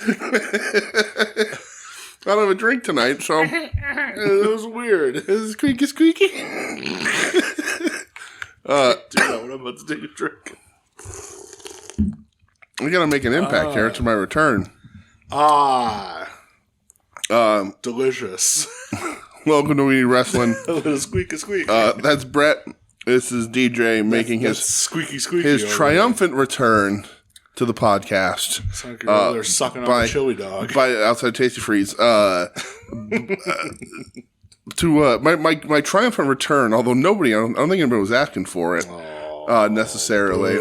I don't have a drink tonight, so it was weird. This is squeaky, squeaky. Do that when I'm about to take a drink. We gotta make an impact here to my return. Delicious. Welcome to We Need Wrestling. A little squeaky, squeak. That's Brett. This is DJ making his squeaky, squeaky. His triumphant return to the podcast. Sound like they're sucking on a chili dog. By outside Tasty Freeze. My triumphant return, although I don't think anybody was asking for it necessarily.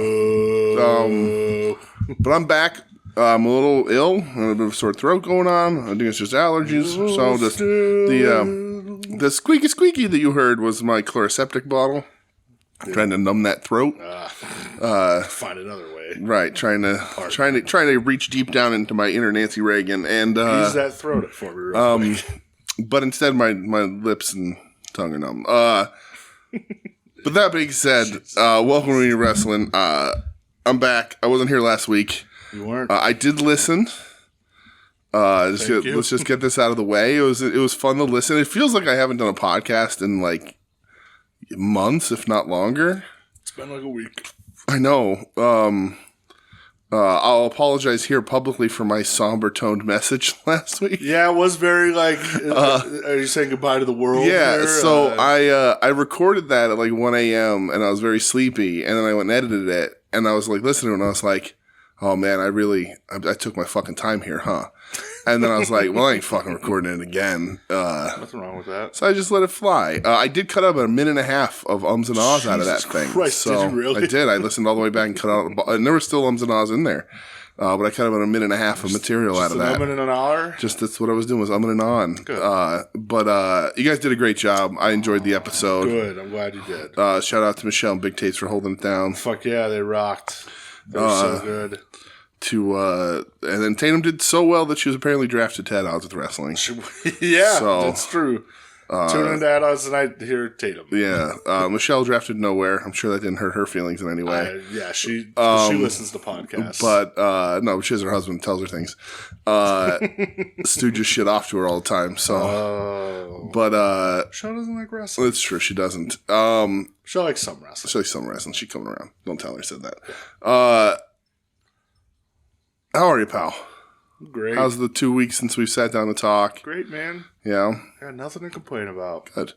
But I'm back. I'm a little ill. I have a bit of a sore throat going on. I think it's just allergies. So the squeaky squeaky that you heard was my chloroseptic bottle. Trying to numb that throat. Find another way. Right, trying to reach deep down into my inner Nancy Reagan and use that throat for me real quick. But instead my lips and tongue are numb. But that being said, welcome to We Need Wrestling. I'm back. I wasn't here last week. You weren't. I did listen. Let's just get this out of the way. It was fun to listen. It feels like I haven't done a podcast in like months, if not longer. It's been like a week. I know. I'll apologize here publicly for my somber-toned message last week. Yeah, it was very like, are you saying goodbye to the world? Yeah, here? So I recorded that at like 1 a.m. and I was very sleepy, and then I went and edited it, and I was like listening, and I was like, oh man, I took my fucking time here, huh? And then I was like, well, I ain't fucking recording it again. Nothing wrong with that. So I just let it fly. I did cut out about a minute and a half of ums and ahs out of that thing. Christ, so did you really? I did. I listened all the way back and cut out, and there were still ums and ahs in there. But I cut about a minute and a half of material out of that. Just an and an hour? Just that's what I was doing, was umming and ahhing. Good. But you guys did a great job. I enjoyed the episode. Good. I'm glad you did. Shout out to Michelle and Big Taste for holding it down. Fuck yeah, they rocked. They were so good. And then Tatum did so well that she was apparently drafted to Odds with Wrestling. Yeah, so, that's true. Tune into Odds tonight to hear Tatum. Yeah, Michelle drafted nowhere. I'm sure that didn't hurt her feelings in any way. Yeah, she listens to podcasts. But no, she has her husband tells her things. Stu just shit off to her all the time. So, but Michelle doesn't like wrestling. That's true. She doesn't. She likes some wrestling. She likes some wrestling. She's coming around. Don't tell her I said that. How are you, pal? Great. How's the 2 weeks since we've sat down to talk? Great, man. Yeah. I got nothing to complain about. Good.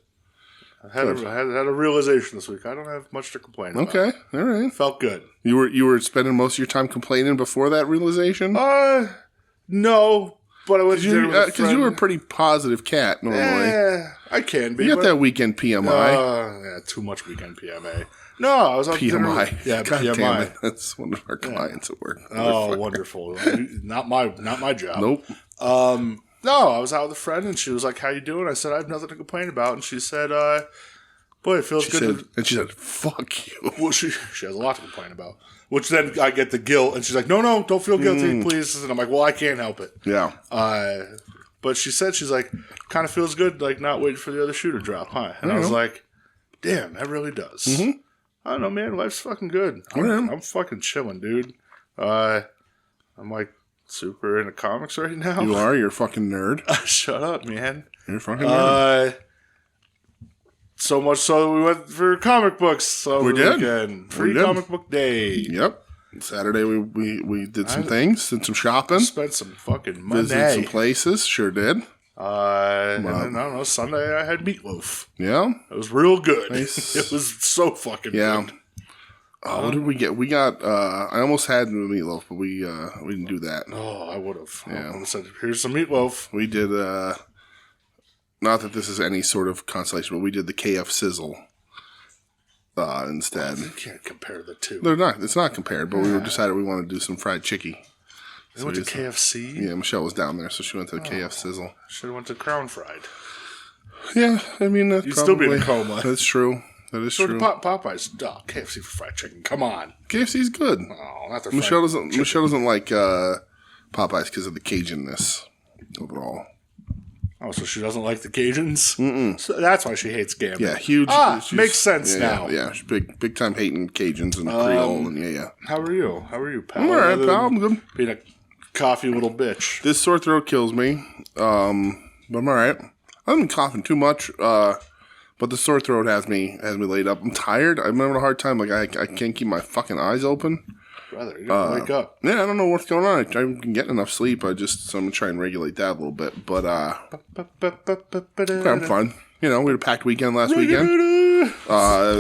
I had a realization this week. I don't have much to complain about. Okay. All right. Felt good. You were spending most of your time complaining before that realization? No. But I went to dinner with a friend. Because you were a pretty positive cat normally. Yeah, I can be. You got that weekend PMI. Yeah, too much weekend PMA. No, I was on PMI. Yeah, God PMI. Damn it. That's one of our clients at work. Oh, wonderful. Not my job. Nope. No, I was out with a friend and she was like, "How you doing?" I said, "I have nothing to complain about." And she said, "Boy, it feels good." And she said, "Fuck you." Well, she has a lot to complain about. Which then I get the guilt, and she's like, "No, don't feel guilty, please." And I'm like, "Well, I can't help it." Yeah. But she said, she's like, "Kind of feels good, like not waiting for the other shoe to drop, huh?" And I was like, "Damn, that really does." Mm-hmm. I don't know, man. Life's fucking good. I'm fucking chilling, dude. I'm like super into comics right now. You are? You're a fucking nerd. Shut up, man. You're a fucking nerd. So much so we went for comic books over the weekend. Free comic book day. Yep. Saturday we did some things, did some shopping. Spent some fucking money. Visited some places. Sure did. And then, I don't know, Sunday I had meatloaf. Yeah? It was real good. Nice. It was so fucking good. What did we get? We got, I almost had meatloaf, but we didn't do that. Oh, I would have. Yeah. I would have said, here's some meatloaf. We did, not that this is any sort of consolation, but we did the KF Sizzle instead. You can't compare the two. They're not. It's not compared, but we decided we wanted to do some fried chickie. They went to KFC? Yeah, Michelle was down there, so she went to the KF Sizzle. Should have went to Crown Fried. Yeah, I mean, that's You'd still be in a coma. That's true. That is true. Popeyes. Oh, KFC for fried chicken. Come on. KFC's good. Oh, not the Michelle doesn't like Popeyes because of the Cajunness of it all. Oh, so she doesn't like the Cajuns? Mm-mm. So that's why she hates Gambit. Yeah, huge. Makes sense now. Yeah, she's big time hating Cajuns and Creole and yeah. How are you, pal? I'm all right, pal. I'm good. Being a coffee little bitch. This sore throat kills me, but I'm all right. I haven't been coughing too much, but the sore throat has me laid up. I'm tired. I'm having a hard time. Like I can't keep my fucking eyes open. Brother, you gotta wake up. Yeah, I don't know what's going on. I haven't been getting enough sleep. So I'm gonna try and regulate that a little bit. But I'm fine. You know, we had a packed weekend last weekend.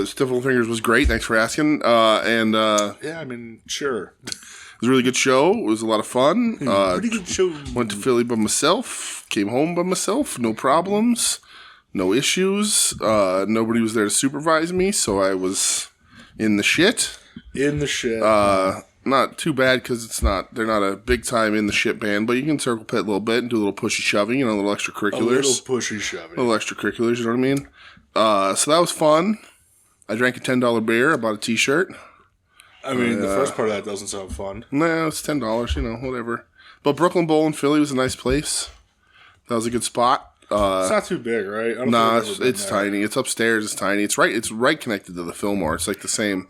Stiff Little Fingers was great. Thanks for asking. Yeah, I mean, sure. It was a really good show. It was a lot of fun. Pretty good show. Went to Philly by myself. Came home by myself. No problems. No issues. Nobody was there to supervise me, so I was in the shit. In the shit. Not too bad because they're not a big time in the shit band, but you can circle pit a little bit and do a little pushy shoving, you know, little extracurriculars. A little pushy shoving. Little extracurriculars, you know what I mean? So that was fun. I drank a $10 beer. I bought a t-shirt. I mean, the first part of that doesn't sound fun. No, it's $10, you know, whatever. But Brooklyn Bowl in Philly was a nice place. That was a good spot. It's not too big, right? Nah, it's tiny. It's upstairs. It's tiny. It's right connected to the Fillmore. It's like the same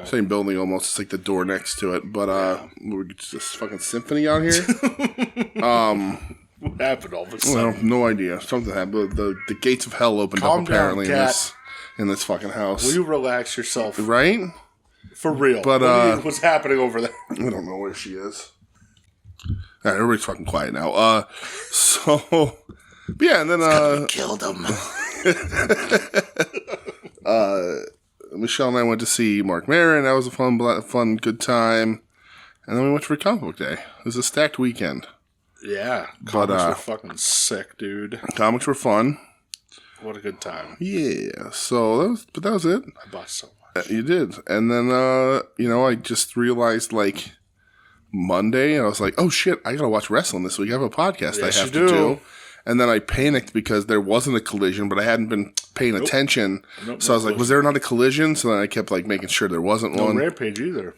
same building almost. It's like the door next to it. But we're just this fucking symphony out here. What happened all of a sudden? Well, no idea. Something happened. The gates of hell opened up apparently in this fucking house. Will you relax yourself? Right? For real. But what's happening over there? I don't know where she is. All right, everybody's fucking quiet now. So. But yeah, and then killed him. Michelle and I went to see Mark Maron. That was a fun, good time. And then we went for a comic book day. It was a stacked weekend. Yeah, comics were fucking sick, dude. Comics were fun. What a good time. Yeah. So that was it. I bought so much. You did, and then I just realized like Monday, I was like, oh shit, I gotta watch wrestling this week. I have a podcast I have to do. And then I panicked because there wasn't a collision, but I hadn't been paying attention. So I was like, was there not a collision? So then I kept like making sure there wasn't one. No Rampage either.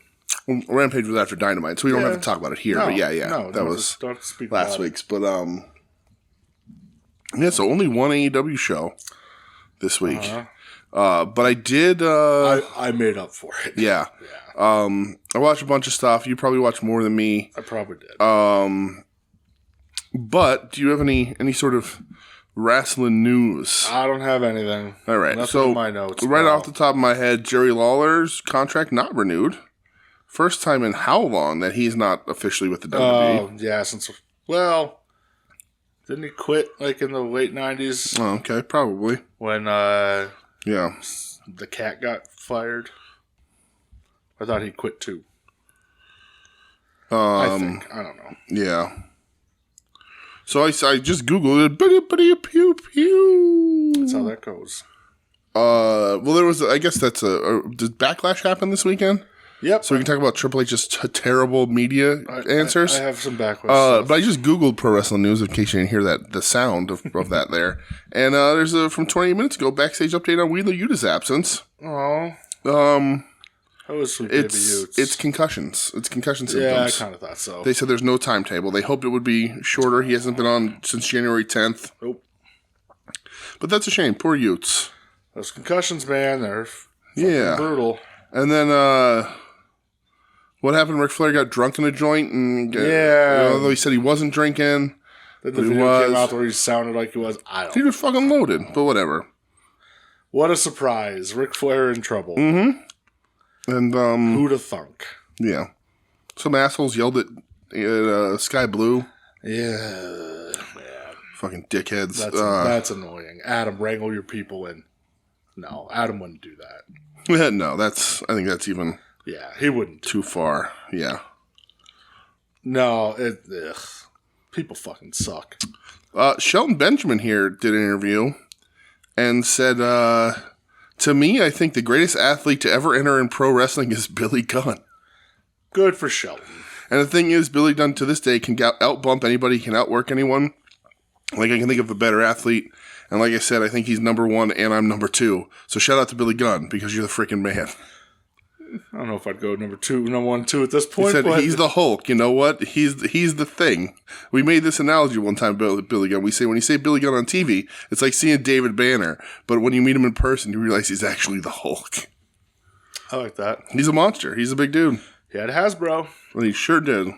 Well, Rampage was after Dynamite, so we don't have to talk about it here. No, but yeah. No, that was last week's. But yeah, so only one AEW show this week. But I did. I made up for it. Yeah. I watched a bunch of stuff. You probably watched more than me. I probably did. But do you have any sort of wrestling news? I don't have anything. All right. Nothing so in my notes, right off the top of my head, Jerry Lawler's contract not renewed. First time in how long that he's not officially with the WWE? Oh, yeah, didn't he quit like in the late 90s? Oh, okay, probably. When the cat got fired? I thought he quit too. I think. I don't know. Yeah. So I just Googled it. Pew pew. That's how that goes. Well, there was. I guess that's did Backlash happen this weekend? Yep. So we can talk about Triple H's terrible media answers. I have some Backlash. But I just Googled Pro Wrestling News in case you didn't hear the sound of that there. And there's from 28 minutes ago backstage update on Wheeler Yuta's absence. Oh. It's concussions. It's concussion symptoms. Yeah, I kind of thought so. They said there's no timetable. They hoped it would be shorter. He hasn't been on since January 10th. Nope. But that's a shame. Poor Utes. Those concussions, man, they're brutal. And then, what happened? Ric Flair got drunk in a joint, and although he said he wasn't drinking, then the video came out where he sounded like he was. He was fucking loaded, but whatever. What a surprise! Ric Flair in trouble. Mm-hmm. And who'd have thunk? Yeah, some assholes yelled at Sky Blue. Yeah, fucking dickheads. That's annoying. Adam, wrangle your people in. No, Adam wouldn't do that. No, I think that's even. Yeah, he wouldn't. Too far. Yeah. No, people fucking suck. Shelton Benjamin here did an interview and said, to me, I think the greatest athlete to ever enter in pro wrestling is Billy Gunn. Good for Shelton. And the thing is, Billy Gunn to this day can outbump anybody, can outwork anyone. Like, I can think of a better athlete. And like I said, I think he's number one and I'm number two. So shout out to Billy Gunn because you're the freaking man. I don't know if I'd go number one, two at this point. He said he's the Hulk. You know what? He's the thing. We made this analogy one time, Billy Gunn. We say when you say Billy Gunn on TV, it's like seeing David Banner. But when you meet him in person, you realize he's actually the Hulk. I like that. He's a monster. He's a big dude. He had Hasbro. Well, he sure did.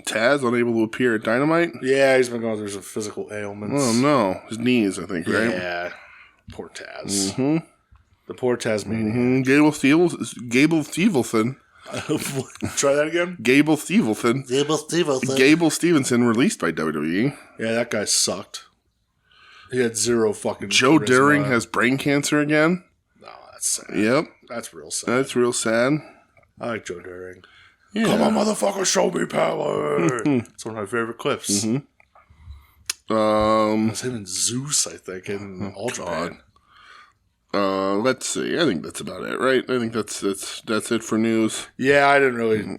Taz unable to appear at Dynamite. Yeah, he's been going through some physical ailments. Oh no, his knees, I think, right? Yeah, poor Taz. Mm-hmm. The poor Tasmanian. Mm-hmm. Gable Stevenson. Try that again. Gable Stevenson. Gable Stevenson released by WWE. Yeah, that guy sucked. He had zero fucking. Joe charisma. Doering has brain cancer again. No, that's sad. Yep, that's real sad. That's real sad. I like Joe Doering. Yeah. Come on, motherfucker, show me power. It's one of my favorite clips. Mm-hmm. It's him and Zeus, I think, in Ultra Man. Let's see. I think that's about it, right? I think that's it for news. Yeah, I didn't really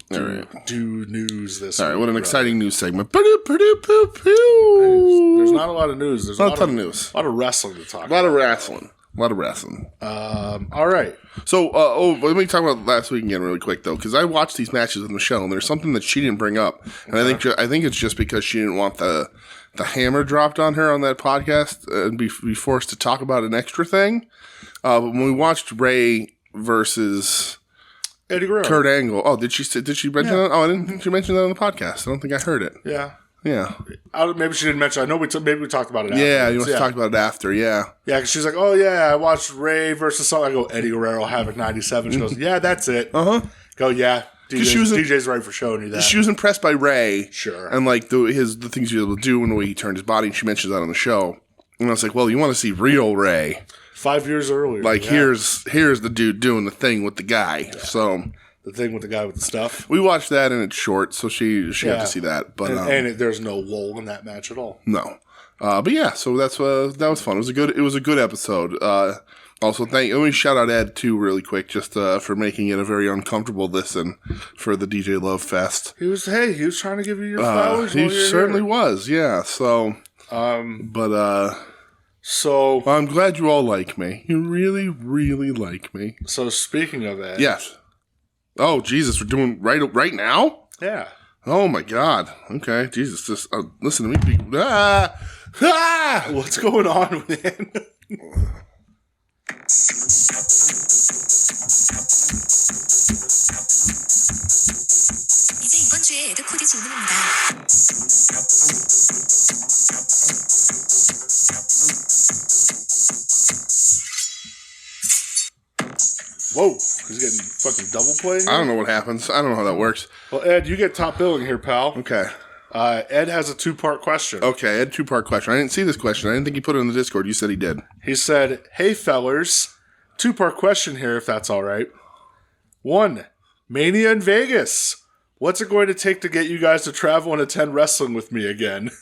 do news this week. All right, what an exciting news segment. There's not a lot of news. There's not a ton of news. A lot of wrestling to talk about. A lot of wrestling. All right. So, let me talk about last week again really quick, though, because I watched these matches with Michelle, and there's something that she didn't bring up. And I think it's just because she didn't want the hammer dropped on her on that podcast and be forced to talk about an extra thing. But when we watched Ray versus Eddie Guerrero, Kurt Angle, did she mention that? Oh, I didn't think she mentioned that on the podcast. I don't think I heard it. Yeah. Maybe she didn't mention it. I know maybe we talked about it after. Yeah, you must have talked about it after, yeah. Yeah, because she's like, oh, yeah, I watched Ray versus something. I go, Eddie Guerrero, Havoc 97. She goes, yeah, that's it. Uh-huh. Go, yeah, DJ's right for showing you that. She was impressed by Ray. Sure. And, like, the things he was able to do and the way he turned his body, and she mentions that on the show. And I was like, well, you want to see real Ray. 5 years earlier. Like, here's the dude doing the thing with the guy. Yeah. So... The thing with the guy with the stuff. We watched that and it's short, so she had to see that. But there's no lull in that match at all. No, but yeah, so that was fun. It was a good episode. Also, let me shout out Ed too, really quick, just for making it a very uncomfortable listen for the DJ Love Fest. He was trying to give you your flowers. He certainly was, yeah. So, so I'm glad you all like me. You really, really like me. So speaking of Ed, yes. Oh, Jesus, we're doing right now? Yeah. Oh, my God. Okay, Jesus, just listen to me. What's going on with it? 이제 이번 주에 에드 코디 질문입니다. Whoa, he's getting fucking double play. I don't know what happens. I don't know how that works. Well, Ed, you get top billing here, pal. Okay. Ed has a 2-part question. Okay, Ed, 2-part question. I didn't see this question. I didn't think he put it in the Discord. You said he did. He said, hey, fellers, 2-part question here, if that's all right. 1, Mania in Vegas. What's it going to take to get you guys to travel and attend wrestling with me again?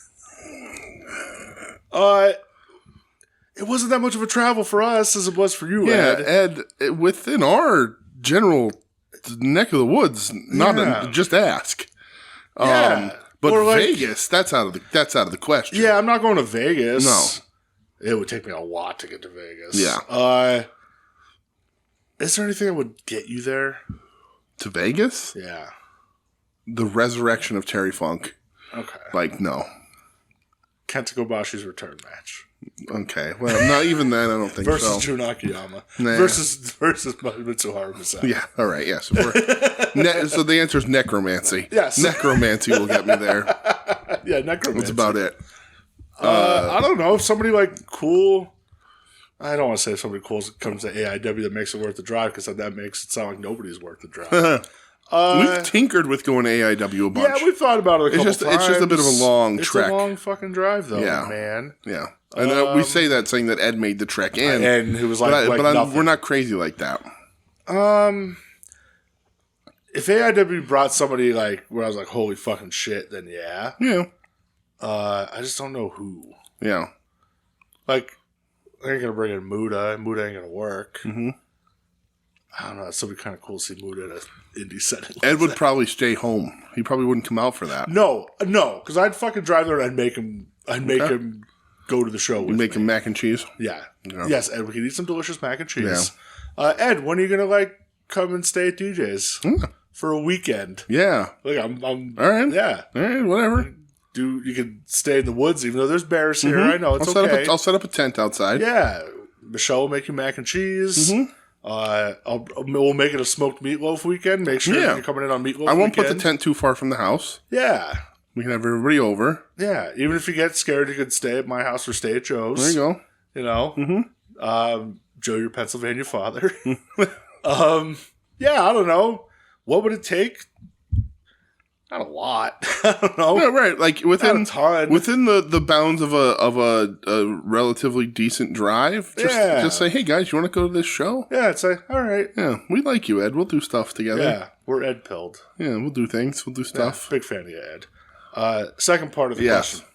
It wasn't that much of a travel for us as it was for you, Ed. Ed, within our general neck of the woods, just ask. Yeah. But Vegas, that's out of the question. Yeah, I'm not going to Vegas. No. It would take me a lot to get to Vegas. Yeah. Is there anything that would get you there? To Vegas? Yeah. The resurrection of Terry Funk. Okay. Like, no. Kenta Kobashi's return match. Okay. Well, not even then, I don't think versus so. Jun Akiyama. Nah. Versus Mitsuharu Misaki. Yeah, all right, yeah. So the answer is necromancy. Yes. Necromancy will get me there. Yeah, necromancy. That's about it. I don't know. If somebody like cool... I don't want to say if somebody cool comes to AIW that makes it worth the drive, because that makes it sound like nobody's worth the drive. We've tinkered with going to AIW a bunch. Yeah, we've thought about it a couple times. It's just a bit of a long trek. It's a long fucking drive, though, man. Yeah. And we say that saying that Ed made the trek in. And he was like, we're not crazy like that. If AIW brought somebody like where I was like, holy fucking shit, then yeah. Yeah. I just don't know who. Yeah. Like, I ain't gonna bring in Muda. Muda ain't gonna work. Mm-hmm. I don't know. It'd still be kind of cool to see Muda at an indie setting. Ed would probably stay home. He probably wouldn't come out for that. No, because I'd fucking drive there and I'd make him go to the show with me. Make him mac and cheese? Yeah. Yes, Ed, we can eat some delicious mac and cheese. Yeah. Ed, when are you gonna come and stay at DJ's for a weekend? Yeah. Look, I'm all right. Yeah. All right, whatever. You can stay in the woods even though there's bears here. I know, it's okay. I'll set up a tent outside. Yeah. Michelle will make you mac and cheese. Mm-hmm. We'll make it a smoked meatloaf weekend. Make sure you're coming in on meatloaf. I won't weekend. put the tent too far from the house. Yeah. We can have everybody over. Yeah. Even if you get scared, you could stay at my house or stay at Joe's. There you go. You know? Mm-hmm. Joe, your Pennsylvania father. Yeah, I don't know. What would it take? Not a lot. I don't know. Yeah, right. Like within Not a ton. within the bounds of a relatively decent drive. Just say, hey guys, you want to go to this show? Yeah, I'd say, all right. Yeah, we like you, Ed. We'll do stuff together. Yeah, we're Ed pilled. Yeah, we'll do things. We'll do stuff. Big fan of you, Ed. Second part of the question.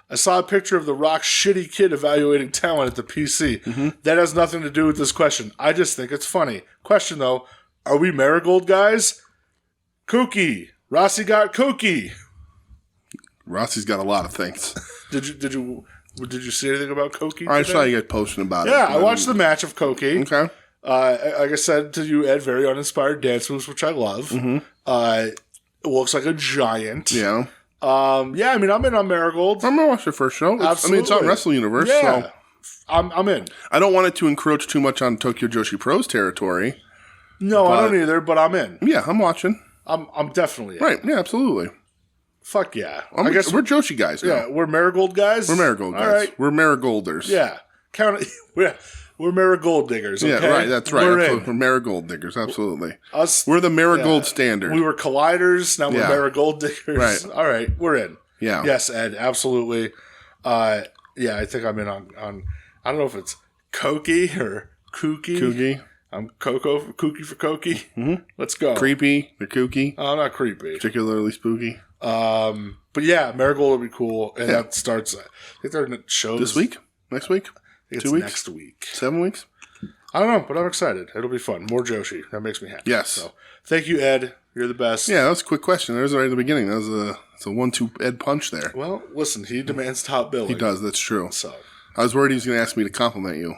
I saw a picture of The Rock's shitty kid evaluating talent at the PC. Mm-hmm. That has nothing to do with this question. I just think it's funny. Question, though, are we Marigold guys? Kooky. Rossi got kooky. Rossi's got a lot of things. Did you see anything about Koki? I saw you guys posting about it. Yeah, I watched the match of Koki. Okay. Like I said to you, Ed, very uninspired dance moves, which I love. Mm-hmm. It looks like a giant. Yeah. Yeah, I mean, I'm in on Marigold. I'm gonna watch the first show. It's on Wrestle Universe. Yeah. So I'm in. I don't want it to encroach too much on Tokyo Joshi Pro's territory. No, I don't either, but I'm in. Yeah, I'm watching. I'm definitely in. Right, yeah, absolutely. Fuck yeah. I guess we're Joshi guys now. Yeah, we're Marigold guys? We're Marigold guys. All right. We're Marigolders. Yeah. We're Marigold diggers, okay? Yeah, right, that's right. We're We're Marigold diggers, absolutely. Us, we're the Marigold standard. We were Colliders, now we're Marigold diggers. Right. All right, we're in. Yeah. Yes, Ed, absolutely. Yeah, I think I'm in on I don't know if it's Koki or Kooky. Kooky. I'm Kooky for Koki. Mm-hmm. Let's go. Creepy. They're kooky. Oh, not creepy. Particularly spooky. But yeah, Marigold would be cool. And that starts, I think they're shows. This week? Next week? 2 weeks? Next week. 7 weeks? I don't know, but I'm excited. It'll be fun. More Joshi. That makes me happy. Yes. So thank you, Ed. You're the best. Yeah, that was a quick question. That was right at the beginning. That was it's a 1-2 Ed punch there. Well, listen, he demands top billing. He does. That's true. So I was worried he was going to ask me to compliment you.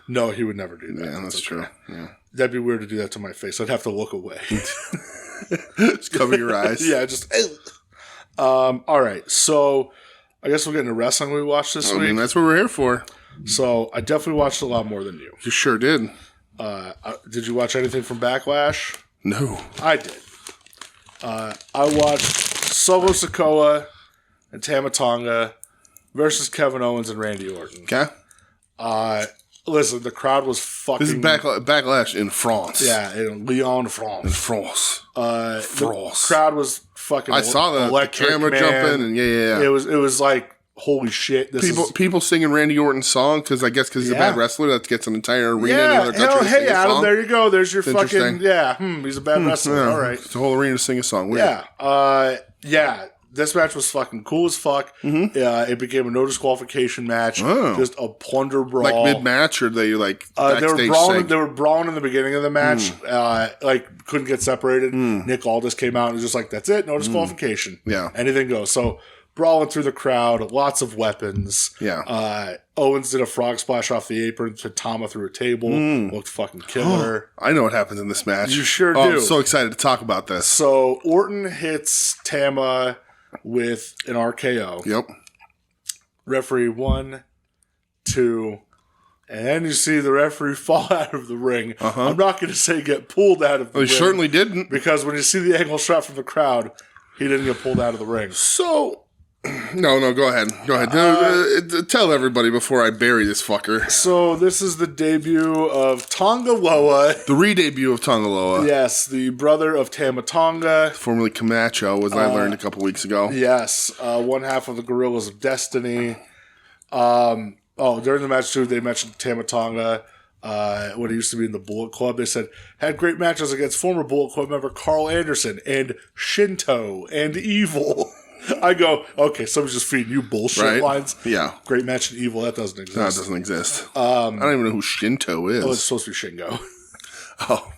No, he would never do that. Yeah, that's true. Yeah. That'd be weird to do that to my face. I'd have to look away. Just cover your eyes. Yeah, just... all right, so I guess we'll get into wrestling we watched this week. I mean, that's what we're here for. So I definitely watched a lot more than you. You sure did. Did you watch anything from Backlash? No. I did. I watched Solo Sikoa and Tama Tonga versus Kevin Owens and Randy Orton. Okay. Listen, the crowd was fucking... This is Backlash in France. Yeah, in Lyon, France. In France. The crowd was fucking I saw the camera jumping and yeah. It was like, holy shit. People singing Randy Orton's song because he's a bad wrestler that gets an entire arena in another country to sing a Adam, song. there you go. There's your fucking... Yeah, he's a bad wrestler. Yeah. All right. It's the whole arena to sing a song. Weird. Yeah. Yeah. This match was fucking cool as fuck. Mm-hmm. It became a no disqualification match. Oh. Just a plunder brawl. Like mid-match, or they like they were brawling in the beginning of the match. Couldn't get separated. Nick Aldis came out and was just like, that's it, no disqualification. Yeah. Anything goes. So brawling through the crowd, lots of weapons. Yeah. Owens did a frog splash off the apron to Tama through a table. Looked fucking killer. I know what happens in this match. You sure do. I'm so excited to talk about this. So Orton hits Tama with an RKO. Yep. Referee 1, 2, and then you see the referee fall out of the ring. I'm not going to say get pulled out of the ring. He certainly didn't. Because when you see the angle shot from the crowd, he didn't get pulled out of the ring. So... No, go ahead. Tell everybody before I bury this fucker. So this is the debut of Tonga Loa. The re-debut of Tonga Loa. Yes, the brother of Tama Tonga. Formerly Camacho, as I learned a couple weeks ago. Yes, one half of the Gorillas of Destiny. During the match too, they mentioned Tama Tonga. When he used to be in the Bullet Club, they said had great matches against former Bullet Club member Carl Anderson and Shinto and Evil. I go, okay, somebody's just feeding you bullshit lines. Yeah. Great match in Evil, that doesn't exist. No, it doesn't exist. I don't even know who Shinto is. Oh, it's supposed to be Shingo. Oh.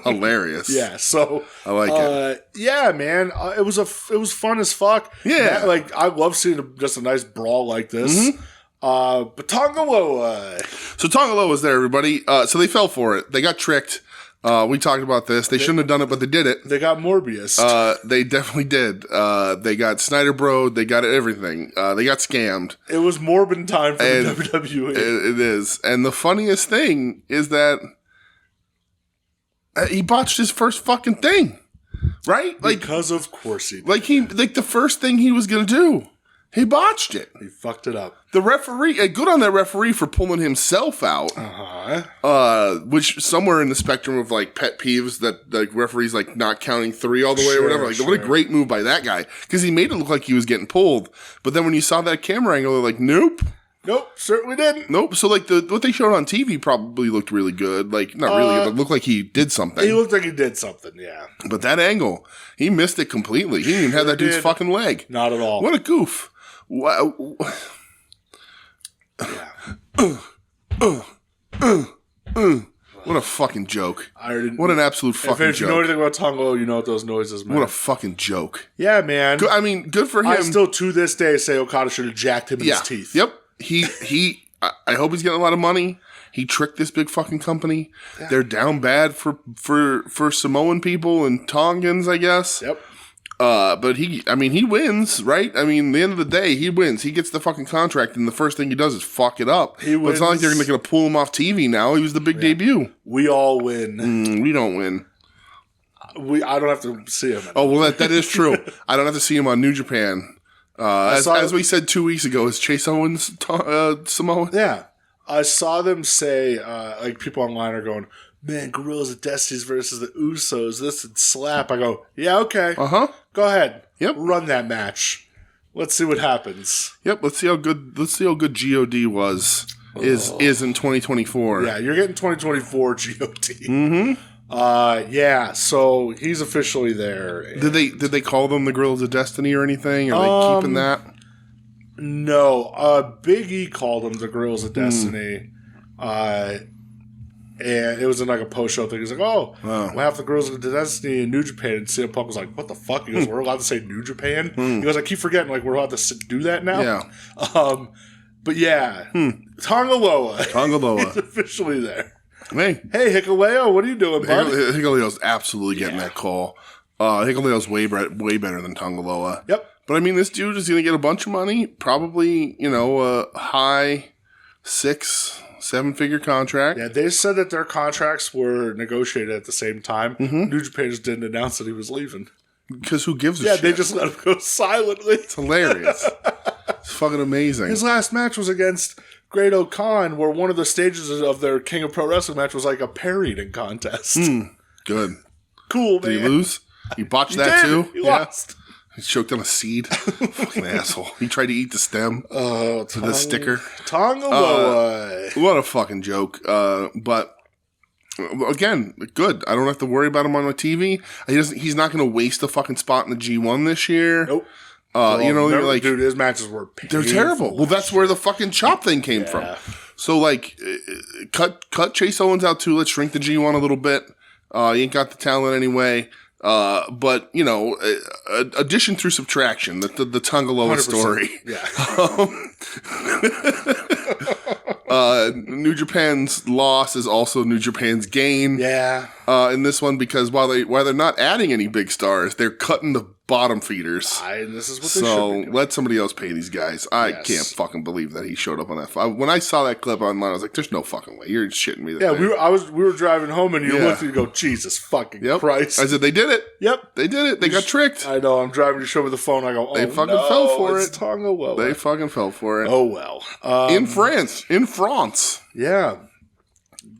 Hilarious. Yeah, so I like it. Yeah, man. It was fun as fuck. Yeah. I love seeing just a nice brawl like this. But Tonga Loa. So Tonga Loa was there, everybody. So they fell for it. They got tricked. We talked about this. They shouldn't have done it, but they did it. They got Morbius. They definitely did. They got Snyder Bro. They got everything. They got scammed. It was Morbin time for the WWE. It is. And the funniest thing is that He botched his first fucking thing. Right? Because of course he did. Like the first thing he was going to do. He botched it. He fucked it up. The referee, good on that referee for pulling himself out. Which somewhere in the spectrum of like pet peeves that like referees like not counting 3 all the way or whatever. Like, what a great move by that guy because he made it look like he was getting pulled. But then when you saw that camera angle, they're like, nope, certainly didn't. Nope. So like what they showed on TV probably looked really good. Like not really good, but looked like he did something. He looked like he did something. Yeah. But that angle, he missed it completely. He didn't even have that dude's fucking leg. Not at all. What a goof. Wow. Yeah. What a fucking joke. What an absolute fucking joke. If you know anything about Tongo, you know what those noises mean. What a fucking joke. Yeah, man. I mean, good for him. I still, to this day, say Okada should have jacked him in his teeth. Yep. I hope he's getting a lot of money. He tricked this big fucking company. Yeah. They're down bad for Samoan people and Tongans, I guess. Yep. But he wins, right? I mean, at the end of the day, he wins. He gets the fucking contract, and the first thing he does is fuck it up. He wins. But it's not like they're going to pull him off TV now. He was the big debut. We all win. We don't win. I don't have to see him anymore. Oh, well, that is true. I don't have to see him on New Japan. As we said 2 weeks ago, is Chase Owens Samoan? Yeah. I saw them say, like, people online are going, man, Gorillas of Destiny versus the Usos, this would slap. I go, yeah, okay. Go ahead. Yep. Run that match. Let's see what happens. Yep. Let's see how good God is in 2024. Yeah, you're getting 2024 God. Yeah, so he's officially there. Did they call them the Gorillas of Destiny or anything? Are they keeping that? No. Big E called them the Gorillas of Destiny. And it was in like a post-show thing. He's like, we'll have the Girls of Destiny in New Japan. And CM Punk was like, what the fuck? He goes, we're allowed to say New Japan? He goes, I keep forgetting, like, we're allowed to do that now? Yeah. But yeah, Tonga Loa. He's officially there. Hey, Hikuleo, what are you doing, bud? Hikuleo's absolutely getting that call. Hikuleo's way better than Tonga Loa. Yep. But I mean, this dude is going to get a bunch of money. Probably, a high 6-7-figure contract. Yeah, they said that their contracts were negotiated at the same time. New Japan just didn't announce that he was leaving. Because who gives a shit? Yeah, they just let him go silently. It's hilarious. It's fucking amazing. His last match was against Great O'Khan, where one of the stages of their King of Pro Wrestling match was like a parrying contest. Good. Cool, man. Did he lose? He botched that too? He lost. He choked on a seed. Fucking asshole. He tried to eat the stem. To the sticker. Tonga Loa. What a fucking joke. But again, good. I don't have to worry about him on my TV. He's not going to waste a fucking spot in the G1 this year. Nope. Like, dude, his matches were painful. They're terrible. Well, that's where the fucking chop thing came from. So, like, cut Chase Owens out too. Let's shrink the G1 a little bit. You ain't got the talent anyway. But addition through subtraction, the Tonga Loa story. Yeah. New Japan's loss is also New Japan's gain. Yeah. In this one, because while they're not adding any big stars, they're cutting the bottom feeders. And this is what they should be doing. Let somebody else pay these guys. I can't fucking believe that he showed up on that. When I saw that clip online, I was like, "There's no fucking way. You're shitting me." Yeah, we were driving home, and you looked and you go, "Jesus fucking Christ!" I said, "They did it. Yep, they did it. They got tricked." I know. I'm driving to show me the phone. I go, "Oh, they fucking fell for it." Tonga Loa. They fucking fell for it. Oh well. In France. Yeah.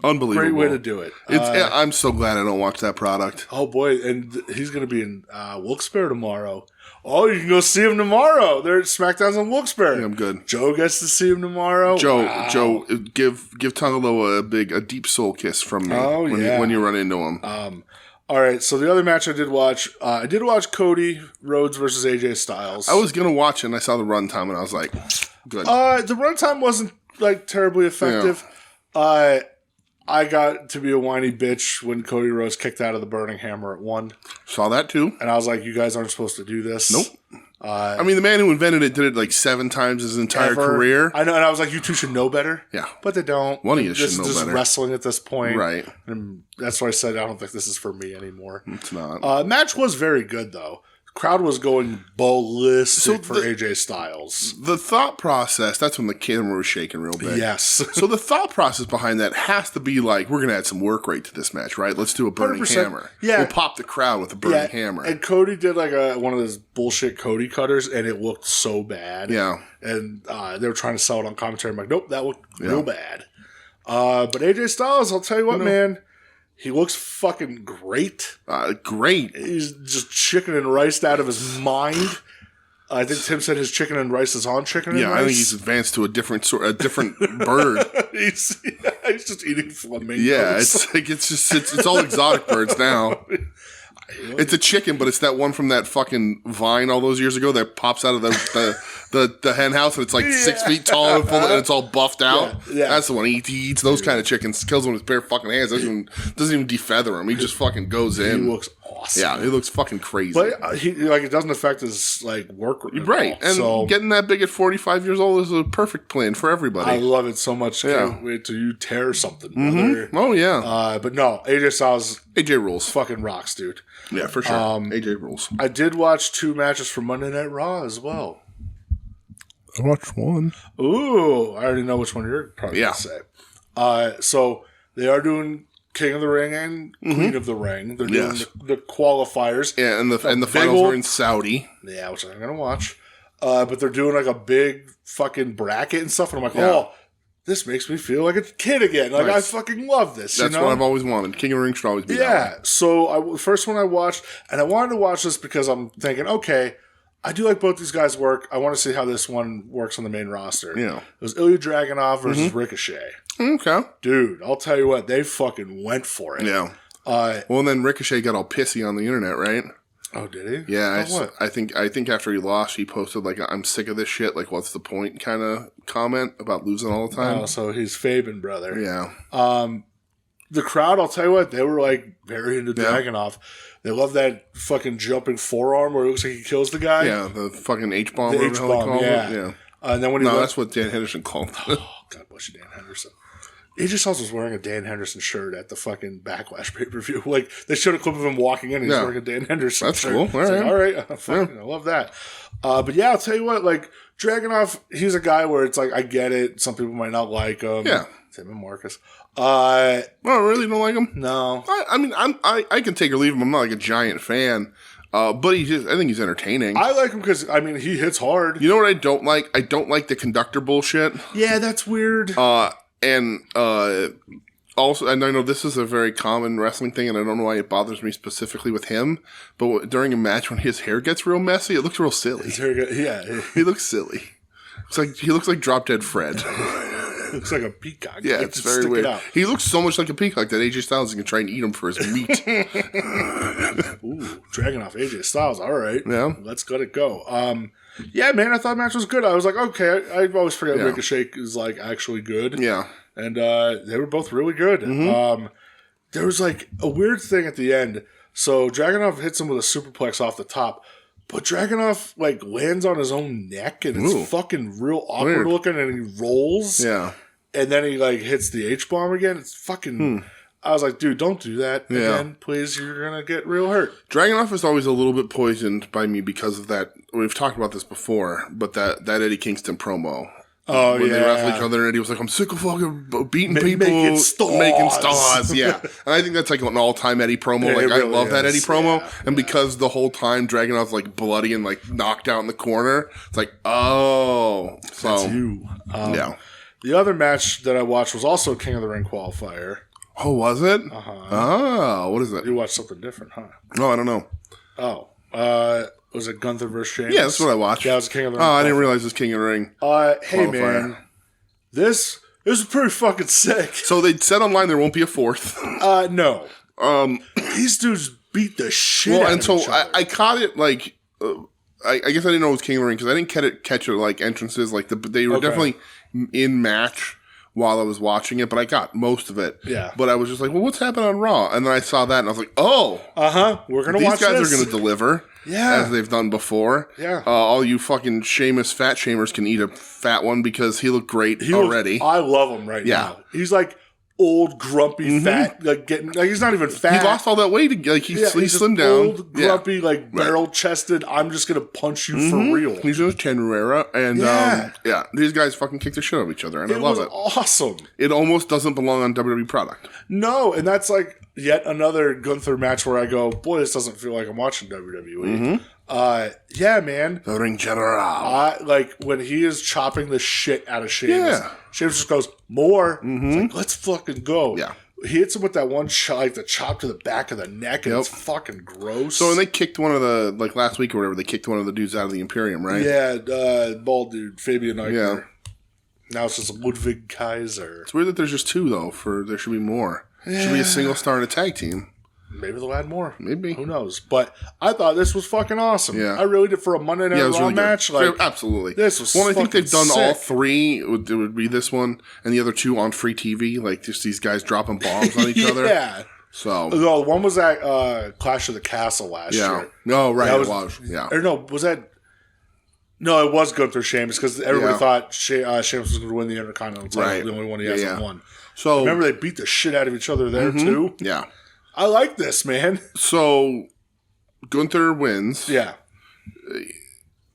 Unbelievable. Great way to do it. I'm so glad I don't watch that product. Oh boy, and he's going to be in Wilkes-Barre tomorrow. Oh, you can go see him tomorrow. They're at SmackDown's in Wilkes-Barre. Yeah, I'm good. Joe gets to see him tomorrow. Joe, give Tonga Loa a deep soul kiss from me when you run into him. All right, so the other match I did watch Cody Rhodes versus AJ Styles. I was going to watch it, and I saw the runtime, and I was like, good. The runtime wasn't like terribly effective. Yeah. I got to be a whiny bitch when Cody Rhodes kicked out of the Burning Hammer at 1. Saw that too. And I was like, you guys aren't supposed to do this. Nope. I mean, the man who invented it did it like 7 times his entire career. I know, and I was like, you two should know better. Yeah. But they don't. One of you should know better. This is wrestling at this point. Right. And that's why I said I don't think this is for me anymore. It's not. Match was very good, though. crowd was going ballistic for AJ Styles. The thought process, that's when the camera was shaking real big. Yes. So the thought process behind that has to be like, we're going to add some work rate to this match, right? Let's do a burning 100%. hammer. Yeah. We'll pop the crowd with a burning hammer. And Cody did like one of those bullshit Cody cutters, and it looked so bad. Yeah. And they were trying to sell it on commentary. I'm like, nope, that looked real bad. But AJ Styles, I'll tell you what, man. He looks fucking great. Great. He's just chicken and rice out of his mind. I think Tim said his chicken and rice is on chicken and rice. Yeah, I think he's advanced to a different bird. he's just eating flamingos. Yeah, it's all exotic birds now. It's a chicken, but it's that one from that fucking Vine all those years ago that pops out of the hen house and it's like 6 feet tall and it's all buffed out. Yeah. That's the one. He eats those kind of chickens, kills them with his bare fucking hands. Doesn't even defeather him. He just fucking goes in. He looks awesome. Yeah, he looks fucking crazy. But it doesn't affect his work rate. Right, and so, getting that big at 45 years old is a perfect plan for everybody. I love it so much. Can't wait till you tear something. Mm-hmm. Oh yeah. But no, AJ Styles, AJ rules. fucking rocks, dude. Yeah, for sure. AJ rules. I did watch 2 matches from Monday Night Raw as well. I watched one. Ooh, I already know which one you're probably going to say. So they are doing King of the Ring and Queen of the Ring. They're doing the qualifiers. Yeah, and the finals were in Saudi. Yeah, which I'm going to watch. But they're doing like a big fucking bracket and stuff. And I'm like, oh, this makes me feel like a kid again. Like, I fucking love this. That's what I've always wanted. King of the Ring should always be that way. So the first one I watched, and I wanted to watch this because I'm thinking, okay, I do like both these guys' work. I want to see how this one works on the main roster. Yeah. It was Ilya Dragunov versus Ricochet. Okay. Dude, I'll tell you what, they fucking went for it. Yeah. Well, and then Ricochet got all pissy on the internet, right? Oh, did he? Yeah, I think after he lost, he posted like, "I'm sick of this shit. Like, what's the point?" kind of comment about losing all the time. Oh, so he's Fabian, brother. Yeah. The crowd, I'll tell you what, they were like very into Dragunov. They love that fucking jumping forearm where it looks like he kills the guy. Yeah, the fucking H-bomb. The H-bomb, yeah. And then when he that's what Dan Henderson called it. Oh, God bless you, Dan Henderson. AJ Styles was wearing a Dan Henderson shirt at the fucking Backlash pay-per-view. Like, they showed a clip of him walking in and he's wearing a Dan Henderson shirt. That's cool. All right. I love that. But yeah, I'll tell you what, like, Dragunov, he's a guy where it's like, I get it. Some people might not like him. Yeah. Tim and Marcus. I really don't like him. No. I mean, I can take or leave him. I'm not like a giant fan. But I think he's entertaining. I like him because, I mean, he hits hard. You know what I don't like? I don't like the conductor bullshit. Yeah, that's weird. And also, and I know this is a very common wrestling thing, and I don't know why it bothers me specifically with him, but during a match when his hair gets real messy, it looks real silly. His hair He looks silly. It's like he looks like Drop Dead Fred. Looks like a peacock. Yeah, it's very weird. He looks so much like a peacock that AJ Styles is going to try and eat him for his meat. Ooh, Dragunov, AJ Styles. All right. Yeah. Let's let it go. Yeah, man, I thought the match was good. I was like, okay, I always forget Ricochet is like actually good. Yeah. And they were both really good. There was like a weird thing at the end. So Dragunov hits him with a superplex off the top. But Dragunov, like, lands on his own neck, and it's fucking real awkward looking, and he rolls. Yeah. And then he, like, hits the H-bomb again. It's fucking... I was like, dude, don't do that again. Please, you're going to get real hurt. Dragunov is always a little bit poisoned by me because of that. We've talked about this before, but that Eddie Kingston promo. Oh, when they wrestled each other, and Eddie was like, I'm sick of fucking beating people. Making stars. Yeah. And I think that's like an all-time Eddie promo. Yeah, like, really I love that Eddie promo. Yeah, and because the whole time Dragunov's like bloody and like knocked out in the corner, it's like, oh. So, that's you. Yeah. The other match that I watched was also King of the Ring qualifier. Oh, was it? Uh-huh. Oh, what is that? You watched something different, huh? No, I don't know. Oh. Was it Gunther versus Sheamus? Yeah, that's what I watched. Yeah, it was King of the Ring. Oh, I didn't realize it was King of the Ring. Hey, man. This was pretty fucking sick. So they said online there won't be a fourth. No. These dudes beat the shit out of each other. I caught it like... I guess I didn't know it was King of the Ring because I didn't catch it like entrances. Like they were definitely in match while I was watching it, but I got most of it. Yeah. But I was just like, well, what's happening on Raw? And then I saw that and I was like, oh. We're going to watch this. These guys are going to deliver. Yeah. As they've done before. Yeah. All you fucking Sheamus fat shamers can eat a fat one because he looked great already. I love him right now. He's like old, grumpy, fat, like he's not even fat. He lost all that weight. Like he slimmed down. Old, grumpy, like barrel chested. I'm just gonna punch you for real. He's in his Tenera, and these guys fucking kick the shit out of each other, and I love it. Awesome. It almost doesn't belong on WWE product. No, and that's like yet another Gunther match where I go, boy, this doesn't feel like I'm watching WWE. Yeah, man. The Ring General. Like when he is chopping the shit out of Sheamus. Yeah. Sheamus just goes, more. It's like, let's fucking go. Yeah. He hits him with that one shot, like the chop to the back of the neck, and it's fucking gross. So when they kicked one of the, like last week or whatever, they kicked one of the dudes out of the Imperium, right? Yeah, bald dude, Fabian Eichner. Yeah. Now it's just Ludwig Kaiser. It's weird that there's just two, though. There should be more. Yeah. Should be a single star in a tag team. Maybe they'll add more. Maybe. Who knows? But I thought this was fucking awesome. Yeah. I really did for a Monday Night Raw really match. Like, absolutely. This was I think they've done sick. all three. It would be this one and the other two on free TV. Like, just these guys dropping bombs on each other. Yeah. So. No, one was at Clash of the Castle last year. No, right. It was. Yeah. Or no, was that... No, it was Gunther Sheamus because everybody thought Sheamus was going to win the Intercontinental title. Right. The only one he hasn't won. So remember, they beat the shit out of each other there, too? Yeah. I like this, man. So, Gunther wins. Yeah.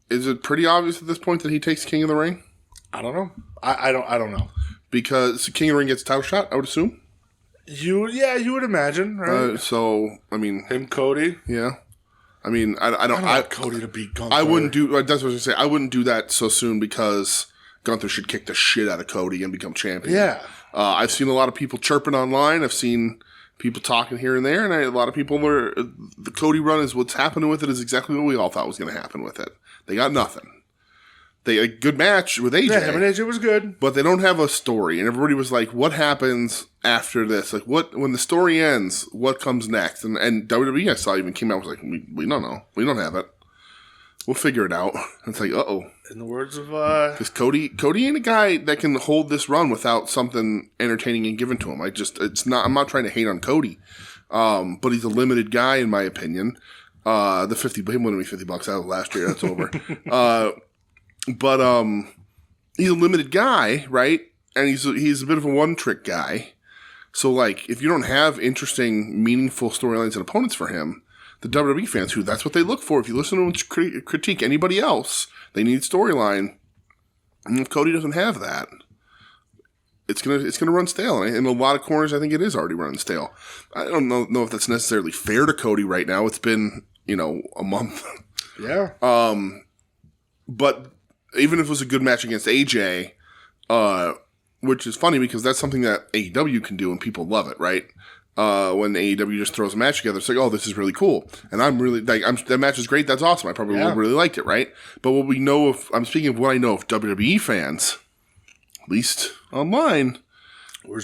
Is it pretty obvious at this point that he takes King of the Ring? I don't know. I don't know. Because King of the Ring gets a title shot, I would assume? You would imagine, right? So, I mean... Him, Cody? Yeah. I mean, I don't want Cody to beat Gunther. I wouldn't do... That's what I was going to say. I wouldn't do that so soon because Gunther should kick the shit out of Cody and become champion. Yeah. I've seen a lot of people chirping online. I've seen... people talking here and there, and a lot of people were... The Cody run is what's happening with it is exactly what we all thought was going to happen with it. They got nothing. They a good match with AJ. Yeah, him and AJ was good. But they don't have a story, and everybody was like, what happens after this? Like, when the story ends, what comes next? And WWE, I saw, even came out and was like, we don't know. We don't have it. We'll figure it out. It's like, uh-oh. In the words of... Because Cody ain't a guy that can hold this run without something entertaining and given to him. I'm not trying to hate on Cody. But he's a limited guy, in my opinion. The him winning me $50 out of last year, that's over. But he's a limited guy, right? And he's a bit of a one-trick guy. So, like, if you don't have interesting, meaningful storylines and opponents for him, the WWE fans, that's what they look for. If you listen to them critique anybody else, they need storyline. And if Cody doesn't have that, it's gonna run stale. And in a lot of corners, I think it is already running stale. I don't know if that's necessarily fair to Cody right now. It's been, a month. Yeah. But even if it was a good match against AJ, which is funny because that's something that AEW can do and people love it, right? When AEW just throws a match together, it's like, oh, this is really cool. And I'm really, that match is great, that's awesome. I probably really liked it, right? But what we know I'm speaking of what I know of WWE fans, at least online,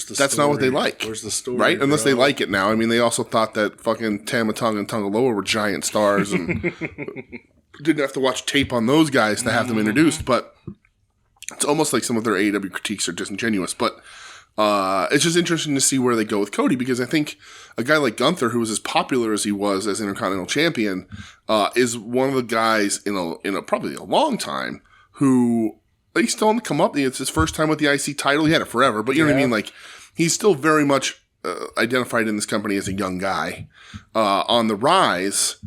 that's not what they like. Where's the story? Right? Unless they like it now. I mean, they also thought that fucking Tama Tonga and Tonga Loa were giant stars and didn't have to watch tape on those guys to have them introduced, but it's almost like some of their AEW critiques are disingenuous. But it's just interesting to see where they go with Cody because I think a guy like Gunther, who was as popular as he was as Intercontinental Champion, is one of the guys in a probably a long time who he's still on the come up. It's his first time with the IC title. He had it forever, but you know what I mean? Like he's still very much identified in this company as a young guy on the rise.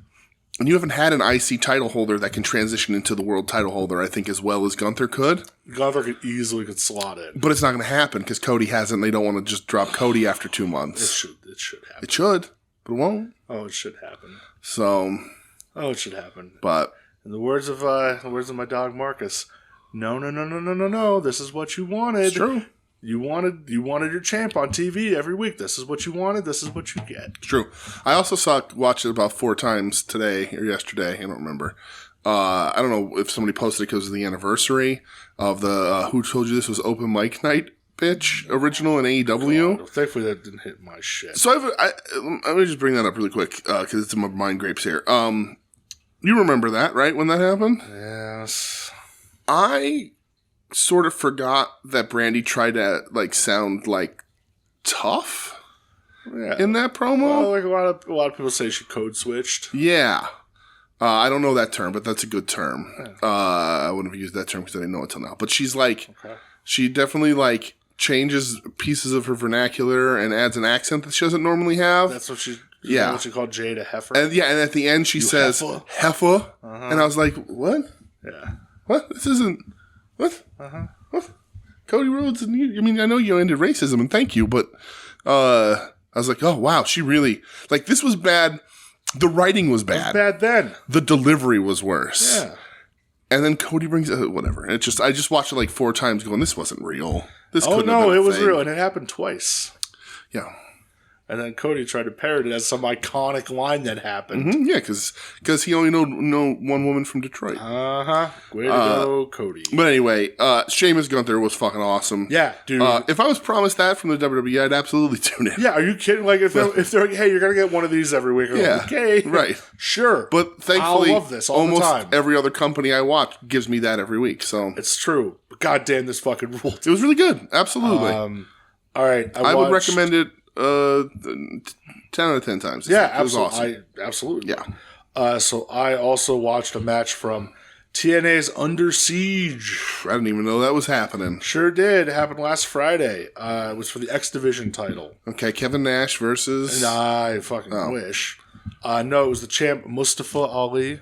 And you haven't had an IC title holder that can transition into the world title holder, I think, as well as Gunther could. Gunther could easily slot in. But it's not going to happen because Cody hasn't. They don't want to just drop Cody after 2 months. It should happen. It should, but it won't. Oh, it should happen. So. Oh, it should happen. But. In the words of my dog Marcus, no. This is what you wanted. It's true. You wanted your champ on TV every week. This is what you wanted. This is what you get. It's true. I also watched it about 4 times today or yesterday. I don't remember. I don't know if somebody posted it because of the anniversary of the Who Told You This Was Open Mic Night bitch original in AEW. God, thankfully, that didn't hit my shit. So let me just bring that up really quick because it's in my mind grapes here. You remember that, right, when that happened? Yes. I sort of forgot that Brandy tried to sound tough in that promo. Well, a lot of people say she code switched. Yeah. I don't know that term, but that's a good term. I wouldn't have used that term because I didn't know it till now. But she's she definitely changes pieces of her vernacular and adds an accent that she doesn't normally have. That's what she. Yeah. What she called Jade a heifer. And at the end she says heifer. And I was like, what? Yeah. What? This isn't. What? What? Cody Rhodes and you. I mean, I know you ended racism and thank you, but I was like, oh wow, she really like this was bad. The writing was bad. It was bad then. The delivery was worse. Yeah. And then Cody brings whatever. I just watched it like 4 times, going, this wasn't real. This couldn't have been a it was thing. real, and it happened twice. Yeah. And then Cody tried to parrot it as some iconic line that happened. Mm-hmm. Yeah, because he only know one woman from Detroit. Way to go, Cody. But anyway, Sheamus Gunther was fucking awesome. Yeah, dude. If I was promised that from the WWE, I'd absolutely tune in. Yeah, are you kidding? Like, if they're like, hey, you're going to get one of these every week. Yeah, like, okay. right. Sure. But thankfully, I love this all almost the time. every other company I watch gives me that every week. So it's true. But goddamn, this fucking ruled. It was really good. Absolutely. All right. I would recommend it 10 out of 10 times. Yeah, it was absolutely. awesome. Absolutely. Yeah. So I also watched a match from TNA's Under Siege. I didn't even know that was happening. Sure did. It happened last Friday. It was for the X Division title. Okay, Kevin Nash versus... And I fucking wish. No, it was the champ Mustafa Ali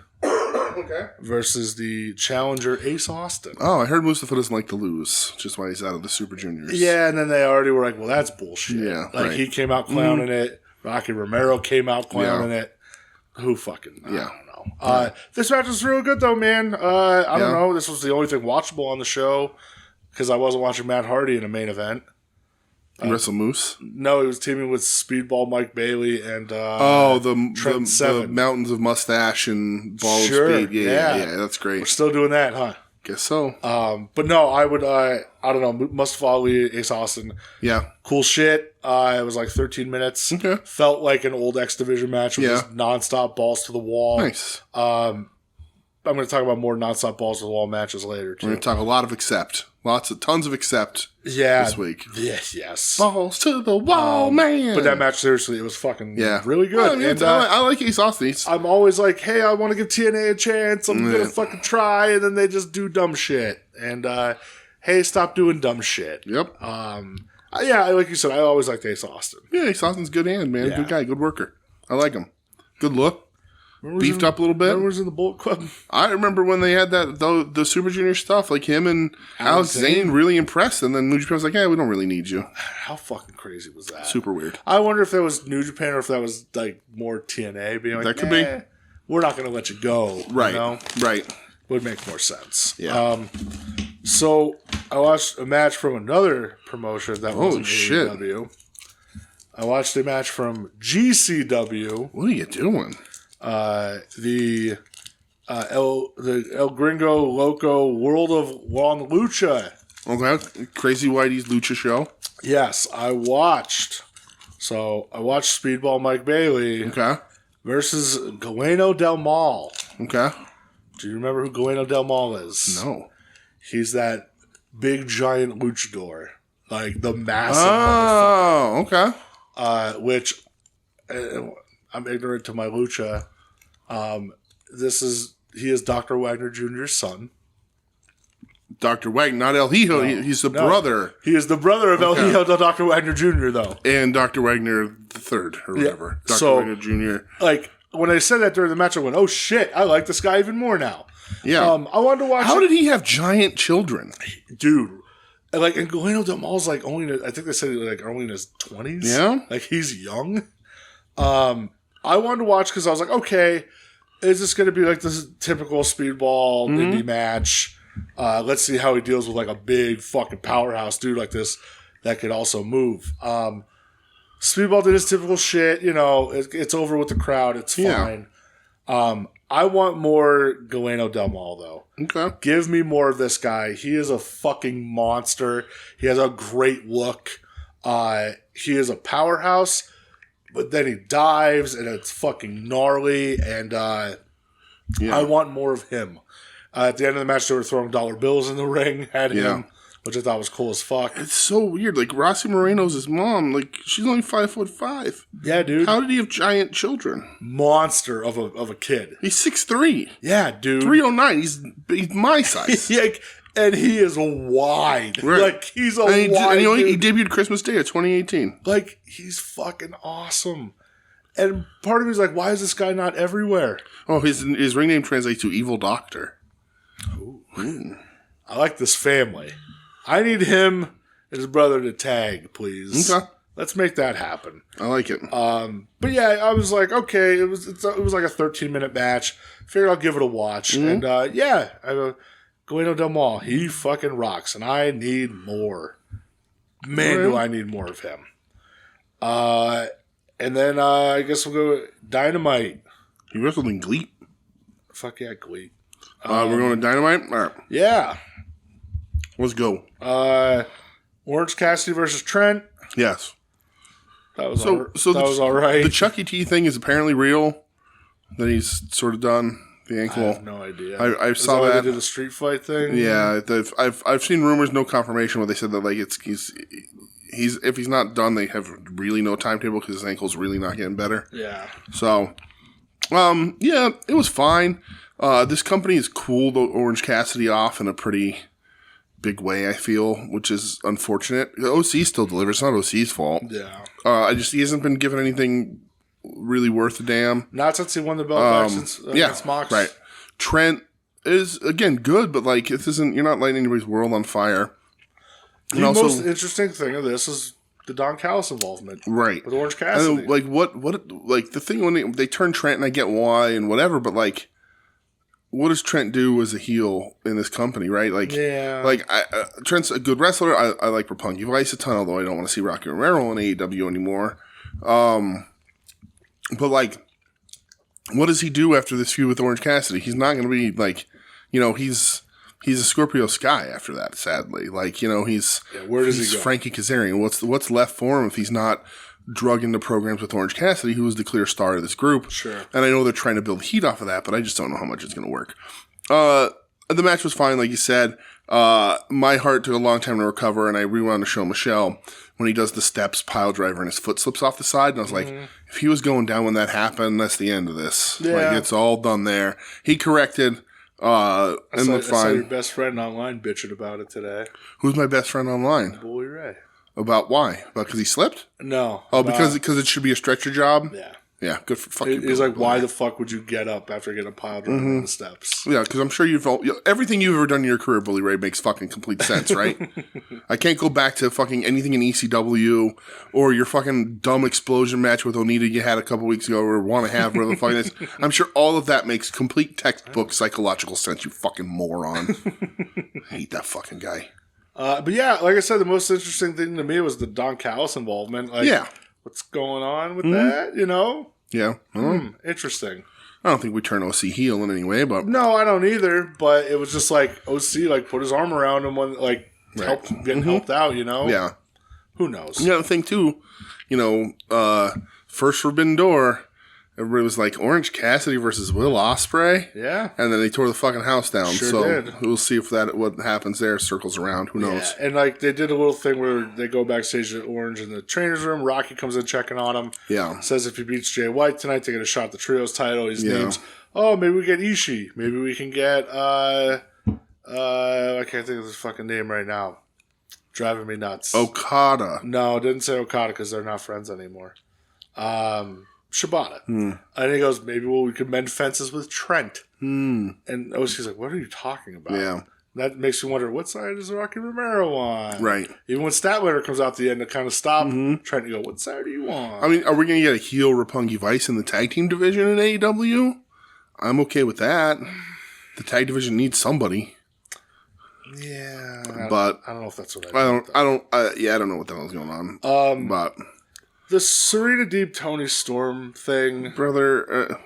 versus the challenger Ace Austin. Oh, I heard Mustafa doesn't like to lose, which is why he's out of the Super Juniors. Yeah, and then they already were like, well, that's bullshit. Yeah, like, he came out clowning it. Rocky Romero came out clowning it. Who fucking... I don't know. This match was real good, though, man. I don't know. This was the only thing watchable on the show because I wasn't watching Matt Hardy in a main event. Wrestle Moose? No, he was teaming with Speedball Mike Bailey and the mountains of mustache and ball of speed. Yeah, that's great. We're still doing that, huh? Guess so. But no, I would, I don't know, Mustafa Ali, Ace Austin. Yeah. Cool shit. It was like 13 minutes. Okay. Felt like an old X Division match with just nonstop balls to the wall. Nice. I'm going to talk about more nonstop balls to the wall matches later, too. We're going to talk a lot of accept. Tons of accept this week. Yes. Balls to the wall, man. But that match, seriously, it was fucking really good. Well, I mean, I like Ace Austin. I'm always like, hey, I want to give TNA a chance. I'm going to fucking try. And then they just do dumb shit. And, hey, stop doing dumb shit. Yep. Yeah, like you said, I always liked Ace Austin. Yeah, Ace Austin's good hand, man. Yeah. Good guy, good worker. I like him. Good look. Beefed up a little bit. Remember was in the Bullet Club? I remember when they had the Super Junior stuff, like him and Alex Zane really impressed, and then New Japan was like, we don't really need you. How fucking crazy was that? Super weird. I wonder if that was New Japan or if that was like more TNA being like, that could be. We're not going to let you go. Right. You know? Right. Would make more sense. Yeah. So I watched a match from another promotion that was AEW. I watched a match from GCW. What are you doing? The El Gringo Loco World of Juan Lucha. Okay, Crazy Whitey's Lucha show. Yes, I watched. So I watched Speedball Mike Bailey versus Galeno Del Mal. Okay. Do you remember who Galeno Del Mal is? No. He's that big giant luchador, like the massive. Oh, okay. Which. I'm ignorant to my lucha. He is Dr. Wagner Jr.'s son. Dr. Wagner, not El Hijo. He's the brother. He is the brother of El Hijo, Dr. Wagner Jr., though. And Dr. Wagner the third, or whatever. Dr. Wagner Jr. Like, when I said that during the match, I went, oh shit, I like this guy even more now. Yeah. I wanted to watch How did he have giant children? Dude. Like, and Galeno Del Mal's like only, I think they said like only in his 20s. Yeah. Like, he's young. I wanted to watch because I was like, okay, is this going to be like this typical speedball indie match? Let's see how he deals with like a big fucking powerhouse dude like this that could also move. Speedball did his typical shit. You know, it's over with the crowd. It's fine. I want more Galeno Del Mal, though. Okay. Give me more of this guy. He is a fucking monster. He has a great look. He is a powerhouse. But then he dives, and it's fucking gnarly, and I want more of him. At the end of the match, they were throwing dollar bills in the ring at him, which I thought was cool as fuck. It's so weird. Like, Rossi Moreno's his mom. Like, she's only 5'5". Yeah, dude. How did he have giant children? Monster of a kid. He's 6'3". Yeah, dude. 309. He's my size. And he is wide. Right. Like, he's a And wide he dude. debuted Christmas Day of 2018. Like, he's fucking awesome. And part of me is like, why is this guy not everywhere? Oh, his ring name translates to Evil Doctor. I like this family. I need him and his brother to tag, please. Okay. Let's make that happen. I like it. But yeah, I was like, okay, it was like a 13-minute match. Figured I'll give it a watch. And Guido Del Mal, he fucking rocks, and I need more. Man, do I need more of him. And then I guess we'll go Dynamite. He wrestled in Glee. Fuck yeah, Glee. We're going to Dynamite? All right. Yeah. Let's go. Orange Cassidy versus Trent. Yes. That was all right. The Chuck E. T thing is apparently real. That he's sort of done. The ankle. I have no idea. I Is saw that. Why that. they did a street fight thing. Yeah, I've seen rumors, no confirmation. Where they said that like he's if he's not done, they have really no timetable because his ankle's really not getting better. Yeah. So, yeah, it was fine. This company is cooled Orange Cassidy off in a pretty big way, I feel, which is unfortunate. The OC still delivers. It's not OC's fault. Yeah. He hasn't been given anything really worth a damn. Not since he won the belt back since against Mox. Right. Trent is, again, good, but like, you're not lighting anybody's world on fire. The most interesting thing of this is the Don Callis involvement. Right. With Orange Cassidy. And, like, like, the thing when they turn Trent, and I get why and whatever, but like, what does Trent do as a heel in this company, right? Like, yeah. Like, Trent's a good wrestler. I like Roppongi Vice a ton, although I don't want to see Rocky Romero in AEW anymore. But, like, what does he do after this feud with Orange Cassidy? He's not going to be, like, he's a Scorpio Sky after that, sadly. Like, where does he go? Frankie Kazarian. What's left for him if he's not drug into programs with Orange Cassidy, who was the clear star of this group? Sure. And I know they're trying to build heat off of that, but I just don't know how much it's going to work. The match was fine, like you said. My heart took a long time to recover, and I rewound to show Michelle when he does the steps pile driver and his foot slips off the side. And I was like, if he was going down when that happened, that's the end of this. Yeah. Like, it's all done there. He corrected and looked fine. I saw your best friend online bitching about it today. Who's my best friend online? Bully Ray. About why? About because he slipped? No. Oh, because it should be a stretcher job? Yeah. Yeah, good for fucking. He's like, why the fuck would you get up after getting a pile driver on the steps? Yeah, because I'm sure everything you've ever done in your career, Bully Ray, makes fucking complete sense, right? I can't go back to fucking anything in ECW or your fucking dumb explosion match with Onita you had a couple weeks ago or want to have, whatever the fuck it is. I'm sure all of that makes complete textbook psychological sense, you fucking moron. I hate that fucking guy. But yeah, like I said, the most interesting thing to me was the Don Callis involvement. Like, Yeah. what's going on with that? Yeah. Interesting. I don't think we turn OC heel in any way, but No, I don't either. But it was just like OC like put his arm around him when getting helped out. yeah. Who knows? The other thing too, first Forbidden Door. Everybody was like, Orange Cassidy versus Will Ospreay? Yeah. And then they tore the fucking house down. Sure so did. we'll see if what happens there circles around. Who knows? Yeah. And like they did a little thing where they go backstage at Orange in the trainer's room. Rocky comes in checking on him. Yeah. Says if he beats Jay White tonight, they get a shot at the trios title. His Yeah. name's maybe we get Ishii. Maybe we can get I can't think of his fucking name right now. Driving me nuts. Okada. No, it didn't say Okada because they're not friends anymore. Shibata. And he goes, maybe we could mend fences with Trent. And OC's like, what are you talking about? Yeah. That makes you wonder, what side is Rocky Romero on? Right. Even when Statlander comes out the end to kind of stop Trent and go, what side do you want? I mean, are we going to get a heel Roppongi Vice in the tag team division in AEW? I'm okay with that. The tag division needs somebody. Yeah. But I don't know if that's what I don't know what the hell's going on. But the Serena Deeb Tony Storm thing, brother,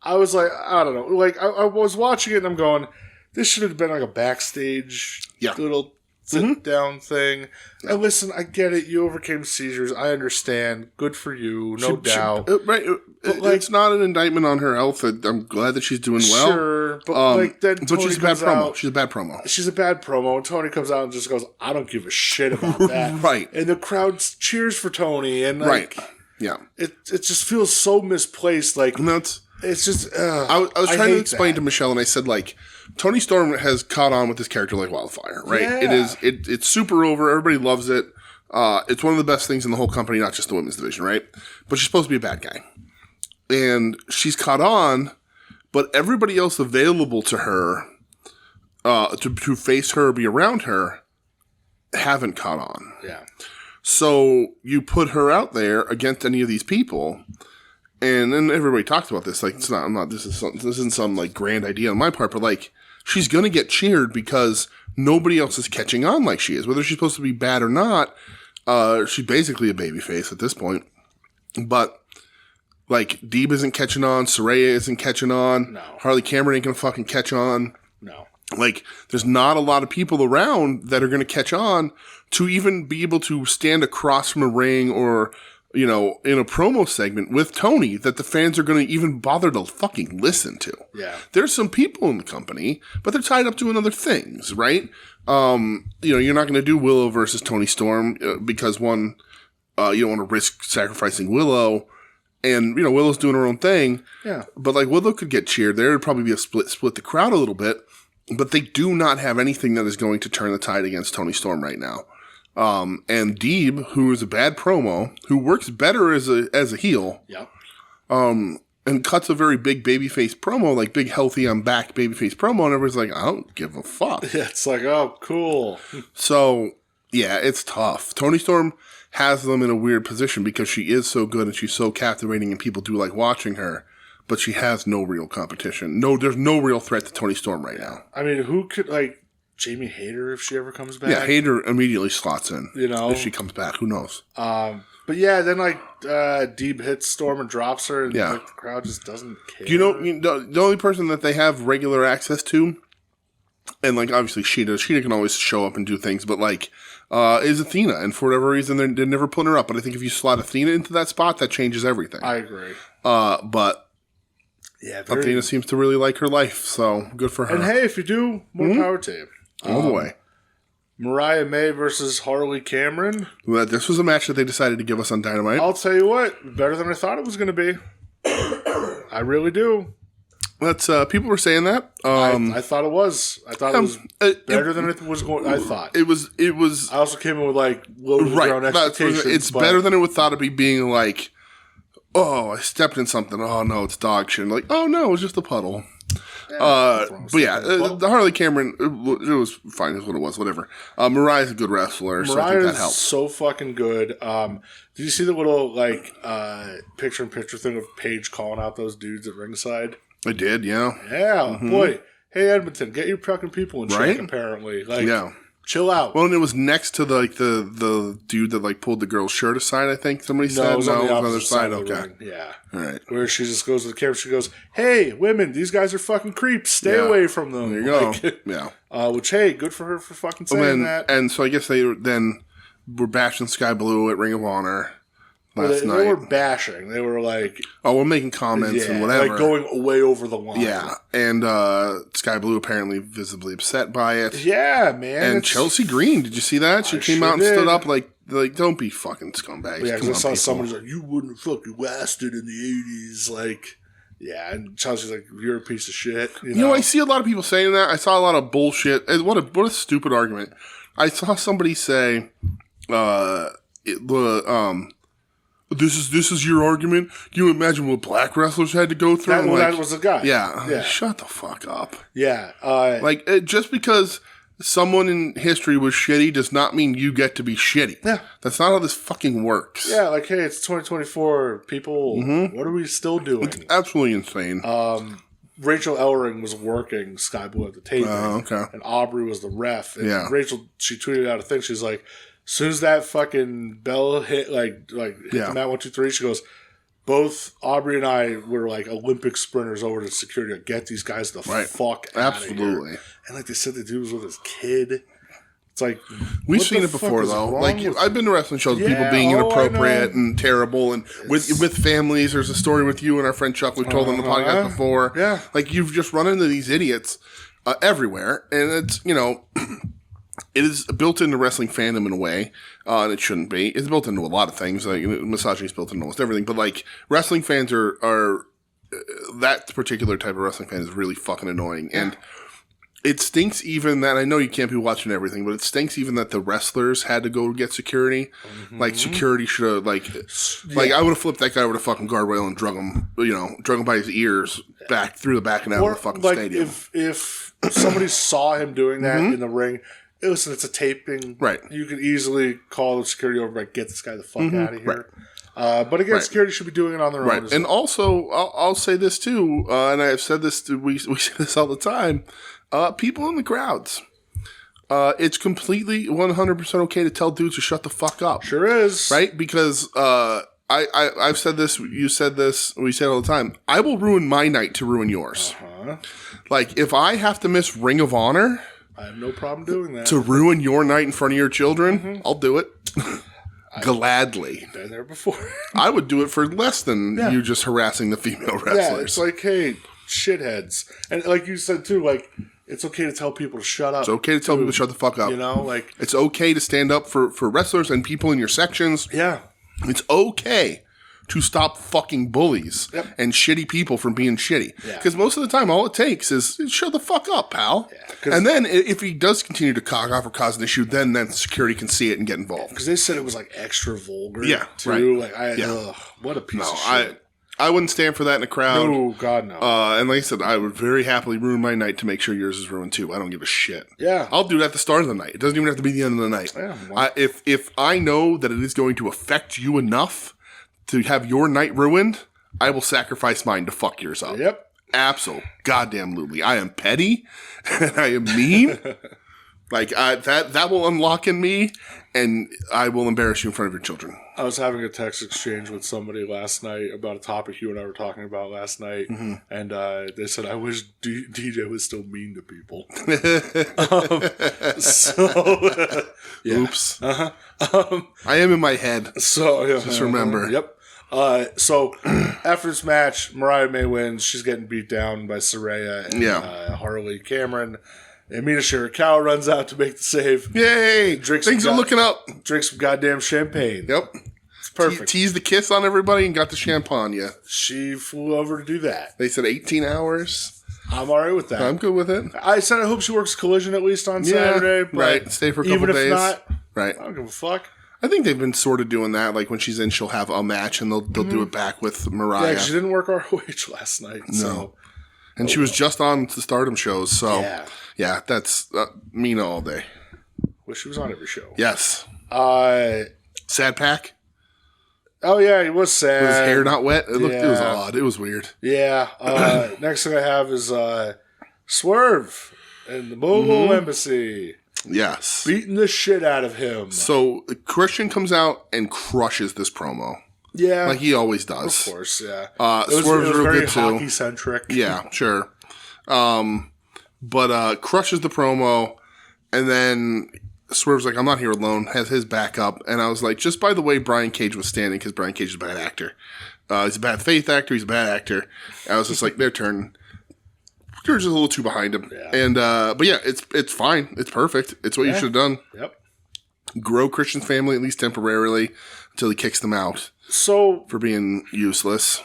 I was like, I don't know. Like, I was watching it and I'm going, this should have been like a backstage little sit-down thing. And listen, I get it. You overcame seizures. I understand. Good for you. No doubt. Right. It's not an indictment on her health. I'm glad that she's doing well. Sure. But then Tony she's a bad comes promo. out- She's a bad promo. She's a bad promo. And Tony comes out and just goes, I don't give a shit about that. Right. And the crowd cheers for Tony. And like, Right. Yeah. it just feels so misplaced. Like, And that's It's just... I was trying to explain to Michelle, and I said, like, Tony Storm has caught on with this character like wildfire, right? Yeah. It's super over. Everybody loves it. It's one of the best things in the whole company, not just the women's division, right? But she's supposed to be a bad guy. And she's caught on, but everybody else available to her to face her, be around her, haven't caught on. Yeah. So you put her out there against any of these people, and then everybody talks about this. Like, this isn't some like grand idea on my part, but like, she's gonna get cheered because nobody else is catching on like she is. Whether she's supposed to be bad or not, she's basically a babyface at this point. But like, Deeb isn't catching on, Saraya isn't catching on, no. Harley Cameron ain't gonna fucking catch on. No. Like, there's not a lot of people around that are going to catch on to even be able to stand across from a ring or, you know, in a promo segment with Tony that the fans are going to even bother to fucking listen to. Yeah. There's some people in the company, but they're tied up doing other things, right? You know, you're not going to do Willow versus Tony Storm because one, you don't want to risk sacrificing Willow. And, you know, Willow's doing her own thing. Yeah. But, like, Willow could get cheered. There would probably be a split the crowd a little bit. But they do not have anything that is going to turn the tide against Tony Storm right now. And Deeb, who is a bad promo, who works better as a heel, Yeah. and cuts a very big babyface promo, like big healthy I'm back babyface promo, and everybody's like, I don't give a fuck. Yeah, it's like, oh, cool. So, yeah, it's tough. Tony Storm has them in a weird position because she is so good and she's so captivating and people do like watching her. But she has no real competition. No, there's no real threat to Tony Storm right now. I mean, who could, like, Jamie Hayter if she ever comes back? Yeah, Hayter immediately slots in. You know? If she comes back, who knows? But yeah, then, like, Deeb hits Storm and drops her, and Yeah. like, the crowd just doesn't care. Do you know, the only person that they have regular access to, and, like, obviously Sheeta can always show up and do things, but, like, is Athena. And for whatever reason, they're never putting her up. But I think if you slot Athena into that spot, that changes everything. I agree. But... Yeah, Athena seems to really like her life, so good for her. And hey, if you do, more power to you. All the way. Mariah May versus Harley Cameron. Well, this was a match that they decided to give us on Dynamite. I'll tell you what, better than I thought it was going to be. I really do. That's people were saying that. I thought it was. I thought it was better than it was going. I thought it was. I also came in with like low to the ground expectations. It's better than it would thought it'd be being like, oh, I stepped in something. Oh no, it's dog shit. Like, oh no, it was just a puddle. But yeah, the Harley Cameron, it was fine. Is what it was. Whatever. Mariah's a good wrestler, so I think that helps. So fucking good. Did you see the little like picture-in-picture thing of Paige calling out those dudes at ringside? I did, yeah. Yeah, boy. Hey Edmonton, get your fucking people in check. Apparently, like, yeah. Chill out. Well, and it was next to the dude that like pulled the girl's shirt aside. I think somebody said it was on the other opposite side of the Okay, ring. Yeah. All right. Where she just goes to the camera. She goes, "Hey, women, these guys are fucking creeps. Stay away from them." There you go. Like, yeah. Which, hey, good for her for fucking saying that. And so I guess they then were bashing Sky Blue at Ring of Honor last night. They were bashing. They were like, we're making comments and whatever, like going way over the line. Yeah, and Sky Blue apparently visibly upset by it. Yeah, man. And Chelsea Green, did you see that? She came out and did. stood up like, don't be fucking scumbags. Yeah, because I saw people. somebody's like, you wouldn't fucking lasted in the 80s. Like, yeah, and Chelsea's like, you're a piece of shit. You know, I see a lot of people saying that. I saw a lot of bullshit. What a stupid argument. I saw somebody say, this is your argument? Can you imagine what black wrestlers had to go through? That was the guy. Yeah. Shut the fuck up. Yeah. Just because someone in history was shitty does not mean you get to be shitty. Yeah. That's not how this fucking works. Yeah, like, hey, it's 2024. People, what are we still doing? It's absolutely insane. Rachel Ellering was working Sky Blue at the table. Okay. And Aubrey was the ref. And Yeah. Rachel, she tweeted out a thing. She's like, as soon as that fucking bell hit, hit the mat 1, 2, 3, she goes, both Aubrey and I were like Olympic sprinters over to security. Like, get these guys the fuck out of here. And like they said, the dude was with his kid. It's like, we've seen it before though. Like I've been to wrestling shows with people being inappropriate and terrible, and with families. There's a story with you and our friend Chuck. We've told on the podcast before. Yeah, like you've just run into these idiots everywhere, and it's it is built into wrestling fandom in a way, and it shouldn't be. It's built into a lot of things. Like misogyny is built into almost everything. But like wrestling fans are that particular type of wrestling fan is really fucking annoying. And it stinks even that, I know you can't be watching everything, but it stinks even that the wrestlers had to go get security. Like, security should have, like I would have flipped that guy over the fucking guardrail and drug him by his ears back through the back and out of the fucking stadium. If somebody saw him doing that in the ring, listen, it's a taping. Right. You could easily call the security over, like, get this guy the fuck out of here. Right. But again, security should be doing it on their own. And also, I'll say this too, and I've said this, we say this all the time. People in the crowds. It's completely 100% okay to tell dudes to shut the fuck up. Sure is. Right? Because I've said this, you said this, we say it all the time. I will ruin my night to ruin yours. Like, if I have to miss Ring of Honor, I have no problem doing that. To ruin your night in front of your children, I'll do it. Gladly. I've been there before. I would do it for less than you just harassing the female wrestlers. Yeah, it's like, hey, shitheads. And like you said, too, like, it's okay to tell people to shut up. It's okay to tell people to shut the fuck up. You know, like... It's okay to stand up for wrestlers and people in your sections. Yeah. It's okay to stop fucking bullies and shitty people from being shitty. Because most of the time, all it takes is shut the fuck up, pal. Yeah, and then if he does continue to cock off or cause an issue, then security can see it and get involved. Because they said it was like extra vulgar. Yeah, too. Right. Like, what a piece of shit. I wouldn't stand for that in a crowd. No, God, no. And like I said, I would very happily ruin my night to make sure yours is ruined too. I don't give a shit. Yeah. I'll do that at the start of the night. It doesn't even have to be the end of the night. Yeah, well. If I know that it is going to affect you enough to have your night ruined, I will sacrifice mine to fuck yours up. Yep. Absolutely. I am petty and I am mean. Like, that will unlock in me, and I will embarrass you in front of your children. I was having a text exchange with somebody last night about a topic you and I were talking about last night, and they said, I wish DJ was still mean to people. Oops. I am in my head. So, just remember. Yep. So, after this match, Mariah May wins. She's getting beat down by Saraya and Harley Cameron. And Mina Shirakawa runs out to make the save. Yay! Things are looking up. Drink some goddamn champagne. Yep. It's perfect. Teased the kiss on everybody and got the champagne. She flew over to do that. They said 18 hours. I'm all right with that. I'm good with it. I said I hope she works Collision at least on Saturday. But right. Stay for a couple days. Even if not, right. I don't give a fuck. I think they've been sort of doing that. Like when she's in, she'll have a match and they'll do it back with Mariah. Yeah, she didn't work ROH last night. No. So. And she was just on the Stardom shows. So, yeah that's Mina all day. Well, she was on every show. Yes. Sad Pack? Oh, yeah, he was sad. Was his hair not wet? It was odd. It was weird. Yeah. Next thing I have is Swerve and the Mogul Embassy. Yes. Beating the shit out of him. So Christian comes out and crushes this promo. Yeah. Like he always does. Of course, yeah. Swerve's real very good too. hockey-centric. Yeah, sure. But crushes the promo, and then Swerve's like, I'm not here alone, has his back up. And I was like, just by the way Brian Cage was standing, because Brian Cage is a bad actor. He's a bad faith actor, he's a bad actor. I was just like, their turn. You're just a little too behind him. Yeah. And but yeah, it's fine. It's perfect. It's what you should have done. Yep. Grow Christian's family, at least temporarily, until he kicks them out. So for being useless.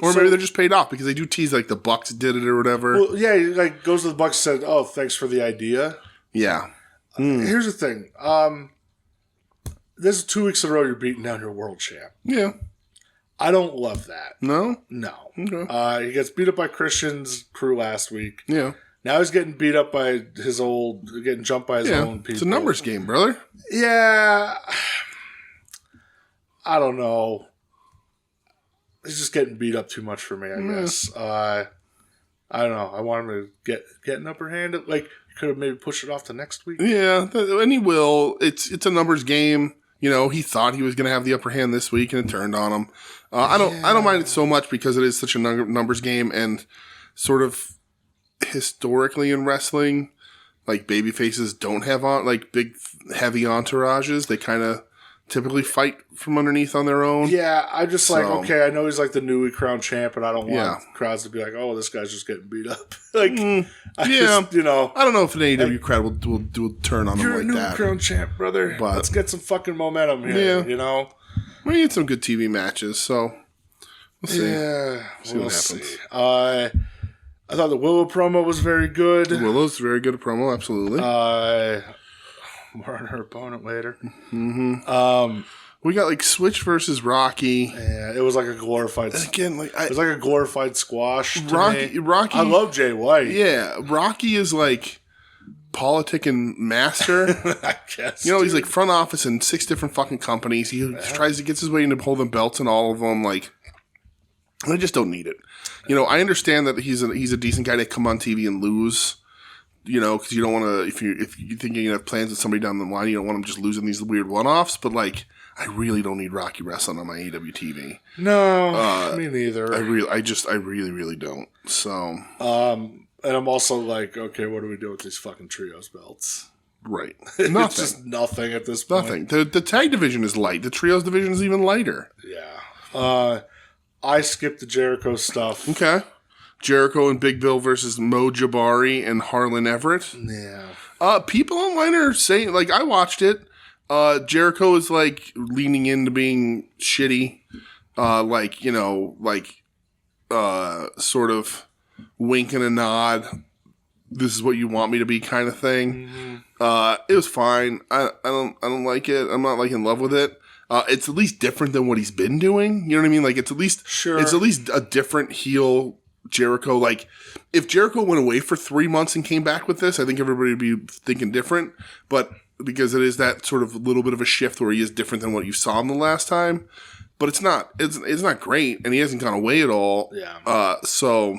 Or maybe they're just paid off because they do tease like the Bucks did it or whatever. Well, yeah, he like goes to the Bucks and said, "Oh, thanks for the idea." Yeah. Here's the thing. This is 2 weeks in a row you're beating down your world champ. Yeah. I don't love that. No? No. Okay. He gets beat up by Christian's crew last week. Yeah. Now he's getting beat up by getting jumped by his own people. It's a numbers game, brother. Yeah. I don't know. He's just getting beat up too much for me, I guess. I don't know. I want him to get an upper hand. Like, you could have maybe pushed it off to next week. Yeah, and he will. It's a numbers game. You know, he thought he was going to have the upper hand this week, and it turned on him. I don't mind it so much because it is such a numbers game, and sort of historically in wrestling, like baby faces don't have big heavy entourages. They kind of typically fight from underneath on their own. Yeah, I'm just like, okay, I know he's like the newly crowned champ, and I don't want crowds to be like, oh, this guy's just getting beat up. I don't know if an AEW crowd will turn on him like that. You're a newly crowned champ, brother. But let's get some fucking momentum here, you know? We need some good TV matches, so see. Yeah, See what happens. See. I thought the Willow promo was very good. Willow's very good at promo, absolutely. More on her opponent later. Mm-hmm. We got like Switch versus Rocky. Yeah, it was like a glorified. Again, like it was like a glorified squash. Rocky. I love Jay White. Yeah, Rocky is like politicking master. I guess. He's like front office in 6 different fucking companies. He tries to get his way into holding belts in all of them. Like, I just don't need it. I understand that he's a decent guy to come on TV and lose. Because you don't want to, if you think you have plans with somebody down the line, you don't want them just losing these weird one-offs. But like, I really don't need Rocky wrestling on my AEW TV. No, me neither. I really, really don't. So, and I'm also like, okay, what do we do with these fucking trios belts? Right, Nothing. It's just nothing at this point. Nothing. The tag division is light. The trios division is even lighter. Yeah. I skipped the Jericho stuff. Okay. Jericho and Big Bill versus Mo Jabari and Harlan Everett. Yeah. People online are saying, like, I watched it. Jericho is like leaning into being shitty. Sort of wink and a nod. This is what you want me to be kind of thing. Mm-hmm. It was fine. I don't like it. I'm not like in love with it. It's at least different than what he's been doing. You know what I mean? Like, it's at least a different heel Jericho. Like, if Jericho went away for 3 months and came back with this, I think everybody would be thinking different. But because it is that sort of little bit of a shift where he is different than what you saw him the last time. But it's not great, and he hasn't gone away at all. Yeah. So,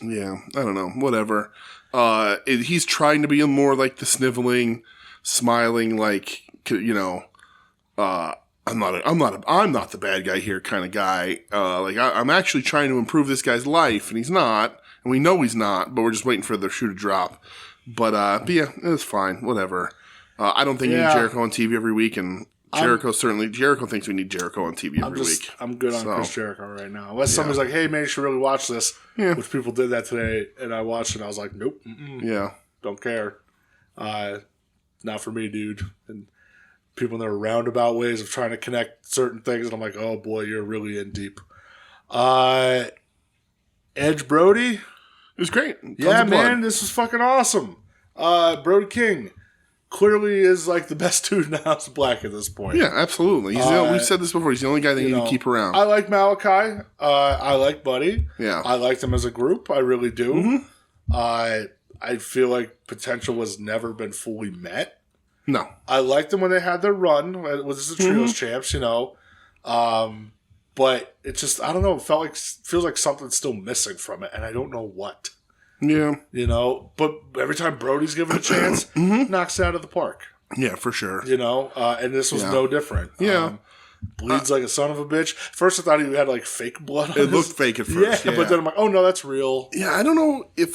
yeah, I don't know. Whatever. He's trying to be more like the sniveling, smiling, like, I'm not the bad guy here kind of guy. I'm actually trying to improve this guy's life, and he's not, and we know he's not, but we're just waiting for the shoe to drop. But yeah, it's fine. Whatever. I don't think you need Jericho on TV every week, and Jericho thinks we need Jericho on TV every week. I'm good on Chris Jericho right now. Unless somebody's like, hey, man, you should really watch this. Yeah. Which people did that today, and I watched it, and I was like, nope. Yeah. Don't care. Not for me, dude. And people in their roundabout ways of trying to connect certain things, and I'm like, oh, boy, you're really in deep. Edge Brody? It was great. Yeah, man, this was fucking awesome. Brody King clearly is like the best dude in the House of Black at this point. Yeah, absolutely. We've said this before. He's the only guy they need to keep around. I like Malachi. I like Buddy. Yeah. I like them as a group. I really do. Mm-hmm. I feel like potential has never been fully met. No. I liked them when they had their run. It was the Trios champs, but it just, I don't know, feels like something's still missing from it, and I don't know what. Yeah. But every time Brody's given a chance, knocks it out of the park. Yeah, for sure. And this was no different. Yeah. Bleeds like a son of a bitch. First I thought he had like fake blood on It looked fake at first. Yeah, but then I'm like, oh no, that's real. Yeah, I don't know if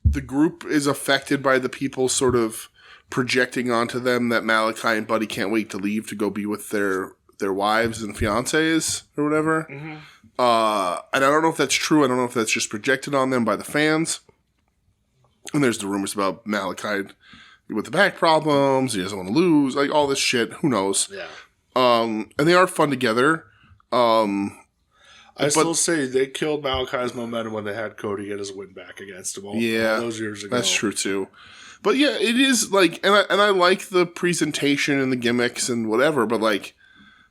the group is affected by the people sort of projecting onto them that Malachi and Buddy can't wait to leave to go be with their wives and fiancés or whatever. Mm-hmm. And I don't know if that's true. I don't know if that's just projected on them by the fans. And there's the rumors about Malachi with the back problems. He doesn't want to lose. Like, all this shit. Who knows? Yeah. And they are fun together. I still say they killed Malachi's momentum when they had Cody get his win back against him all those years ago. That's true, too. But yeah, it is like, and I like the presentation and the gimmicks and whatever, but like,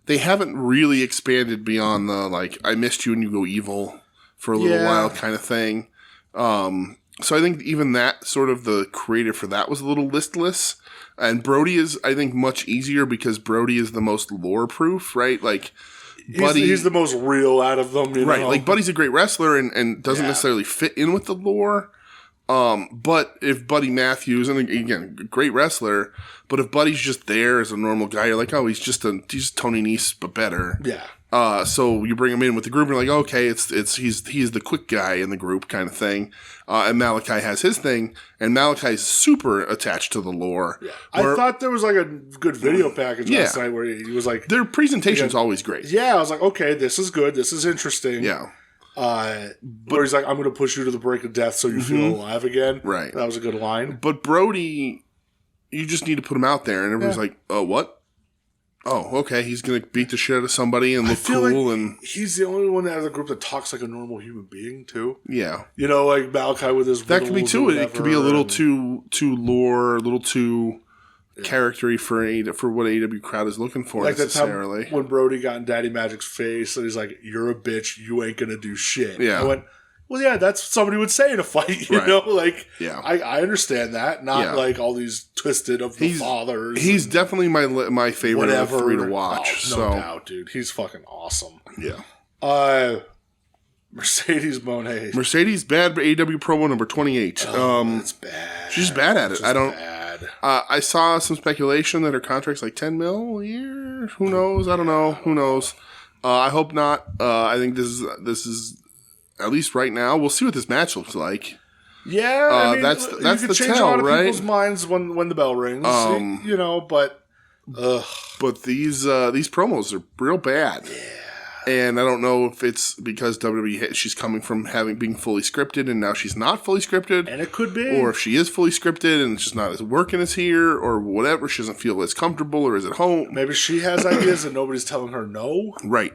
they haven't really expanded beyond the, like, I missed you and you go evil for a little while kind of thing. So I think even that sort of the creative for that was a little listless. And Brody is, I think, much easier because Brody is the most lore proof, right? Like, Buddy, he's the most real out of them, right? Like, Buddy's a great wrestler and doesn't necessarily fit in with the lore. But if Buddy Matthews, and again, great wrestler, but if Buddy's just there as a normal guy, you're like, oh, he's just Tony Nese, but better. Yeah. So you bring him in with the group, and you're like, okay, he's the quick guy in the group kind of thing. And Malachi has his thing, and Malachi's super attached to the lore. Yeah. I thought there was like a good video package last night where he was like, their presentation's always great. Yeah, I was like, okay, this is good, this is interesting. Yeah. Where he's like, I'm going to push you to the break of death so you feel alive again. Right. That was a good line. But Brody, you just need to put him out there. And everyone's like, oh, what? Oh, okay. He's going to beat the shit out of somebody and look cool. Like and he's the only one out of the group that talks like a normal human being, too. Yeah. You know, like Malachi with his that could be, too. It could be a little too lore, a little too charactery for what AEW crowd is looking for, like necessarily. That time when Brody got in Daddy Magic's face and he's like, "You're a bitch. You ain't going to do shit." Yeah. I went, well, yeah, that's what somebody would say in a fight, you know? Like, I understand that. Not like all these twisted of the fathers. He's definitely my favorite of the 3 to watch. No doubt, dude. He's fucking awesome. Yeah. Mercedes Moné. Mercedes bad AEW promo number 28. It's bad. She's bad at it. I don't. Bad. I saw some speculation that her contract's like $10 million a year. Who knows? I don't know. Who knows? I hope not. I think this is. At least right now, we'll see what this match looks like. Yeah, I mean, that's you the can change tell, a lot of right? people's minds when the bell rings, you know. But these promos are real bad. Yeah, and I don't know if it's because WWE she's coming from being fully scripted and now she's not fully scripted, and it could be, or if she is fully scripted and it's just not as working as here, or whatever. She doesn't feel as comfortable or is at home. Maybe she has ideas and nobody's telling her no. Right,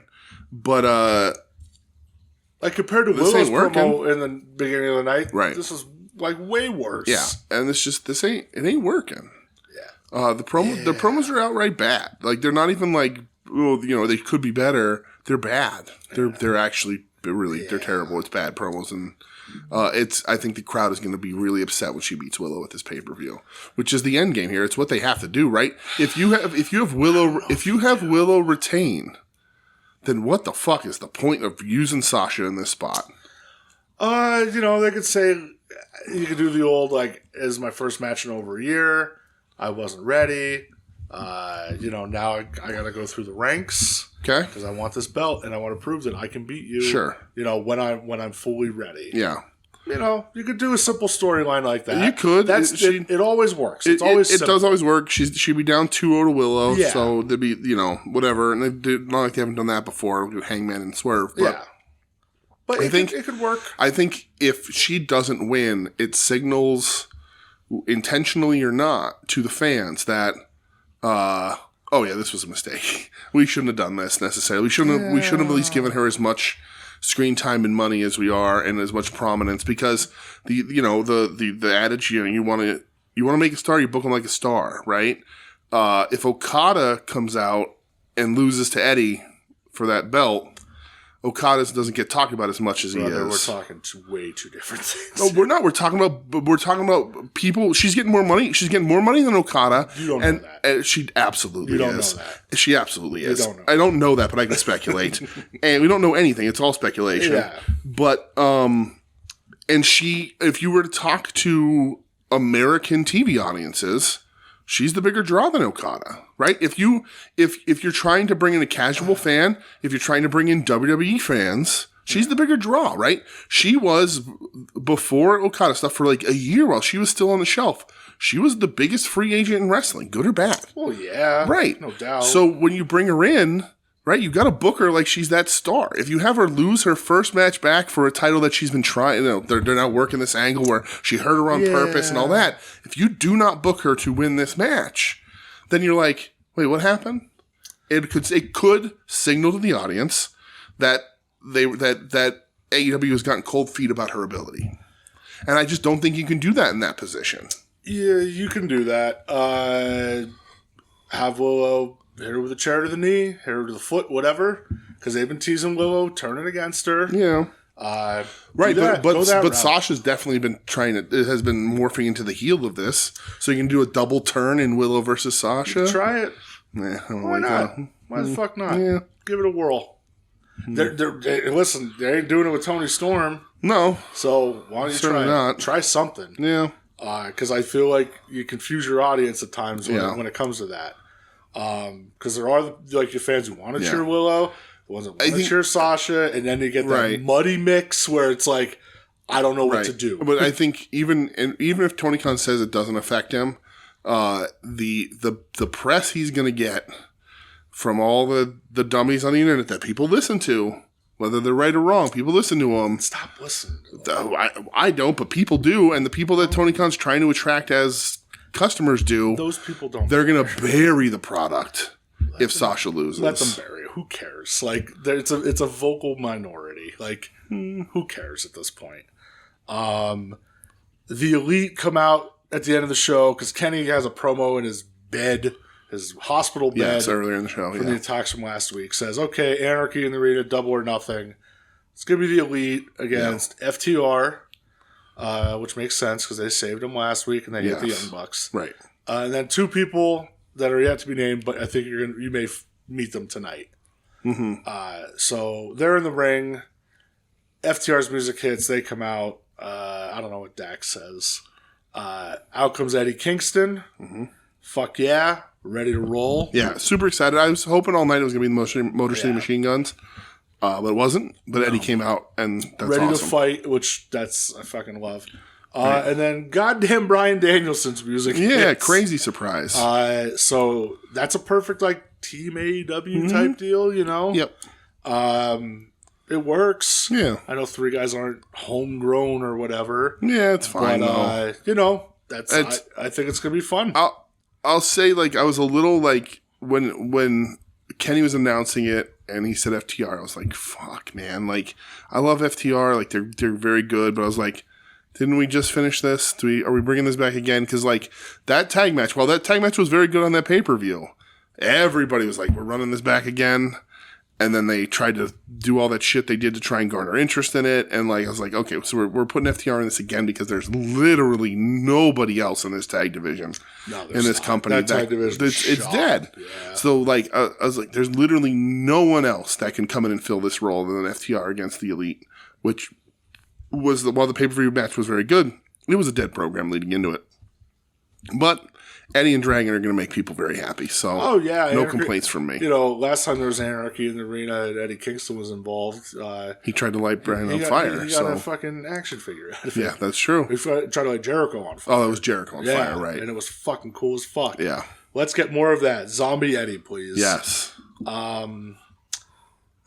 but like compared to Willow's promo in the beginning of the night, this is like way worse. Yeah, and it's just it ain't working. Yeah, the promos are outright bad. Like they're not even like, well, you know, they could be better. They're bad. They're actually they're terrible. It's bad promos, and I think the crowd is going to be really upset when she beats Willow at this pay-per-view, which is the end game here. It's what they have to do, right? If you have Willow retain, then what the fuck is the point of using Sasha in this spot? You know, they could say, you could do the old, like, "This is my first match in over a year. I wasn't ready. You know, now I got to go through the ranks. Okay. Because I want this belt and I want to prove that I can beat you. Sure. You know, when I'm fully ready." Yeah. You know, you could do a simple storyline like that. You could. It always works. It does always work. She'd be down 2-0 to Willow, yeah. So there'd be, you know, whatever. And not like they haven't done that before with Hangman and Swerve. But yeah. But I think it could work. I think if she doesn't win, it signals, intentionally or not, to the fans that, oh yeah, this was a mistake. We shouldn't have done this necessarily. We shouldn't have at least given her as much screen time and money as we are, and as much prominence, because the adage, you want to make a star, you book him like a star, right? If Okada comes out and loses to Eddie for that belt, Okada doesn't get talked about as much as he is. We're talking way too different things. No, we're not. We're talking about people. She's getting more money. She's getting more money than Okada. You don't know that. She absolutely you don't is. know that. She absolutely is. Don't know. I don't know that, but I can speculate. And we don't know anything. It's all speculation. Yeah. But and if you were to talk to American TV audiences, she's the bigger draw than Okada, right? If you're trying to bring in a casual fan, if you're trying to bring in WWE fans, she's the bigger draw, right? She was, before Okada stuff, for like a year while she was still on the shelf, she was the biggest free agent in wrestling, good or bad. Well, yeah. Right. No doubt. So when you bring her in, right, you got to book her like she's that star. If you have her lose her first match back for a title that she's been trying, they're now working this angle where she hurt her on purpose and all that. If you do not book her to win this match, then you're like, wait, what happened? It could signal to the audience that that AEW has gotten cold feet about her ability, and I just don't think you can do that in that position. Yeah, you can do that. Have Willow hit her with a chair to the knee, hit her to the foot, whatever, because they've been teasing Willow, turning against her. Yeah. Right, but Sasha's definitely has been morphing into the heel of this. So you can do a double turn in Willow versus Sasha. Try it. Why not? Why the fuck not? Yeah. Give it a whirl. Listen, they ain't doing it with Tony Storm. No. So why don't you try something? Yeah. Because I feel like you confuse your audience at times when it comes to that. Because there are like your fans who want to cheer Willow, the ones that want to cheer Sasha, and then you get that muddy mix where it's like, I don't know what to do. But I think even if Tony Khan says it doesn't affect him, the press he's going to get from all the dummies on the internet that people listen to, whether they're right or wrong, people listen to them. Stop listening to them. I don't, but people do, and the people that Tony Khan's trying to attract as customers do, those people don't. They're going to bury the product. if Sasha loses. Let them bury it. Who cares? Like, it's a vocal minority. Like, who cares at this point? The Elite come out at the end of the show because Kenny has a promo in his bed, his hospital bed. Yes, earlier in the show. From the attacks from last week. Says, okay, Anarchy in the arena, double or nothing. It's going to be the Elite against FTR, which makes sense because they saved them last week and they hit the Young Bucks. Right. And then two people that are yet to be named, but I think you may meet them tonight. Mm-hmm. So they're in the ring. FTR's music hits. They come out. I don't know what Dax says. Out comes Eddie Kingston. Mm-hmm. Fuck yeah. Ready to roll. Yeah, super excited. I was hoping all night it was going to be the Motor City Machine Guns. But it wasn't. But Eddie came out, and that's ready awesome. to fight, which I fucking love. Right. And then goddamn Bryan Danielson's music hits. Crazy surprise. So that's a perfect like Team AEW type deal, you know? Yep. It works. Yeah. I know three guys aren't homegrown or whatever. Yeah, it's fine though. You know, I think it's gonna be fun. I'll say like I was a little like when Kenny was announcing it and he said FTR, I was like, fuck man, like I love FTR, like they're very good, but I was like, didn't we just finish this? Are we bringing this back again? Because like that tag match, while that tag match was very good on that pay-per-view, everybody was like, we're running this back again. And then they tried to do all that shit they did to try and garner interest in it. And like I was like, okay, so we're putting FTR in this again because there's literally nobody else in this tag division in this company. That tag division it's dead. Yeah. So like I was like, there's literally no one else that can come in and fill this role than FTR against the Elite, which was while the pay-per-view match was very good, it was a dead program leading into it. But Eddie and Dragon are going to make people very happy. So, no complaints from me. You know, last time there was Anarchy in the arena and Eddie Kingston was involved. He tried to light Brian on fire. He got a fucking action figure out of it. Yeah, that's true. He tried to light Jericho on fire. Oh, that was Jericho on fire, right. And it was fucking cool as fuck. Yeah. Let's get more of that. Zombie Eddie, please. Yes. All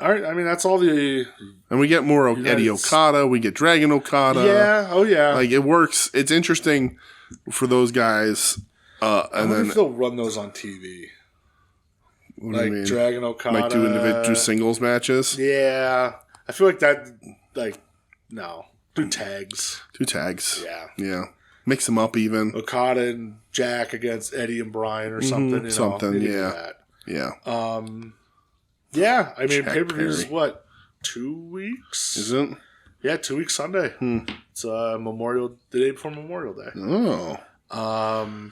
right, I mean, that's all the... And we get more Eddie Okada. We get Dragon Okada. Yeah, oh yeah. Like, it works. It's interesting for those guys... I wonder if they'll run those on TV. Like Dragon Okada. Like do individual singles matches? Yeah. I feel like that, like, no. Do tags. Do tags. Yeah. Yeah. Mix them up even. Okada and Jack against Eddie and Brian or something. Something, yeah. Yeah. Yeah. I mean, pay-per-view is what? 2 weeks? Is it? Yeah, 2 weeks Sunday. It's the day before Memorial Day. Oh.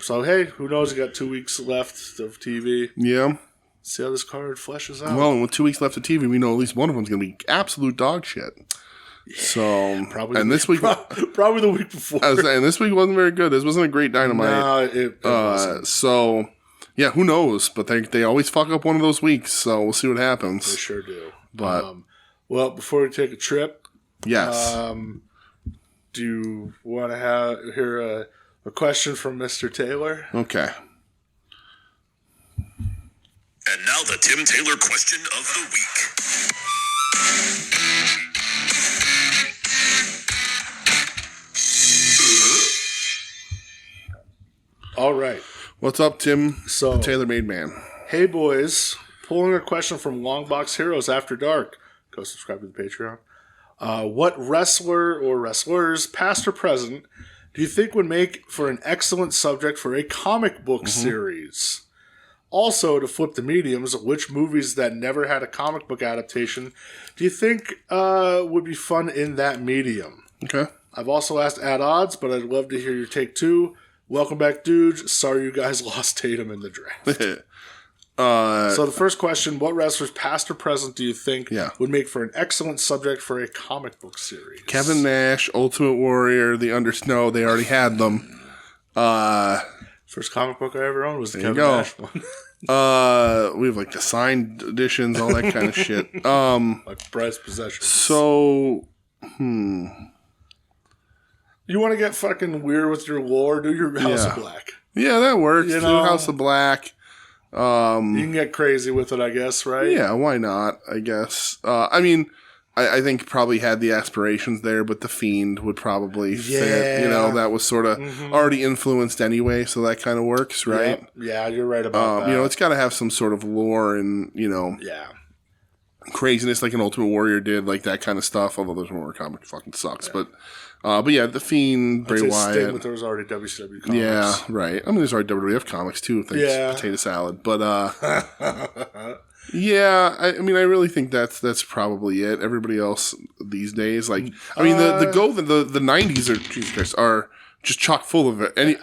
So hey, who knows? You got 2 weeks left of TV. Yeah. See how this card fleshes out. Well, with 2 weeks left of TV, we know at least one of them's going to be absolute dog shit. Yeah, so probably this week, probably the week before. I was saying this week wasn't very good. This wasn't a great Dynamite. No, it wasn't. So yeah, who knows? But they always fuck up one of those weeks. So we'll see what happens. They sure do. But well, before we take a trip, yes. Do you want to hear a question from Mr. Taylor? Okay. And now the Tim Taylor question of the week. All right. What's up, Tim? So, Tailor-made man. Hey, boys. Pulling a question from Longbox Heroes After Dark. Go subscribe to the Patreon. What wrestler or wrestlers, past or present, do you think would make for an excellent subject for a comic book series? Also, to flip the mediums, which movies that never had a comic book adaptation do you think would be fun in that medium? Okay. I've also asked at odds, but I'd love to hear your take too. Welcome back, dudes. Sorry you guys lost Tatum in the draft. So the first question, what wrestlers, past or present, do you think would make for an excellent subject for a comic book series? Kevin Nash, Ultimate Warrior, The Undersnow, they already had them. First comic book I ever owned was the Kevin Nash one. We have like the signed editions, all that kind of shit. Like prized possessions. So, You want to get fucking weird with your lore? Do your House of Black. Yeah, that works. You know, House of Black. You can get crazy with it, I guess, right? Yeah, why not? I guess. I mean, I think probably had the aspirations there, but The Fiend would probably fit. You know, that was sort of already influenced anyway, so that kind of works, right? Yep. Yeah, you're right about that. You know, it's got to have some sort of lore and, you know, craziness like an Ultimate Warrior did, like that kind of stuff, although there's more comic fucking sucks. But yeah, The Fiend, Bray Wyatt. But there was already WCW comics. Yeah, right. I mean, there's already WWF comics too, thanks to Potato Salad. But yeah, I mean, I really think that's probably it. Everybody else these days, like, I mean, the 90s are, Jesus Christ, are just chock full of it. They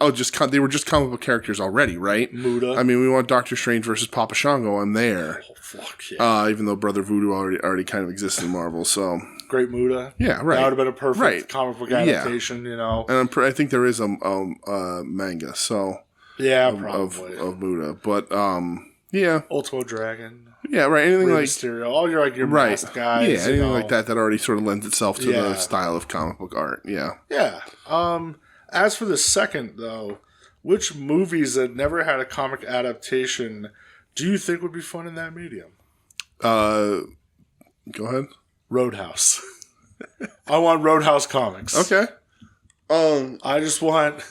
were just comic book characters already, right? Muda. I mean, we want Doctor Strange versus Papa Shango. I'm there. Oh, fuck yeah. Even though Brother Voodoo already kind of exists in Marvel, so Great Muda. Yeah, right. That would have been a perfect comic book adaptation, you know. And I think there is a manga, so probably of Muda, but yeah, Ultimo Dragon. Yeah, right. Anything Rey like Mysterio, all your masked guys. Yeah, anything like that already sort of lends itself to the style of comic book art. Yeah. Yeah. As for the second, though, which movies that never had a comic adaptation do you think would be fun in that medium? Go ahead. Roadhouse. I want Roadhouse comics. Okay. I just want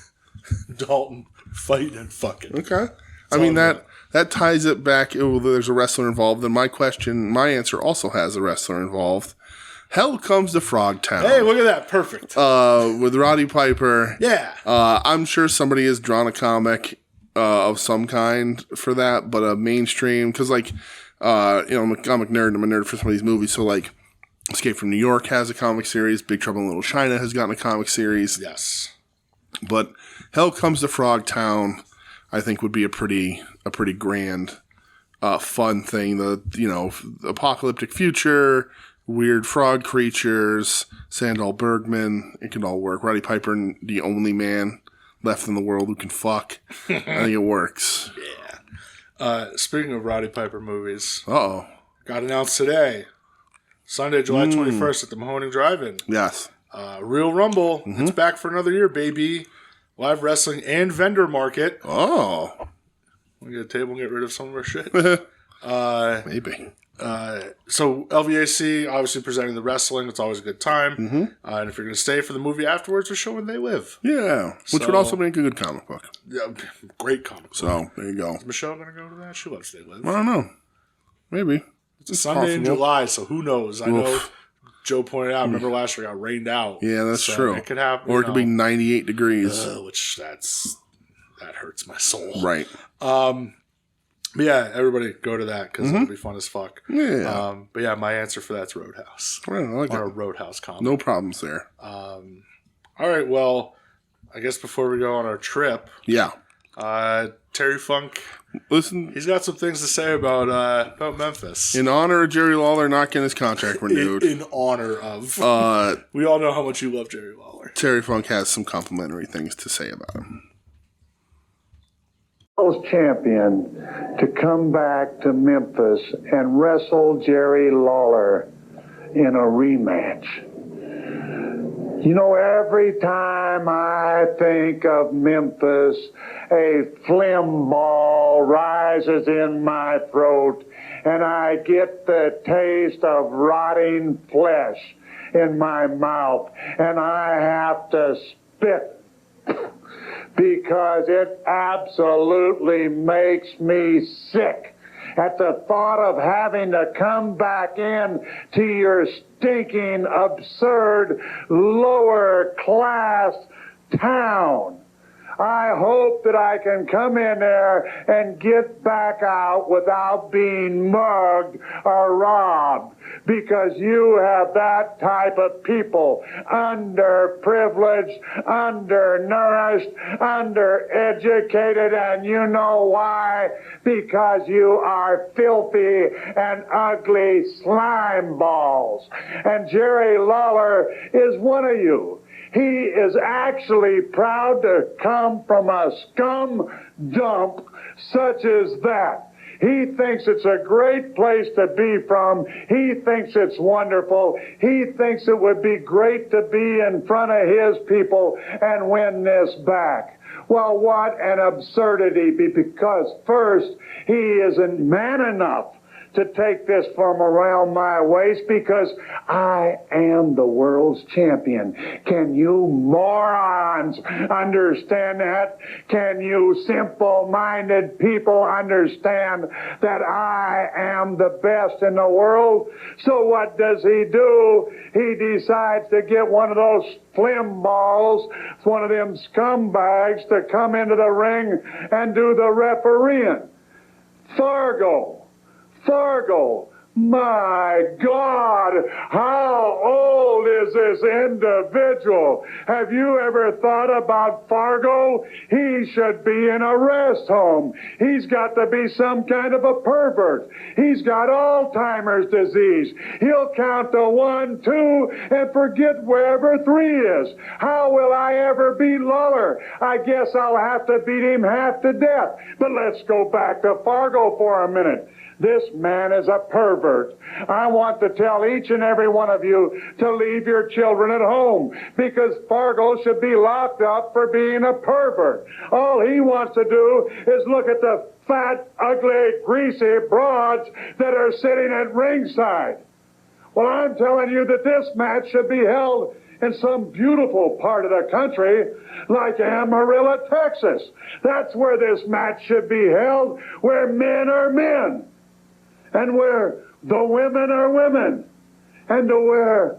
Dalton fighting and fucking. Okay. I mean, that ties it back. There's a wrestler involved. And my answer also has a wrestler involved. Hell Comes to Frogtown. Hey, look at that. Perfect. With Roddy Piper. Yeah. I'm sure somebody has drawn a comic of some kind for that, but a mainstream, because, like, I'm a comic nerd. I'm a nerd for some of these movies. So, like, Escape from New York has a comic series. Big Trouble in Little China has gotten a comic series. Yes. But Hell Comes to Frogtown, I think, would be a pretty grand, fun thing. The apocalyptic future, weird frog creatures, Sandal Bergman, it could all work. Roddy Piper, the only man left in the world who can fuck. I think it works. Yeah. Speaking of Roddy Piper movies, got announced today, Sunday, July 21st at the Mahoning Drive-In. Yes. Real Rumble. It's back for another year, baby. Live wrestling and vendor market. Oh. We get a table and get rid of some of our shit. Maybe. So LVAC obviously presenting the wrestling. It's always a good time. And if you're going to stay for the movie afterwards, we're showing They Live. Yeah, which would also make a good comic book. Yeah, great comic book. So there you go. Is Michelle going to go to that? She loves They Live. I don't know. Maybe. It's a Sunday in July, so who knows? I know Joe pointed out, remember last year got rained out. Yeah, that's true. It could happen. Or it could be 98 degrees. Which that hurts my soul. Right. But yeah, everybody go to that because it'll be fun as fuck. Yeah. But yeah, my answer for that's Roadhouse. I like on that. a Roadhouse comic. No problems there. All right, well, I guess before we go on our trip, Terry Funk, listen, he's got some things to say about Memphis. In honor of Jerry Lawler not getting his contract renewed. in honor of. We all know how much you love Jerry Lawler. Terry Funk has some complimentary things to say about him. Champion to come back to Memphis and wrestle Jerry Lawler in a rematch. You know, every time I think of Memphis, a phlegm ball rises in my throat and I get the taste of rotting flesh in my mouth and I have to spit because it absolutely makes me sick at the thought of having to come back in to your stinking, absurd, lower class town. I hope that I can come in there and get back out without being mugged or robbed, because you have that type of people, underprivileged, undernourished, undereducated, and you know why? Because you are filthy and ugly slime balls. And Jerry Lawler is one of you. He is actually proud to come from a scum dump such as that. He thinks it's a great place to be from. He thinks it's wonderful. He thinks it would be great to be in front of his people and win this back. Well, what an absurdity, because first, he isn't man enough to take this from around my waist because I am the world's champion. Can you morons understand that? Can you simple-minded people understand that I am the best in the world? So what does he do? He decides to get one of those flim balls, one of them scumbags, to come into the ring and do the refereeing. Fargo, my God, how old is this individual? Have you ever thought about Fargo? He should be in a rest home. He's got to be some kind of a pervert. He's got Alzheimer's disease. He'll count to 1, 2, and forget wherever 3 is. How will I ever beat Lawler? I guess I'll have to beat him half to death. But let's go back to Fargo for a minute. This man is a pervert. I want to tell each and every one of you to leave your children at home because Fargo should be locked up for being a pervert. All he wants to do is look at the fat, ugly, greasy broads that are sitting at ringside. Well, I'm telling you that this match should be held in some beautiful part of the country like Amarillo, Texas. That's where this match should be held, where men are men. And where the women are women, and where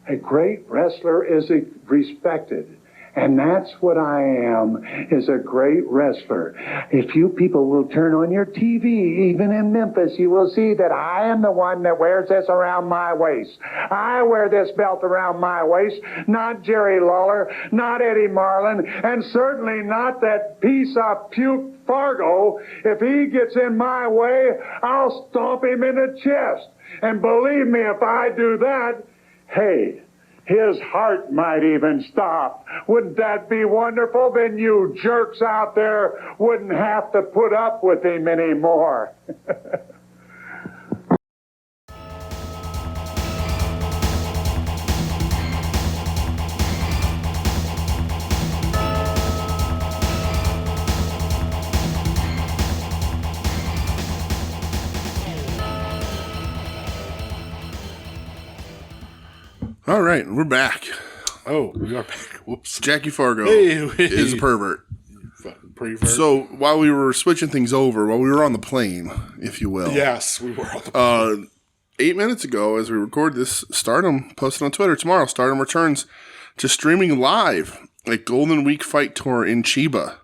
a great wrestler is respected. And that's what I am, is a great wrestler. If you people will turn on your TV, even in Memphis, you will see that I am the one that wears this around my waist. I wear this belt around my waist, not Jerry Lawler, not Eddie Marlin, and certainly not that piece of puke Fargo. If he gets in my way, I'll stomp him in the chest. And believe me, if I do that, hey, his heart might even stop. Wouldn't that be wonderful? Then you jerks out there wouldn't have to put up with him anymore. All right, we're back. Oh, we are back. Whoops. Jackie Fargo Hey. is a pervert. Fucking pervert. So while we were switching things over, while we were on the plane, if you will. Yes, we were on the 8 minutes ago, as we record this, Stardom posted on Twitter tomorrow. Stardom returns to streaming live at Golden Week Fight Tour in Chiba.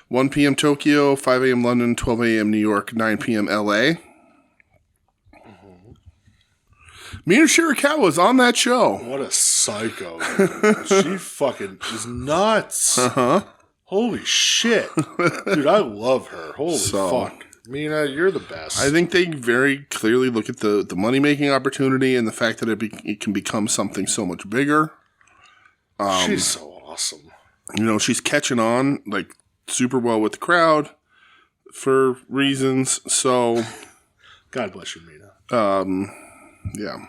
1 p.m. Tokyo, 5 a.m. London, 12 a.m. New York, 9 p.m. LA. Mina Shirakawa's on that show. What a psycho. She fucking is nuts. Uh-huh. Holy shit. Dude, I love her. Holy fuck. Mina, you're the best. I think they very clearly look at the money-making opportunity and the fact that it can become something so much bigger. She's so awesome. You know, she's catching on, like, super well with the crowd for reasons, so... God bless you, Mina. Yeah.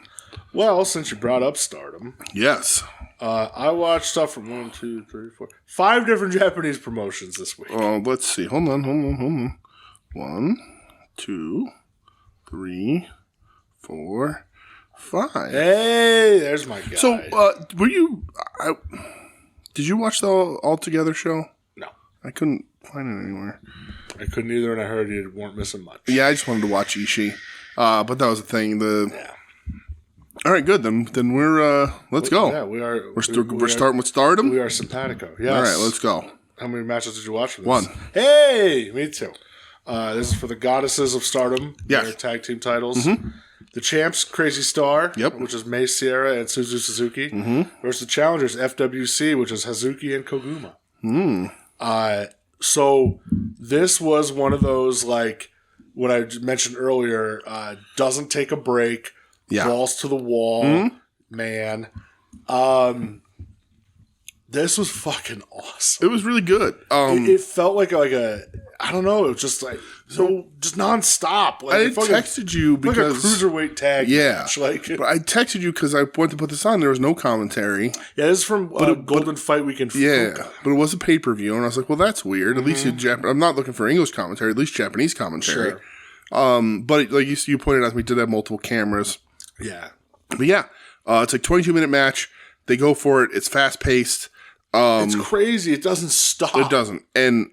Well, since you brought up Stardom, Yes. I watched stuff from 1, 2, 3, 4, 5 different Japanese promotions this week. Let's see. Hold on. 1, 2, 3, 4, 5. Hey, there's my guy. So, were you... did you watch the All Together show? No. I couldn't find it anywhere. I couldn't either, and I heard you weren't missing much. Yeah, I just wanted to watch Ishii. But that was the thing. Yeah. All right, good. Then we're let's go. Yeah, we are. We're starting with Stardom. We are simpatico. Yes. All right, let's go. How many matches did you watch for this? 1. Hey, me too. This is for the Goddesses of Stardom. Yes. Their tag team titles. Mm-hmm. The champs, Crazy Star, Yep. which is Mai Sierra and Suzu Suzuki, versus the challengers, FWC, which is Hazuki and Koguma. So this was one of those, like, what I mentioned earlier, doesn't take a break, balls to the wall, man. This was fucking awesome. It was really good. It felt like a I don't know, it was just like just nonstop. Like, I texted you because like a cruiserweight tag match. Like, but I texted you because I went to put this on. There was no commentary. Yeah, this is from Golden Fight Weekend. Yeah, but it was a pay per view, and I was like, "Well, that's weird. At least I'm not looking for English commentary. At least Japanese commentary." Sure. But like you pointed out, we did have multiple cameras. Yeah. But yeah, it's like 22-minute match. They go for it. It's fast paced. It's crazy. It doesn't stop. It doesn't. And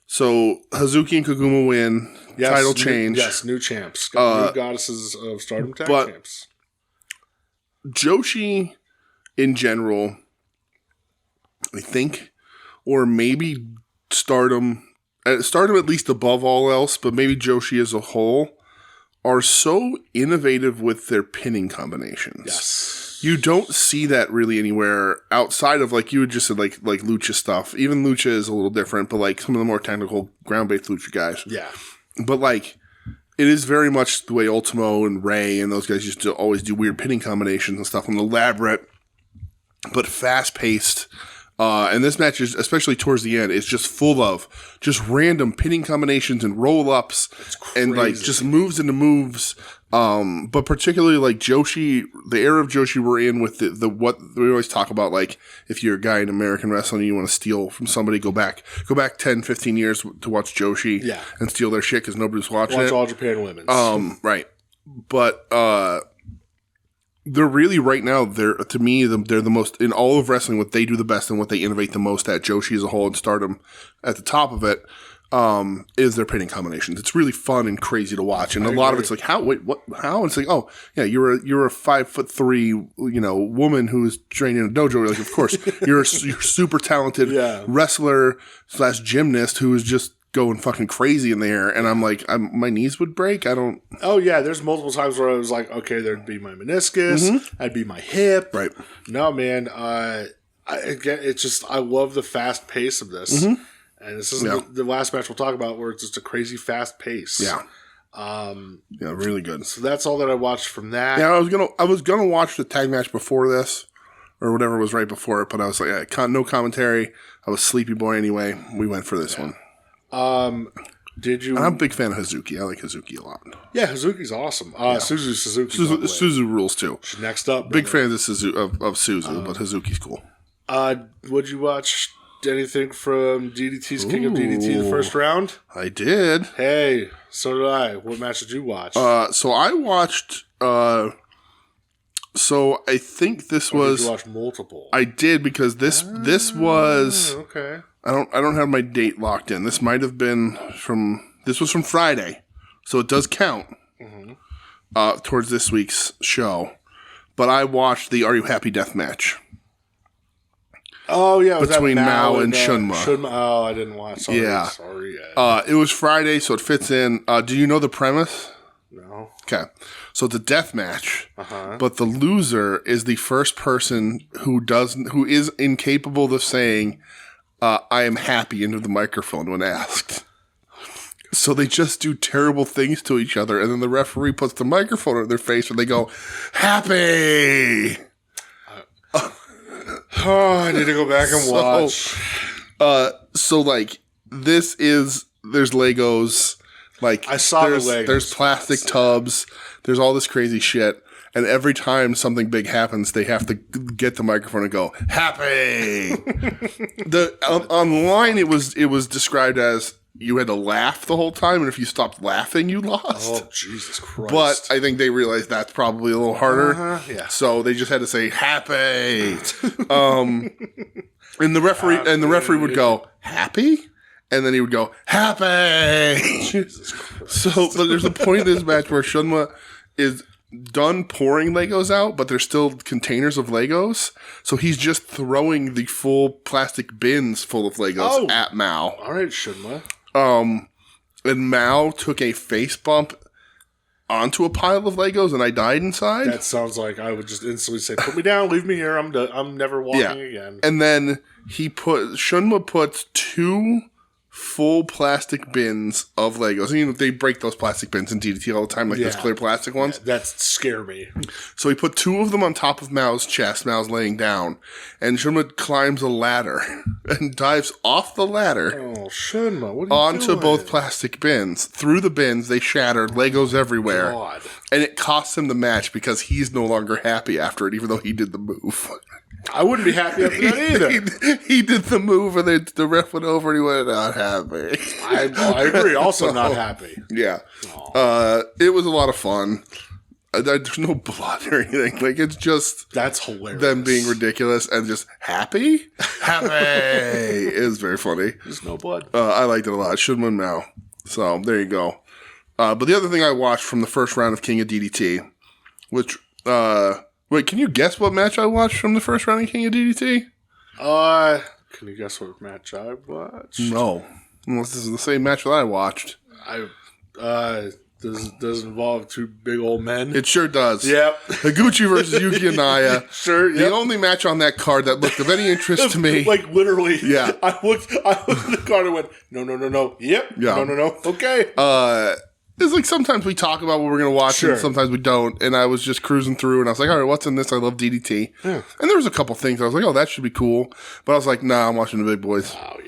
so Hazuki and Koguma win. Yes, title change. New champs. New goddesses of Stardom tag champs. Joshi, in general, I think, or maybe Stardom at least above all else, but maybe Joshi as a whole, are so innovative with their pinning combinations. Yes. You don't see that really anywhere outside of, like, you would just said, like Lucha stuff. Even Lucha is a little different, but, like, some of the more technical ground-based Lucha guys. Yeah. But, like, it is very much the way Ultimo and Ray and those guys used to always do weird pinning combinations and stuff. And elaborate, but fast-paced. And this match is, especially towards the end, is just full of just random pinning combinations and roll-ups and, like, just moves into moves. But particularly, like, Joshi, the era of Joshi we're in with the what we always talk about, like, if you're a guy in American wrestling and you want to steal from somebody, go back 10, 15 years to watch Joshi and steal their shit because nobody's watching it. Watch All Japan Women's. Right. But, they're really right now. They're the most in all of wrestling. What they do the best and what they innovate the most at, Joshi as a whole and Stardom at the top of it, is their pinning combinations. It's really fun and crazy to watch, and a lot of it's like how? And it's like, oh yeah, you're a 5'3" woman who's training in a dojo. Like, of course you're super talented wrestler / gymnast who is just going fucking crazy in the air, and I'm like, my knees would break. I don't. Oh yeah, there's multiple times where I was like, okay, there'd be my meniscus, I'd be my hip. Right. No, man. It's just I love the fast pace of this, and this isn't the last match we'll talk about where it's just a crazy fast pace. Yeah. Really good. So that's all that I watched from that. Yeah, I was gonna watch the tag match before this, or whatever was right before it, but I was like, no commentary. I was sleepy boy anyway. We went for this one. Did you? I'm a big fan of Hazuki. I like Hazuki a lot. Yeah, Hazuki's awesome. Suzuki Suzu rules too. She's next up. Big fan of Suzu, but Hazuki's cool. Would you watch anything from DDT's King of DDT the first round? I did. Hey, so did I. What match did you watch? So I watched. So I think this was. Did you watch multiple? I did because this was. Okay. I don't have my date locked in. This might have been this was from Friday, so it does count towards this week's show. But I watched the Are You Happy Death match. Oh yeah, between Mao and Shunma. Oh, I didn't watch. Sorry. It was Friday, so it fits in. Do you know the premise? No. Okay, so it's a death match, but the loser is the first person who is incapable of saying, I am happy into the microphone when asked. So they just do terrible things to each other, and then the referee puts the microphone in their face and they go, happy! I need to go back and watch. So like, there's Legos, like, I saw the Legos. There's plastic tubs, there's all this crazy shit. And every time something big happens, they have to get the microphone and go, happy! Online, it was described as you had to laugh the whole time, and if you stopped laughing, you lost. Oh, Jesus Christ. But I think they realized that's probably a little harder. Yeah. So they just had to say, happy! And the referee would go, happy? And then he would go, happy! Jesus Christ. So, but there's a point in this match where Shunma is done pouring Legos out, but there's still containers of Legos. So he's just throwing the full plastic bins full of Legos at Mao. All right, Shunma. And Mao took a face bump onto a pile of Legos, and I died inside. That sounds like I would just instantly say, "Put me down, leave me here. I'm never walking again." And then Shunma puts 2 full plastic bins of Legos. And, they break those plastic bins in DDT all the time, like those clear plastic ones. Yeah, that scare me. So he put 2 of them on top of Mao's chest. Mao's laying down. And Shunma climbs a ladder and dives off the ladder. Oh, Shunma, what are you onto doing? both plastic bins. Through the bins, they shattered. Legos everywhere. God. And it costs him the match because he's no longer happy after it, even though he did the move. I wouldn't be happy after that either. He did the move, and the ref went over, and he went, not happy. I agree. Also not happy. Yeah. It was a lot of fun. There's no blood or anything. Like, it's just That's hilarious. them being ridiculous and just happy. It was very funny. There's no blood. I liked it a lot. Should win now. So there you go. But the other thing I watched from the first round of King of DDT, which wait, can you guess what match I watched from the first round of King of DDT? Can you guess what match I watched? No, unless this is the same match that I watched. Does it involve two big old men? It sure does. Yep. Higuchi versus Yuki and Naya. Sure. Yep. The only match on that card that looked of any interest to me. Like literally. Yeah. I looked at the card and went, no. Yep. Yeah. No. Okay. It's like sometimes we talk about what we're going to watch Sure. and sometimes we don't. And I was just cruising through and I was like, all right, what's in this? I love DDT. Yeah. And there was a couple things I was like, oh, that should be cool. But I was like, nah, I'm watching the big boys. Oh yeah.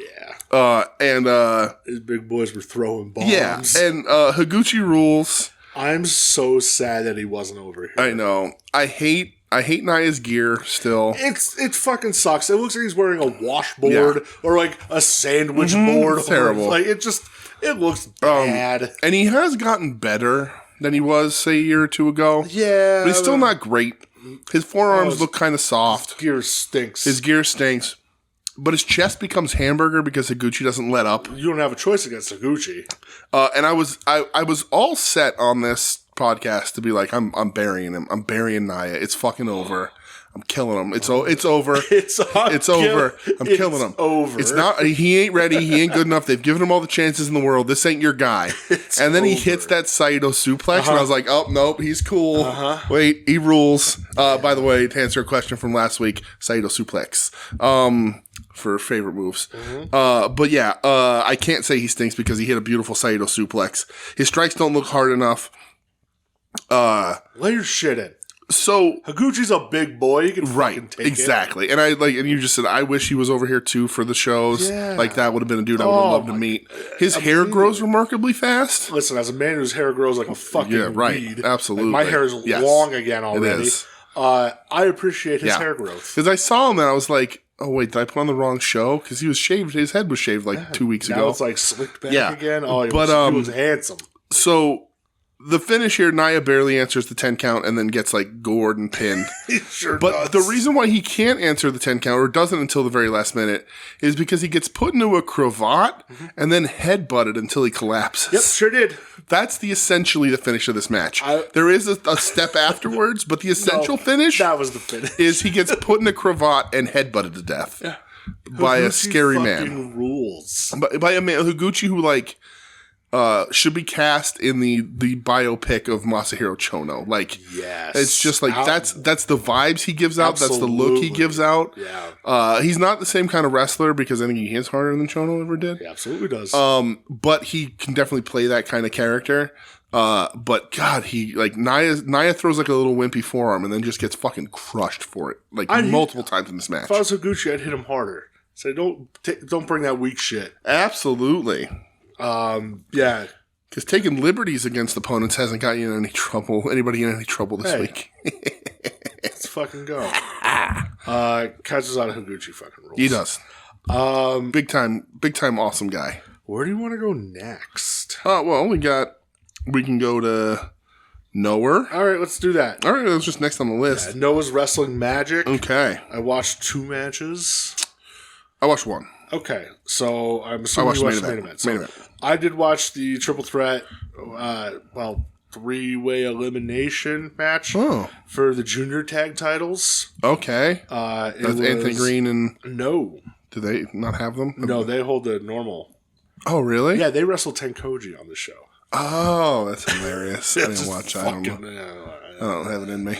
His big boys were throwing bombs. Yeah. And Higuchi rules. I'm so sad that he wasn't over here. I know. I hate Naya's gear still. It fucking sucks. It looks like he's wearing a washboard or like a sandwich board. It's terrible. Like it looks bad. And he has gotten better than he was, say, a year or two ago. Yeah. But he's still not great. His forearms look kind of soft. Gear stinks. His gear stinks. But his chest becomes hamburger because Higuchi doesn't let up. You don't have a choice against Higuchi. And I was all set on this podcast to be like, I'm burying him. I'm burying Naya. It's fucking over. I'm killing him. It's over. It's over. I'm killing him. Over. It's not. He ain't ready. He ain't good enough. They've given him all the chances in the world. This ain't your guy. And then he hits that Saito suplex, and I was like, oh nope, he's cool. Wait, he rules. By the way, to answer a question from last week, Saito suplex. For favorite moves. But yeah, I can't say he stinks because he hit a beautiful Saito suplex. His strikes don't look hard enough. Lay your shit in. So Higuchi's a big boy. You can fucking take exactly. And and you just said I wish he was over here too for the shows. Yeah. Like that would have been a dude I would have loved to meet. His hair grows remarkably fast. Listen, as a man whose hair grows like a fucking weed, absolutely. like my hair is long again already. It is. I appreciate his hair growth because I saw him and I was like, oh wait, did I put on the wrong show? Because he was shaved. His head was shaved like 2 weeks now ago. It's like slicked back Yeah. again. Oh, he was handsome. So the finish here, Naya barely answers the 10 count and then gets like gored and pinned. He sure But does. the reason why he can't answer the 10 count or doesn't until the very last minute is because he gets put into a cravat and then headbutted until he collapses. Yep, sure did. That's essentially the finish of this match. There is a step afterwards, but the essential finish That was the finish. is he gets put in a cravat and headbutted to death by a scary man. Rules. By a man, Higuchi, who like should be cast in the biopic of Masahiro Chono. Like, yes, it's just like that's the vibes he gives out. That's the look he gives out. Yeah. He's not the same kind of wrestler because I think he hits harder than Chono ever did. He absolutely does. But he can definitely play that kind of character. But God, he like Naya throws like a little wimpy forearm and then just gets fucking crushed for it like multiple times in this match. If I was Higuchi, I'd hit him harder. Say, don't bring that weak shit. Absolutely. Yeah. Because taking liberties against opponents hasn't got you in any trouble. Anybody in any trouble this week? Let's fucking go. Kazuzada Higuchi fucking rules. He does. Big time awesome guy. Where do you want to go next? Well, we can go to Noah. All right, let's do that. All right, that's just next on the list. Noah's Wrestling Magic. Okay. I watched 2 matches. I watched 1. Okay, so I'm assuming you watched the main event. So I did watch the triple threat, 3-way elimination match for the junior tag titles. Okay. That's Anthony Green and... No. Do they not have them? No, they hold the normal. Oh, really? Yeah, they wrestled Tenkoji on the show. Oh, that's hilarious. I didn't watch it. I don't know. I don't have it in me.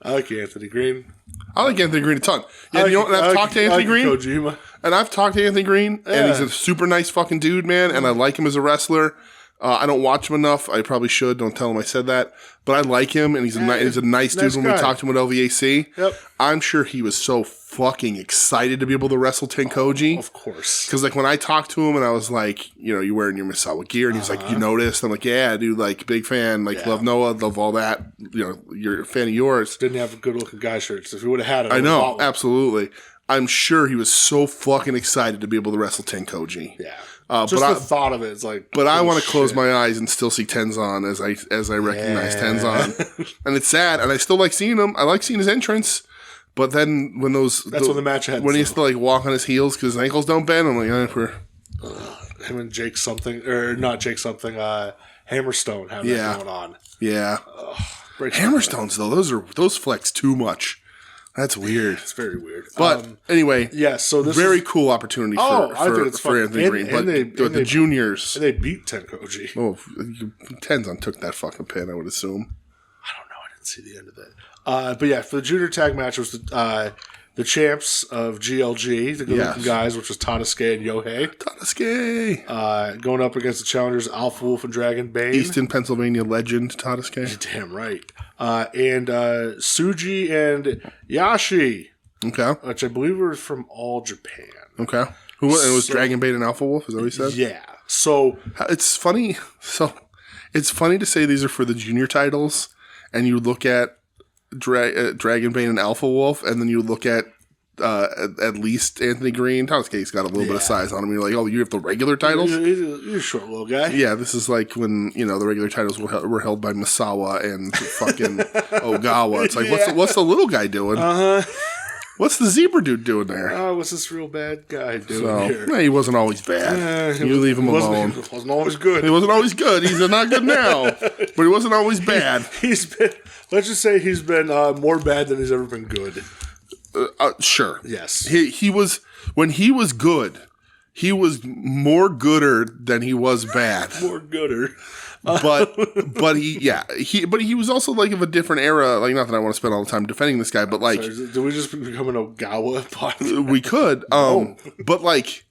I like Anthony Green. I like Anthony Green a ton. Yeah, I've talked to Anthony Green. Kojima. And I've talked to Anthony Green, and he's a super nice fucking dude, man, and I like him as a wrestler. I don't watch him enough. I probably should. Don't tell him I said that. But I like him, and he's a nice dude when we talked to him at LVAC. Yep. I'm sure he was so fucking excited to be able to wrestle Tenkoji. Of course. Because, like, when I talked to him and I was like, you wearing your Misawa gear, and he's like, you noticed? I'm like, yeah, dude, like, big fan. Like, love Noah, love all that. You're a fan of yours. Didn't have good-looking guy shirts. If he would have had it, I know, absolutely. I'm sure he was so fucking excited to be able to wrestle Tenkoji. Yeah. Just the thought of it is like. But I want to close my eyes and still see Tenzan as I recognize Tenzan, and it's sad. And I still like seeing him. I like seeing his entrance. But then when when the match ends. When he has to like walk on his heels because his ankles don't bend, I'm like, him and Jake something or not Jake something. Hammerstone have that going on. Yeah. Hammerstones though, those flex too much. That's weird. It's very weird. But anyway, so this very cool opportunity for Anthony Green. But the juniors. And they beat Tenkoji. Oh, Tenzan took that fucking pin, I would assume. I don't know. I didn't see the end of that. But yeah, for the junior tag match was the champs of GLG, the good-looking guys, which was Tadasuke and Yohei. Tadasuke! Going up against the challengers Alpha Wolf and Dragon Bane. Easton, Pennsylvania legend Tadasuke. Damn right. And Tsuji and Yashi. Okay. Which I believe were from All Japan. Okay. It was Dragon Bane and Alpha Wolf, is that what he said? Yeah. So it's funny. So it's funny to say these are for the junior titles, and you look at Dragon Bane and Alpha Wolf, and then you look at least Anthony Green. Tadasuke's got a little bit of size on him. You're like, oh, you have the regular titles? You're a short little guy. Yeah, this is like when, the regular titles were held by Misawa and fucking Ogawa. It's like, what's the little guy doing? What's the zebra dude doing there? What's this real bad guy doing here? He wasn't always bad. You leave him alone. He wasn't always good. He wasn't always good. He's not good now. But he wasn't always bad. Let's just say he's been more bad than he's ever been good. Sure. Yes. He was, when he was good, he was more gooder than he was bad. More gooder. But he was also like of a different era. Like, not that I want to spend all the time defending this guy, but like, did we just become an Ogawa podcast? We could. But like,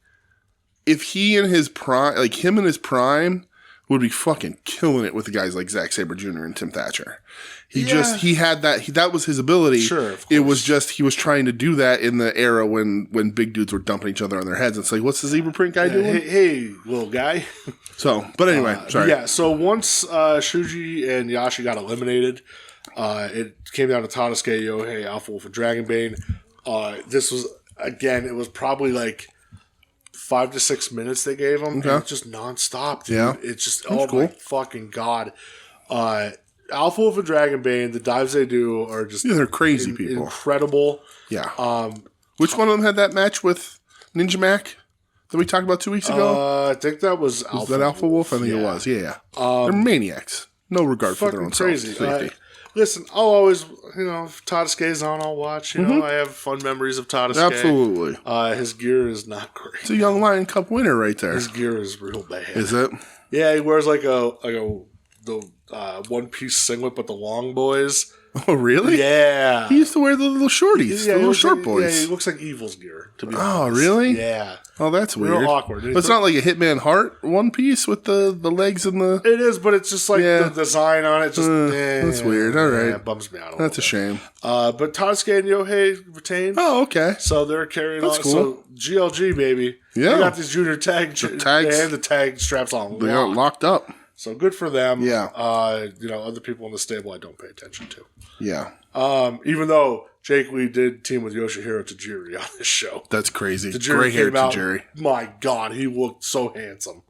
if he in his prime, like him in his prime, would be fucking killing it with the guys like Zack Sabre Jr. and Tim Thatcher. He had that. That was his ability. Sure, of course. It was just he was trying to do that in the era when big dudes were dumping each other on their heads. It's like, what's the zebra print guy doing? Hey, little guy. So, but anyway, sorry. Yeah. So once Shuji and Yashi got eliminated, it came down to Tadasuke, Yohei, Alpha Wolf, and Dragon Bane. This was it was probably like 5 to 6 minutes they gave him. Okay. And it's just nonstop, dude. Yeah. It's just, my fucking God. Alpha Wolf and Dragon Bane, the dives they do are just they're crazy people. Incredible. Yeah. Which one of them had that match with Ninja Mac that we talked about 2 weeks ago? I think that was Alpha Wolf. Was that Alpha Wolf? I think it was. Yeah. They're maniacs. No regard for their own crazy. Listen, I'll always, if Tadasuke's on, I'll watch. I have fun memories of Tadasuke. Absolutely. His gear is not great. It's a Young Lion Cup winner right there. His gear is real bad. Is it? Yeah, he wears like the one-piece singlet, but the long boys. Oh, really? Yeah. He used to wear the little shorties, the little short boys. Yeah, he looks like Evil's gear, to be honest. Oh, really? Yeah. Oh, that's weird. Real awkward. But it's not like a Hitman Heart one piece with the legs and the... It is, but it's just like the design on it. That's weird. All right. It bums me out a That's a shame. But Tadasuke and Yohei retained. Oh, okay. So they're carrying on. Cool. So GLG, baby. Yeah. They got these junior tags. And the tag straps on. They got locked up. So good for them. Yeah. Other people in the stable I don't pay attention to. Yeah. Even though Jake Lee did team with Yoshihiro Tajiri on this show. That's crazy. Gray-haired Tajiri. My God, he looked so handsome.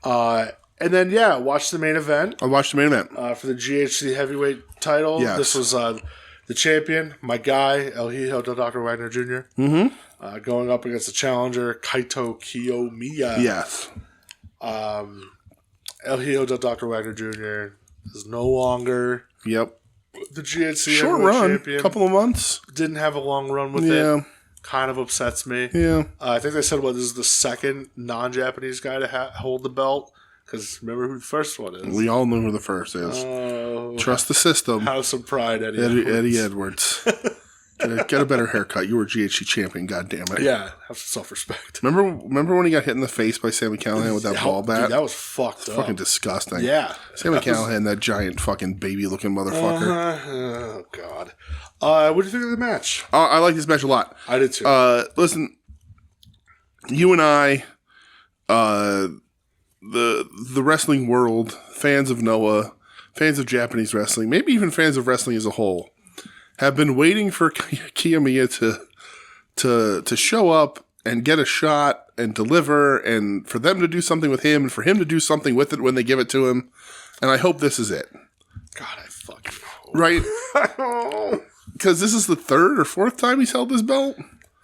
And then, watch the main event. I watched the main event. For the GHC heavyweight title. Yes. This was the champion, my guy, El Hijo del Dr. Wagner Jr. Mm-hmm. Going up against the challenger, Kaito Kiyomiya. Yes. El Hijo del Dr. Wagner Jr. is no longer the GHC short run, champion. Couple of months. Didn't have a long run with it. Kind of upsets me. Yeah. I think they said, this is the second non-Japanese guy to hold the belt. Because remember who the first one is. We all know who the first is. Trust the system. Have some pride, Eddie Edwards. Eddie Edwards. Get a better haircut. You were GHC champion, goddammit. Yeah, have some self-respect. Remember when he got hit in the face by Sammy Callahan with that ball bat? Dude, that was fucked up. Fucking disgusting. Yeah. Sammy Callahan, that giant fucking baby-looking motherfucker. Oh, God. What do you think of the match? I like this match a lot. I did too. Listen, you and I, the wrestling world, fans of Noah, fans of Japanese wrestling, maybe even fans of wrestling as a whole, have been waiting for Kiyomiya to show up and get a shot and deliver, and for them to do something with him, and for him to do something with it when they give it to him. And I hope this is it. God, I fucking hope. Right? Because this is the third or fourth time he's held this belt.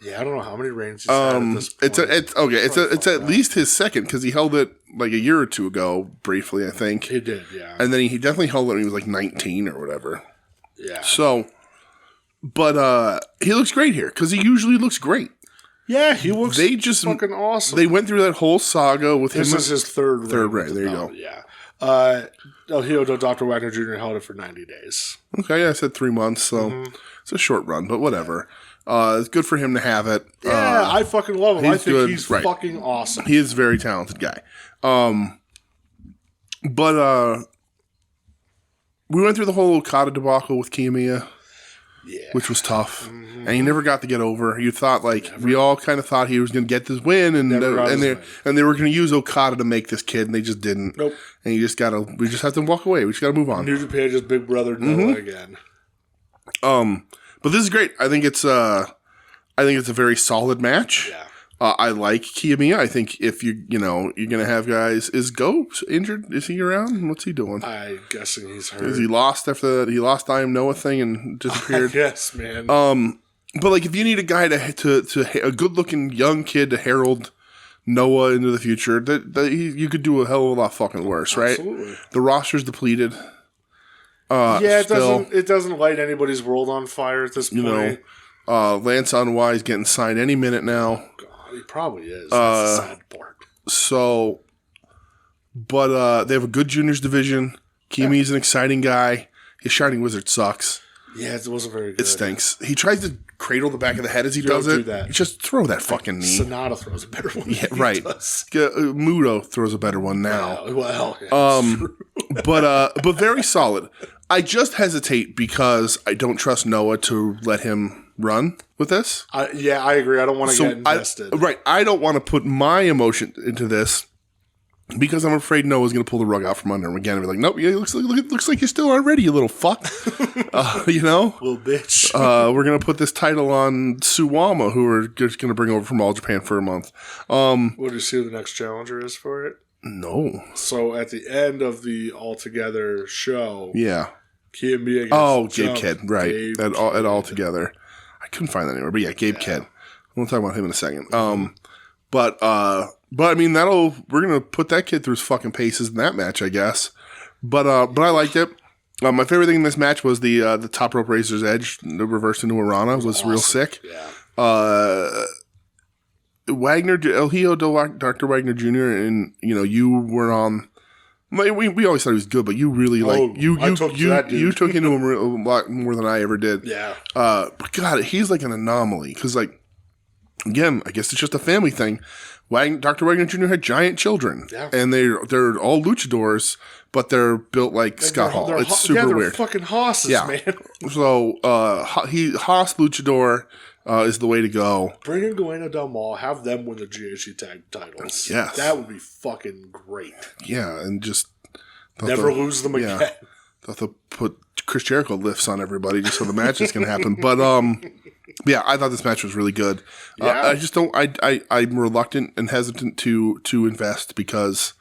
Yeah, I don't know how many reigns he's had at this point. It's at least his second, because he held it like a year or two ago, briefly, I think. He did, yeah. And then he definitely held it when he was like 19 or whatever. Yeah. So, but he looks great here, because he usually looks great. Yeah, he looks fucking awesome. They went through that whole saga with him. This is his third reign. There you go. Yeah. Dr. Wagner Jr. held it for 90 days. Okay, I said 3 months, so it's a short run, but whatever. It's good for him to have it. Yeah, I fucking love him. I think good. he's Right. fucking awesome. He is a very talented guy. But we went through the whole Okada debacle with Kiyomiya, which was tough. And he never got to get over. You thought, we all kind of thought he was going to get this win, and they were going to use Okada to make this kid, and they just didn't. Nope. And we just have to walk away. We just got to move on. New Japan just big brother Noah again. But this is great. I think it's a very solid match. Yeah. I like Kiyomiya. I think if you're going to have guys, is Go injured? Is he around? What's he doing? I'm guessing he's hurt. Is he lost after he lost I Am Noah thing and disappeared? Yes, man. But if you need a guy to a good looking young kid to herald Noah into the future, you could do a hell of a lot fucking worse, right? Absolutely. The roster's depleted. It doesn't light anybody's world on fire at this point. Lance Anwai is getting signed any minute now. God, he probably is. That's the sad part. So, but they have a good juniors division. Kiyomiya's an exciting guy. His Shining Wizard sucks. Yeah, it wasn't very good. It stinks. He tries to cradle the back of the head as he does it. Do that. Just throw that fucking knee. Sonata throws a better one. Yeah, right. Muto throws a better one now. Well, yeah, but very solid. I just hesitate because I don't trust Noah to let him run with this. I agree. I don't want to get invested. I don't want to put my emotion into this because I'm afraid Noah's going to pull the rug out from under him again and be like, nope, yeah, it looks like you're still already, you little fuck. Little bitch. We're going to put this title on Suwama, who we're just going to bring over from All Japan for a month. What do you see who the next challenger is for it? No. So at the end of the All Together show, Kiyomiya gets Gabe Kidd, right? At All Together, I couldn't find that anywhere, but yeah, Gabe Kidd. We'll talk about him in a second. But I mean, we're gonna put that kid through his fucking paces in that match, I guess. But I liked it. My favorite thing in this match was the top rope Razor's Edge, the reverse into Arana was awesome. Real sick. Yeah. Wagner, El Hijo Dr. Wagner Jr. and you were on. We always thought he was good, but you really you took into him a lot more than I ever did. Yeah. But God, he's like an anomaly because again, I guess it's just a family thing. Dr. Wagner Jr. had giant children, and they're all luchadors, but they're built like Scott Hall. It's super weird. Fucking hosses, man. So Haas luchador is the way to go. Bring in Gueno Del Mal, have them win the GHC tag titles. Yes, that would be fucking great. Yeah, and just never lose them again. They'll have to put Chris Jericho lifts on everybody just so the match is going to happen. But yeah, I thought this match was really good. I just don't. I'm reluctant and hesitant to invest because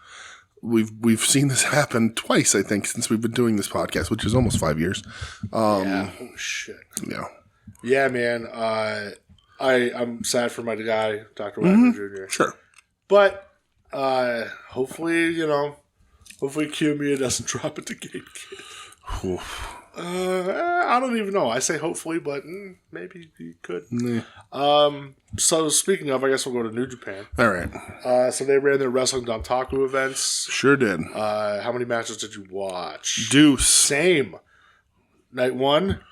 we've seen this happen twice. I think since we've been doing this podcast, which is almost 5 years. Oh shit. Yeah. Yeah, man. I'm sad for my guy, Dr. Wagner Jr. Sure. But hopefully Kiyomiya doesn't drop it to Gabe Kidd. I don't even know. I say hopefully, but maybe he could. So speaking of, I guess we'll go to New Japan. All right. So they ran their Wrestling Dontaku events. Sure did. How many matches did you watch? Deuce. Same. Night one.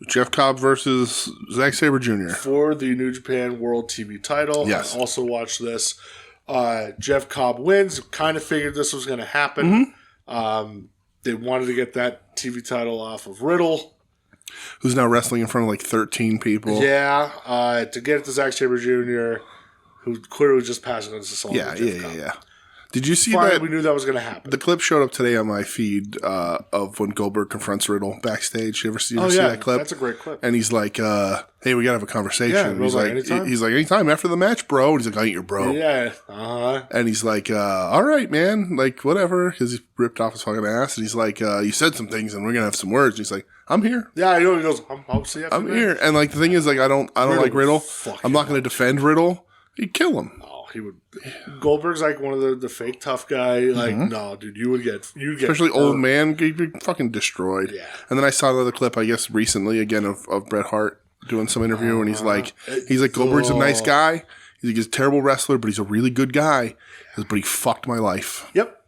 Jeff Cobb versus Zack Sabre Jr. For the New Japan World TV title. Yes. I also watched this. Jeff Cobb wins. Kind of figured this was going to happen. They wanted to get that TV title off of Riddle. Who's now wrestling in front of like 13 people. Yeah. To get it to Zack Sabre Jr., who clearly just passed it as a solo. Yeah. Did you see Finally, that? we knew that was going to happen. The clip showed up today on my feed of when Goldberg confronts Riddle backstage. You ever see that clip? That's a great clip. And he's like, "Hey, we gotta have a conversation." Yeah, he's like, anytime? "He's like, anytime after the match, bro." And he's like, "I ain't your bro." Yeah. And he's like, "All right, man, like whatever," because he ripped off his fucking ass. And he's like, "You said some things, and we're gonna have some words." And he's like, "I'm here." Yeah, I know. He goes, "I'll see you after I'm that." here. And like the thing is, like, I don't like Riddle. Fuck I'm not gonna defend Riddle. He'd kill him. Oh, he would. Goldberg's like one of the fake tough guy. Like, no, dude, you'd get Especially old man, he'd be fucking destroyed. Yeah. And then I saw another clip, I guess recently again of Bret Hart doing some interview, and he's like Goldberg's a nice guy. He's a terrible wrestler, but he's a really good guy. But he fucked my life. Yep.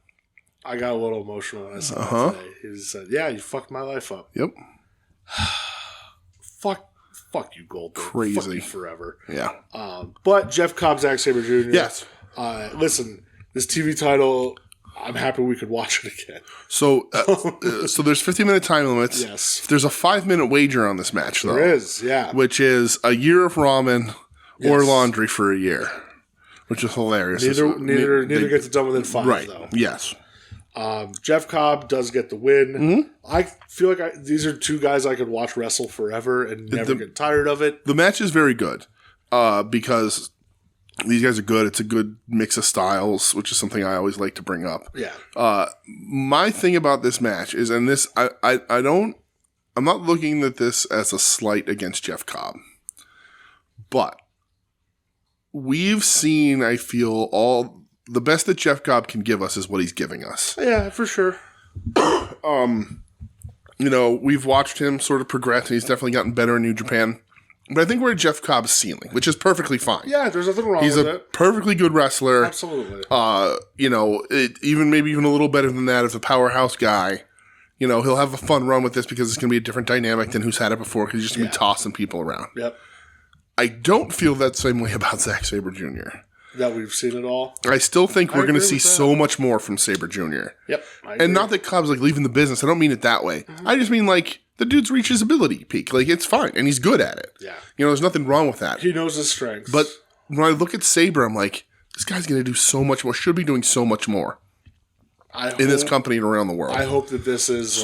I got a little emotional when I saw that today. He said, "Yeah, you fucked my life up." Yep. Fuck you, Goldberg. Crazy. Fuck you forever. Yeah. But Jeff Cobb, Zack Sabre Jr. Yes. Listen, this TV title, I'm happy we could watch it again. So, so there's 15-minute time limits. Yes. There's a 5-minute wager on this match, though. There is, yeah. Which is a year of ramen or laundry for a year, which is hilarious. Neither gets it done within 5, right. though. Yes. Jeff Cobb does get the win. I feel like these are two guys I could watch wrestle forever and never get tired of it. The match is very good because these guys are good. It's a good mix of styles, which is something I always like to bring up. Yeah. My thing about this match is, and this I'm not looking at this as a slight against Jeff Cobb, but we've seen, I feel, all the best that Jeff Cobb can give us is what he's giving us. Yeah, for sure. We've watched him sort of progress, and he's definitely gotten better in New Japan. But I think we're at Jeff Cobb's ceiling, which is perfectly fine. Yeah, there's nothing wrong He's with a it. perfectly good wrestler. Absolutely. Maybe even a little better than that as a powerhouse guy. He'll have a fun run with this because it's going to be a different dynamic than who's had it before because he's just going to be tossing people around. Yep. I don't feel that same way about Zack Sabre Jr. That we've seen it all. I still think we're going to see agree with that. so much more from Sabre Jr. Yep. I agree. And not that Cobb's like leaving the business. I don't mean it that way. I just mean like the dude's reached his ability peak. Like it's fine. And he's good at it. Yeah. There's nothing wrong with that. He knows his strengths. But when I look at Sabre, I'm like, this guy's going to do so much more. Should be doing so much more in this company and around the world. I hope that this is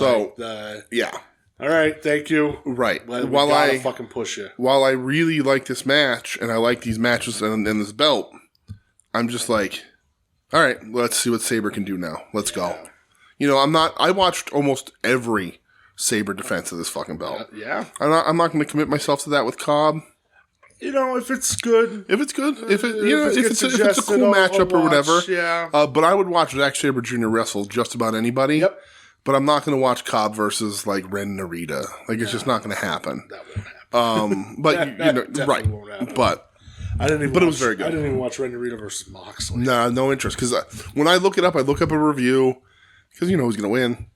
yeah. All right, thank you. Right. We gotta fucking push you. While I really like this match and I like these matches and this belt, I'm just like, all right, let's see what Sabre can do now. Let's go. I watched almost every Sabre defense of this fucking belt. Yeah. I'm not going to commit myself to that with Cobb. If it's good. If it's good. If it's a cool matchup or whatever. Yeah. But I would watch Zack Sabre Jr. wrestle just about anybody. Yep. But I'm not going to watch Cobb versus like Ren Narita. Like it's just not going to happen. That won't happen. But that right. Won't happen. But it was very good. I didn't even watch Ren Narita versus Moxley. Nah, no interest. Because when I look it up, I look up a review because who's going to win.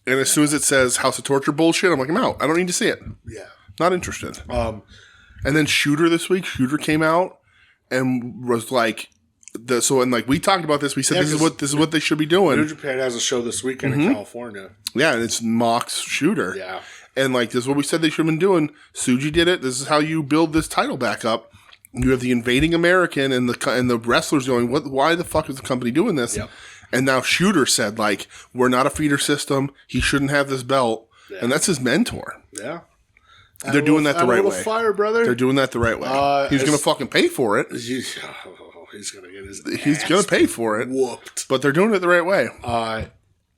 And as soon as it says House of Torture bullshit, I'm like, I'm out. I don't need to see it. Yeah. Not interested. And then Shooter this week, Shooter came out and was like, we talked about this. We said this is what they should be doing. New Japan has a show this weekend in California. Yeah, and it's Mox Shooter. Yeah. And this is what we said they should have been doing. Suji did it. This is how you build this title back up. You have the invading American and the wrestlers going, why the fuck is the company doing this? Yep. And now Shooter said, we're not a feeder system. He shouldn't have this belt. Yeah. And that's his mentor. Yeah. They're doing that the right way. Fire, brother. They're doing that the right way. He's going to fucking pay for it. He's going to get his He's going to pay for it. Whooped. But they're doing it the right way.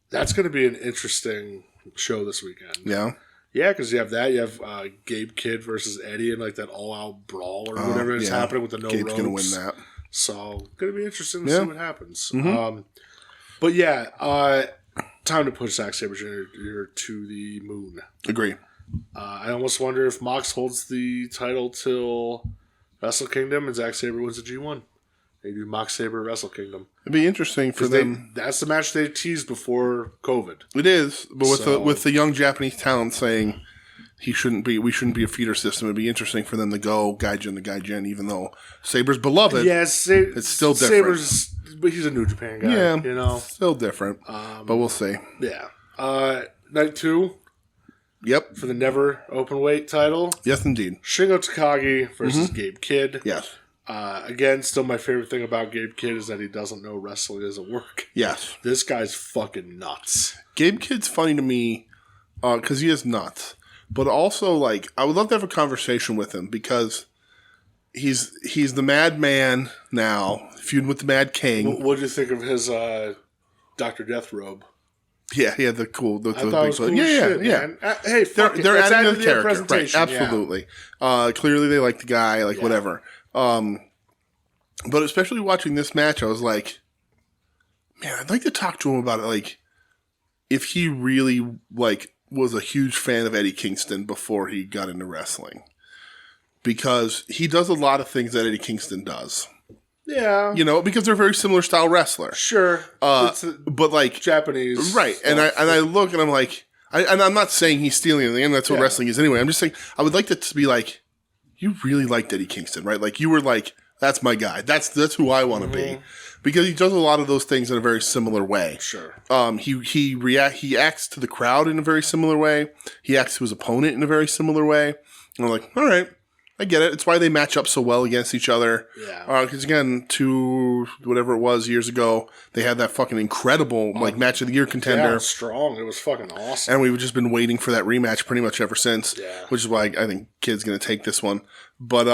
That's going to be an interesting show this weekend. Yeah. Yeah, because you have that. You have Gabe Kidd versus Eddie and that all-out brawl or whatever is happening with the no Gabe's ropes. going to win that. So, going to be interesting to see what happens. But yeah, time to push Zack Sabre Jr. to the moon. Agree. I almost wonder if Mox holds the title till Wrestle Kingdom and Zack Sabre wins the G1. They do Mox Sabre Wrestle Kingdom. It'd be interesting for them. That's the match they teased before COVID. It is, but with the young Japanese talent saying, we shouldn't be a feeder system. It'd be interesting for them to go Gaijin to Gaijin, even though Saber's beloved. Yes, it's still different. Saber's, but he's a New Japan guy. Yeah, you know, still different. But we'll see. Yeah. Night 2. Yep. For the never open weight title. Yes, indeed. Shingo Takagi versus Gabe Kidd. Yes. Again, still my favorite thing about Gabe Kidd is that he doesn't know wrestling doesn't work. Yes. This guy's fucking nuts. Gabe Kidd's funny to me because he is nuts. But also, like, I would love to have a conversation with him because he's the madman now, feuding with the Mad King. What do you think of his Dr. Death robe? Yeah, he had the cool. I thought it was cool yeah, shit, yeah. man. Hey, fuck they're it. adding to the character, right? Presentation. Absolutely. Clearly, they like the guy, like whatever. But especially watching this match, I was like, man, I'd like to talk to him about it. Like, if he really like was a huge fan of Eddie Kingston before he got into wrestling, because he does a lot of things that Eddie Kingston does. Yeah. You know, because they're very similar style wrestlers. Sure. But like Japanese. Right. Stuff. And I look and I'm like, and I'm not saying he's stealing anything, and that's what wrestling is anyway. I'm just saying, I would like to be like, you really liked Eddie Kingston, right? Like, you were like, that's my guy. That's who I want to be. Because he does a lot of those things in a very similar way. Sure. He acts to the crowd in a very similar way. He acts to his opponent in a very similar way. And I'm like, all right, I get it. It's why they match up so well against each other. Yeah. Because again, whatever it was years ago, they had that fucking incredible match of the year contender. Yeah, strong. It was fucking awesome. And we've just been waiting for that rematch pretty much ever since. Yeah. Which is why I think Kid's going to take this one. But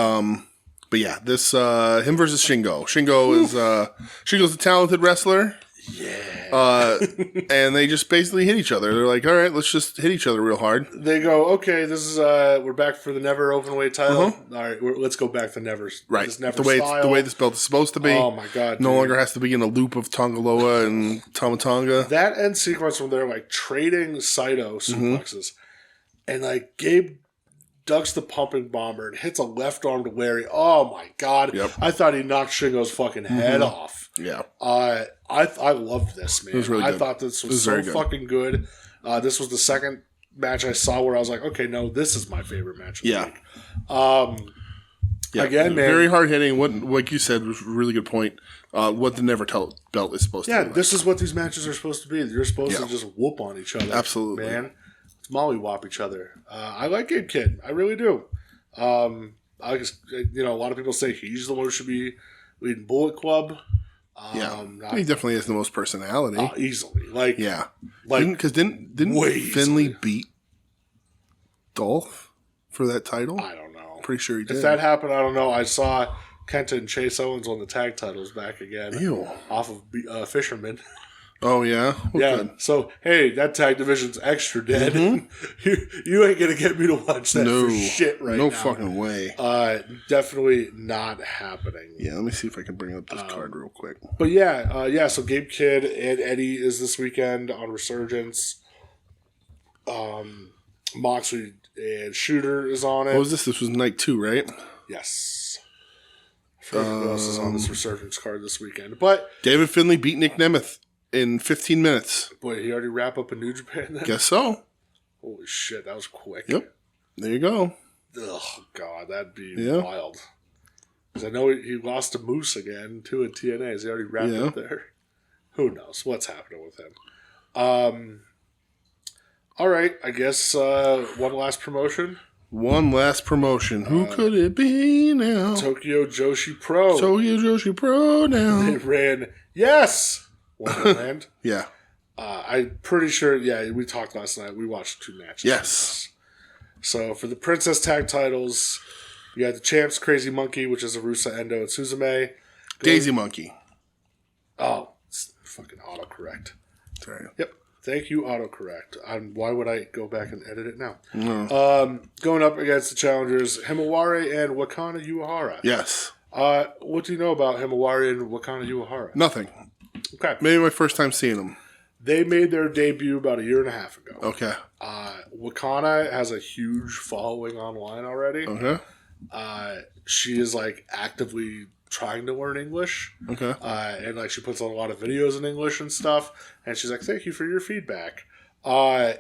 yeah, this him versus Shingo. Shingo's a talented wrestler. Yeah. And they just basically hit each other. They're like, all right, let's just hit each other real hard. They go, okay, this is we're back for the never open weight title. All right, let's go back to never. Right. This never the way style. this belt is supposed to be. Oh my god. No dude. longer has to be in a loop of Tongaloa and Tamatonga. That end sequence when they're like trading Saito suplexes, and like Gabe ducks the pumping bomber and hits a left arm to Larry. Oh my god! Yep. I thought he knocked Shingo's fucking head off. Yeah. I loved this, man. It was really good. I thought this was very so good. fucking good. This was the second match I saw where I was like, okay, no, this is my favorite match of the week. Yeah. Again, man. Very hard hitting. What, like you said, was a really good point. What the Never Tell belt is supposed to be. Yeah, this is what these matches are supposed to be. You're supposed to just whoop on each other. Absolutely. Man. Mollywop each other. I like Gabe Kidd. I really do. I just, a lot of people say he's the one who should be leading Bullet Club. He definitely has the most personality. Easily. Because didn't Finley beat Dolph for that title? I don't know. Pretty sure he did. If that happened, I don't know. I saw Kenta and Chase Owens on the tag titles back again. Ew. Off of Fisherman. Oh, yeah? Well, yeah. good. So, hey, that tag division's extra dead. You ain't going to get me to watch that for shit right now. No fucking way. Definitely not happening. Yeah, let me see if I can bring up this card real quick. But yeah, so Gabe Kidd and Eddie is this weekend on Resurgence. Moxley and Shooter is on it. What was this? This was night 2, right? Yes. I forget who else is on this Resurgence card this weekend. But David Finley beat Nick Nemeth in 15 minutes. Boy, he already wrap up in New Japan then? Guess so. Holy shit, that was quick. Yep. There you go. Oh, God, that'd be Yeah. wild. Because I know he lost to Moose again, too, at TNA. Is he already wrapped up there? Who knows what's happening with him. All right, I guess one last promotion. One last promotion. Who could it be now? Tokyo Joshi Pro. Tokyo Joshi Pro now. They ran, yes! Wonderland. Yeah. I'm pretty sure, we talked last night. We watched 2 matches. Yes. So for the Princess Tag titles, you got the Champs Crazy Monkey, which is Arusa, Endo, and Suzume. Daisy Monkey. Oh, it's fucking autocorrect. Sorry. Yep. Thank you, autocorrect. Why would I go back and edit it now? No. Going up against the challengers, Himawari and Wakana Uehara. Yes. What do you know about Himawari and Wakana Uehara? Nothing. Okay. Maybe my first time seeing them. They made their debut about 1.5 years ago. Okay. Wakana has a huge following online already. Okay. She is actively trying to learn English. Okay. And she puts on a lot of videos in English and stuff. And she's like, thank you for your feedback. I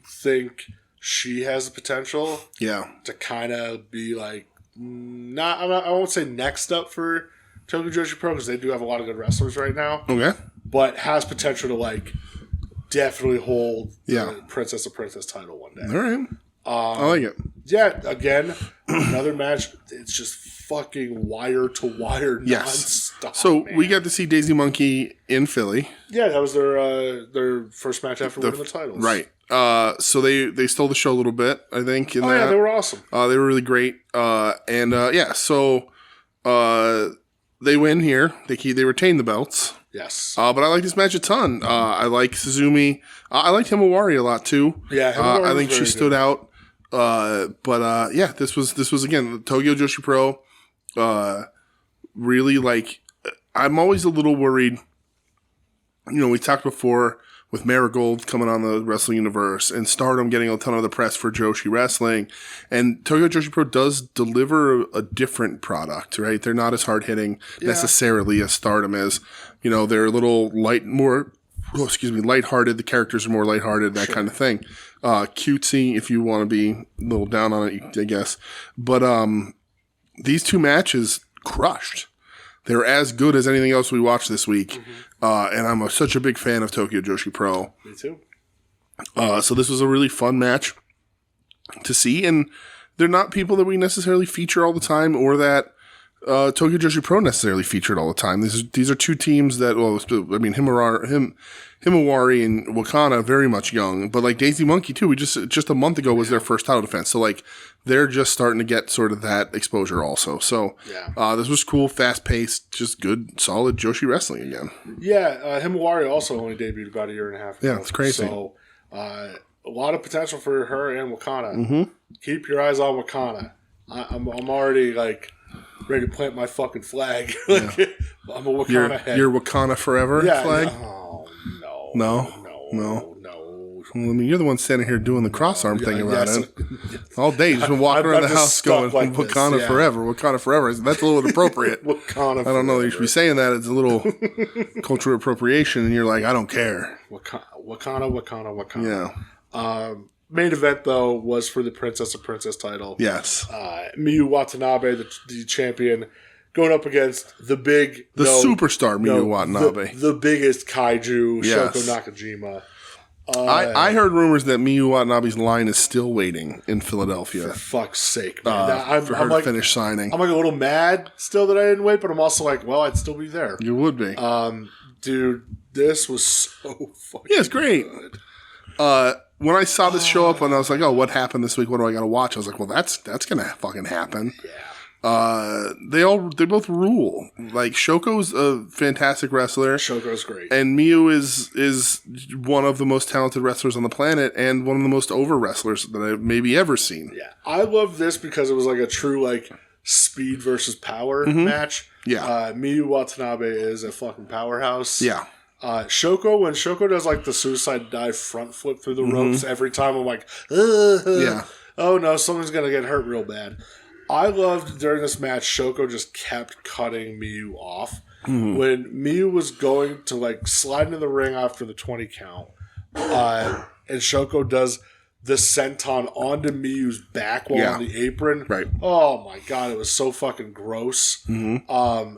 think she has the potential to kind of be like, I won't say next up for Tokyo Joshi Pro because they do have a lot of good wrestlers right now. Okay. But has potential to like definitely hold the Princess of Princess title one day. All right. I like it. Yeah, again, another match. It's just fucking wire to wire nonstop. So man. we got to see Daisy Monkey in Philly. Yeah, that was their first match after winning the titles. Right. So they stole the show a little bit, I think. Yeah, they were awesome. They were really great. So they win here. They retain the belts. Yes. But I like this match a ton. I like Suzumi. I liked Himawari a lot too. Yeah, Himawari I think she stood out. This was again the Tokyo Joshi Pro. Really like. I'm always a little worried. You know, we talked before with Marigold coming on the Wrestling Universe and Stardom getting a ton of the press for Joshi Wrestling, and Tokyo Joshi Pro does deliver a different product. Right, they're not as hard hitting necessarily as Stardom is. You know, they're a little lighthearted. The characters are more lighthearted, that kind of thing. Cutesy, if you want to be a little down on it, I guess. But these two matches crushed. They're as good as anything else we watched this week. And I'm such a big fan of Tokyo Joshi Pro. Me too. So this was a really fun match to see. And they're not people that we necessarily feature all the time or that Tokyo Joshi Pro necessarily featured all the time. These are two teams that, Himawari and Wakana very much young, but like Daisy Monkey too. We just a month ago was their first title defense, so like they're just starting to get sort of that exposure also. So this was cool, fast paced, just good, solid Joshi wrestling again. Yeah, Himawari also only debuted about a year and a half ago. Yeah, it's crazy. So a lot of potential for her and Wakana. Keep your eyes on Wakana. I'm already like ready to plant my fucking flag. I'm a Wakana head. Your Wakana forever flag? No. Well, I mean, you're the one standing here doing the cross arm thing about it. All day, you've just been walking around the house going, like Wakana forever, Wakana forever. That's a little inappropriate. Wakana I don't know that you should be saying that. It's a little cultural appropriation, and you're like, I don't care. Wakana. Yeah. Main event, though, was for the Princess of Princess title. Yes. Miyu Watanabe, the champion, going up against the superstar Miyu Watanabe. The biggest kaiju, Shoko Nakajima. I heard rumors that Miyu Watanabe's line is still waiting in Philadelphia. For fuck's sake, man. For her to finish signing. I'm like a little mad still that I didn't wait, but I'm also like, well, I'd still be there. You would be. Dude, this was so fucking it's great. good. When I saw this show up and I was like, oh, what happened this week? What do I got to watch? I was like, well, that's going to fucking happen. Yeah. They both rule. Like, Shoko's a fantastic wrestler. Shoko's great. And Miyu is one of the most talented wrestlers on the planet and one of the most over wrestlers that I've maybe ever seen. Yeah. I love this because it was like a true, like, speed versus power match. Yeah. Miyu Watanabe is a fucking powerhouse. Yeah. When Shoko does like the suicide dive front flip through the ropes every time, I'm like, oh no, someone's gonna get hurt real bad. I loved during this match, Shoko just kept cutting Miyu off. When Miyu was going to like slide into the ring after the 20 count, and Shoko does the senton onto Miyu's back while on the apron. Right. Oh my god, it was so fucking gross.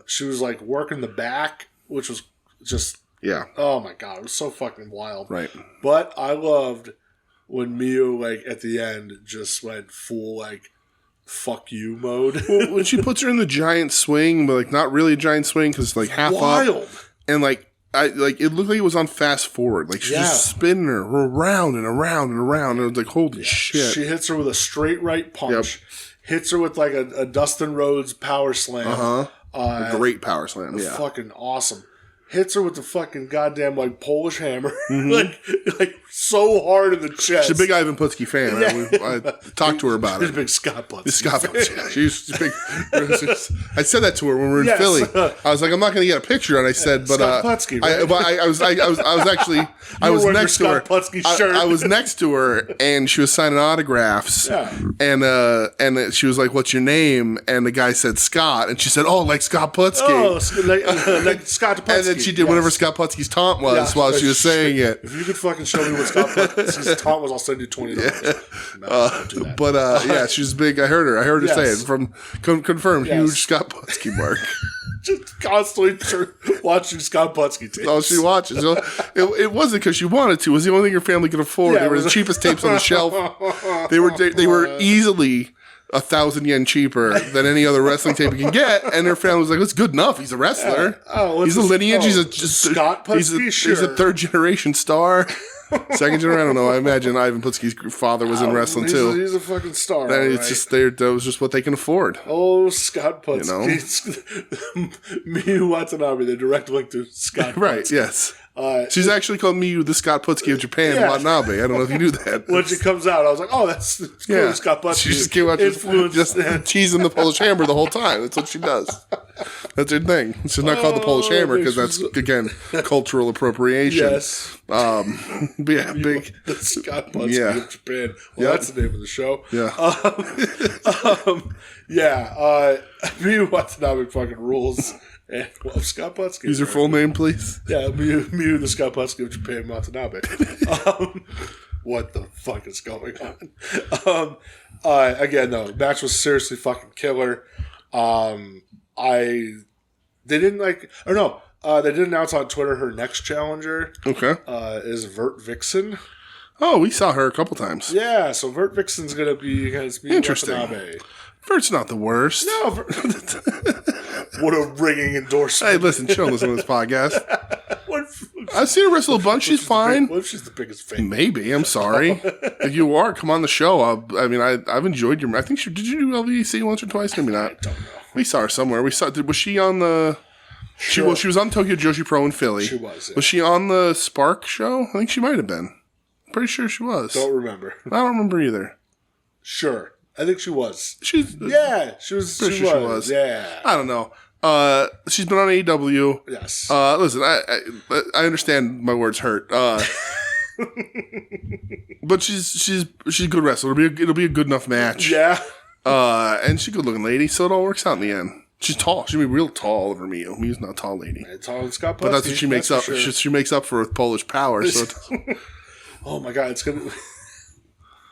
She was like working the back, which was just. Yeah. Oh my god, it was so fucking wild. Right. But I loved when Miyu, like, at the end just went full, like, fuck you mode. Well, when she puts her in the giant swing, but, like, not really a giant swing because, like, half wild. Up. And, like, it looked like it was on fast forward. Like, she's just spinning her around and around and around. And it was like, holy shit. She hits her with a straight right punch. Hits her with, like, a Dustin Rhodes power slam. A great power slam, Fucking awesome. Hits her with the fucking goddamn, like, Polish hammer. like so hard in the chest. She's a big Ivan Putski fan. I talked to her about it. She's a big Scott Putski. Scott Putski. She's big. I said that to her when we were in Philly. I was like, I'm not going to get a picture, and I said, but Scott Putski, right? I was actually I was next to her. Putski shirt. I was next to her, and she was signing autographs. And she was like, "What's your name?" And the guy said Scott, and she said, "Oh, like Scott Putski." Oh, like Scott Putski. And then she did whatever Scott Putski's taunt was while she was saying it. If you could fucking show me what Scott Putski's taunt was, I'll send you $20. No, don't do that. But yeah, she's big. I heard her say it from confirmed. Yes. Huge Scott Putski mark. Just constantly watching Scott Putski tapes. All she watches. So it wasn't because she wanted to. It was the only thing her family could afford. They were the cheapest tapes on the shelf. They were easily 1,000 yen cheaper than any other wrestling tape you can get, and her family was like, "That's good enough. He's a wrestler. He's a lineage. Scott Putski. He's a third generation star." Second generation, I don't know. I imagine Ivan Putski's father was in wrestling too. He's a fucking star. And it's just that was just what they can afford. Oh, Scott Putski. Miyu Watanabe, the direct link to Scott. Right? Putski. Yes. She's actually called Miyu the Scott Putski of Japan, Watanabe. I don't know if you knew that. When she comes out, I was like, "Oh, that's cool, Scott Putski." She just came out just teasing the Polish Hammer the whole time. That's what she does. That's her thing. She's not called the Polish Hammer because that's again cultural appropriation. Yes. But yeah, big the Scott Putski of Japan. Well, that's the name of the show. Yeah. Miyu Watanabe fucking rules. And Scott Putski. Use your full name, please. Yeah, Miyu the Scott Putski of Japan Watanabe. What the fuck is going on? Again, no, the match was seriously fucking killer. They didn't announce on Twitter her next challenger. Okay. Is Vert Vixen. Oh, we saw her a couple times. Yeah, so Vert Vixen's gonna be interesting. Watanabe. Vert's not the worst. No, what a ringing endorsement. Hey, listen, she'll listen to this podcast. I've seen her wrestle a bunch. She's fine. What if she's the biggest fan? Maybe. I'm sorry. If you are, come on the show. I've enjoyed your. I think did you do LVC once or twice? Maybe not. I don't know. We saw her somewhere. Was she on the? Sure. She was on Tokyo Joshi Pro in Philly. She was. Yeah. Was she on the Spark show? I think she might have been. Pretty sure she was. Don't remember. I don't remember either. Sure. I think she was. She was. Pretty sure she was. Yeah. I don't know. She's been on AEW. Yes. Listen, I understand my words hurt. But she's a good wrestler. It'll be a good enough match. Yeah. And she's a good looking lady, so it all works out in the end. She's tall. She'll be real tall over Miyu. Miyu's not a tall lady. It's all Scott Putski. But that's what she makes up. Sure. She makes up for with Polish power. So oh my god, it's gonna.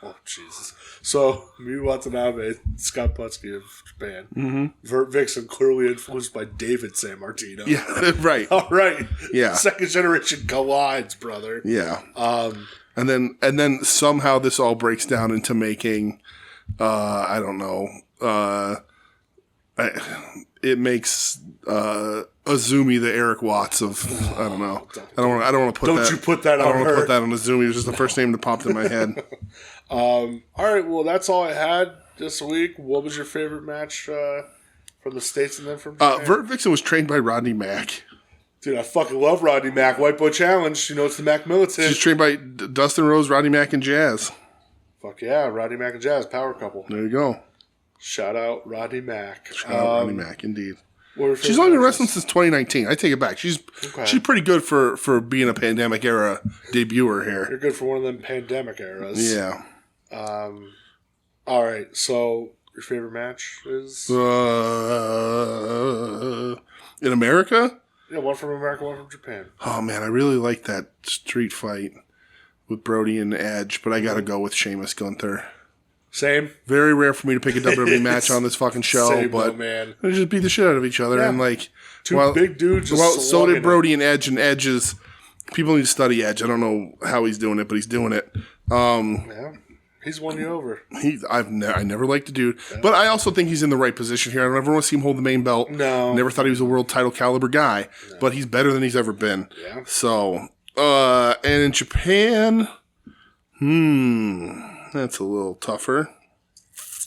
Oh Jesus. So, Miyu Watanabe, Scott Putski of Japan. Mm-hmm. Vert Vixen, clearly influenced by David San Martino. Yeah, right. All right. Yeah. Second generation collides, brother. Yeah. And then somehow this all breaks down into making, I don't know, it makes Azumi the Erik Watts of, I don't know. I don't want to put that. Don't you put that on her. I don't want to put that on Azumi. It was just the first name that popped in my head. All right, well, that's all I had this week. What was your favorite match from the States and then from Japan? Vert Vixen was trained by Rodney Mack. Dude, I fucking love Rodney Mack. White Boy Challenge. You know, it's the Mack Militant. She's trained by Dustin Rose, Rodney Mack, and Jazz. Fuck yeah, Rodney Mack and Jazz, power couple. There you go. Shout out Rodney Mack. Shout out Rodney Mack, indeed. She's only been wrestling since 2019. I take it back. She's pretty good for being a pandemic era debuter here. You're good for one of them pandemic eras. Yeah. All right. So your favorite match is in America? Yeah, one from America, one from Japan. Oh man, I really like that street fight with Brody and Edge, but I got to go with Sheamus Gunther. Same. Very rare for me to pick a WWE match on this fucking show, Same, but man. they just beat the shit out of each other and like two big dudes. Just so did Brody and Edge is. People need to study Edge. I don't know how he's doing it, but he's doing it. Yeah, he's won you over. I never liked the dude, but I also think he's in the right position here. I don't ever want to see him hold the main belt. No, never thought he was a world title caliber guy, but he's better than he's ever been. Yeah. So, and in Japan, that's a little tougher.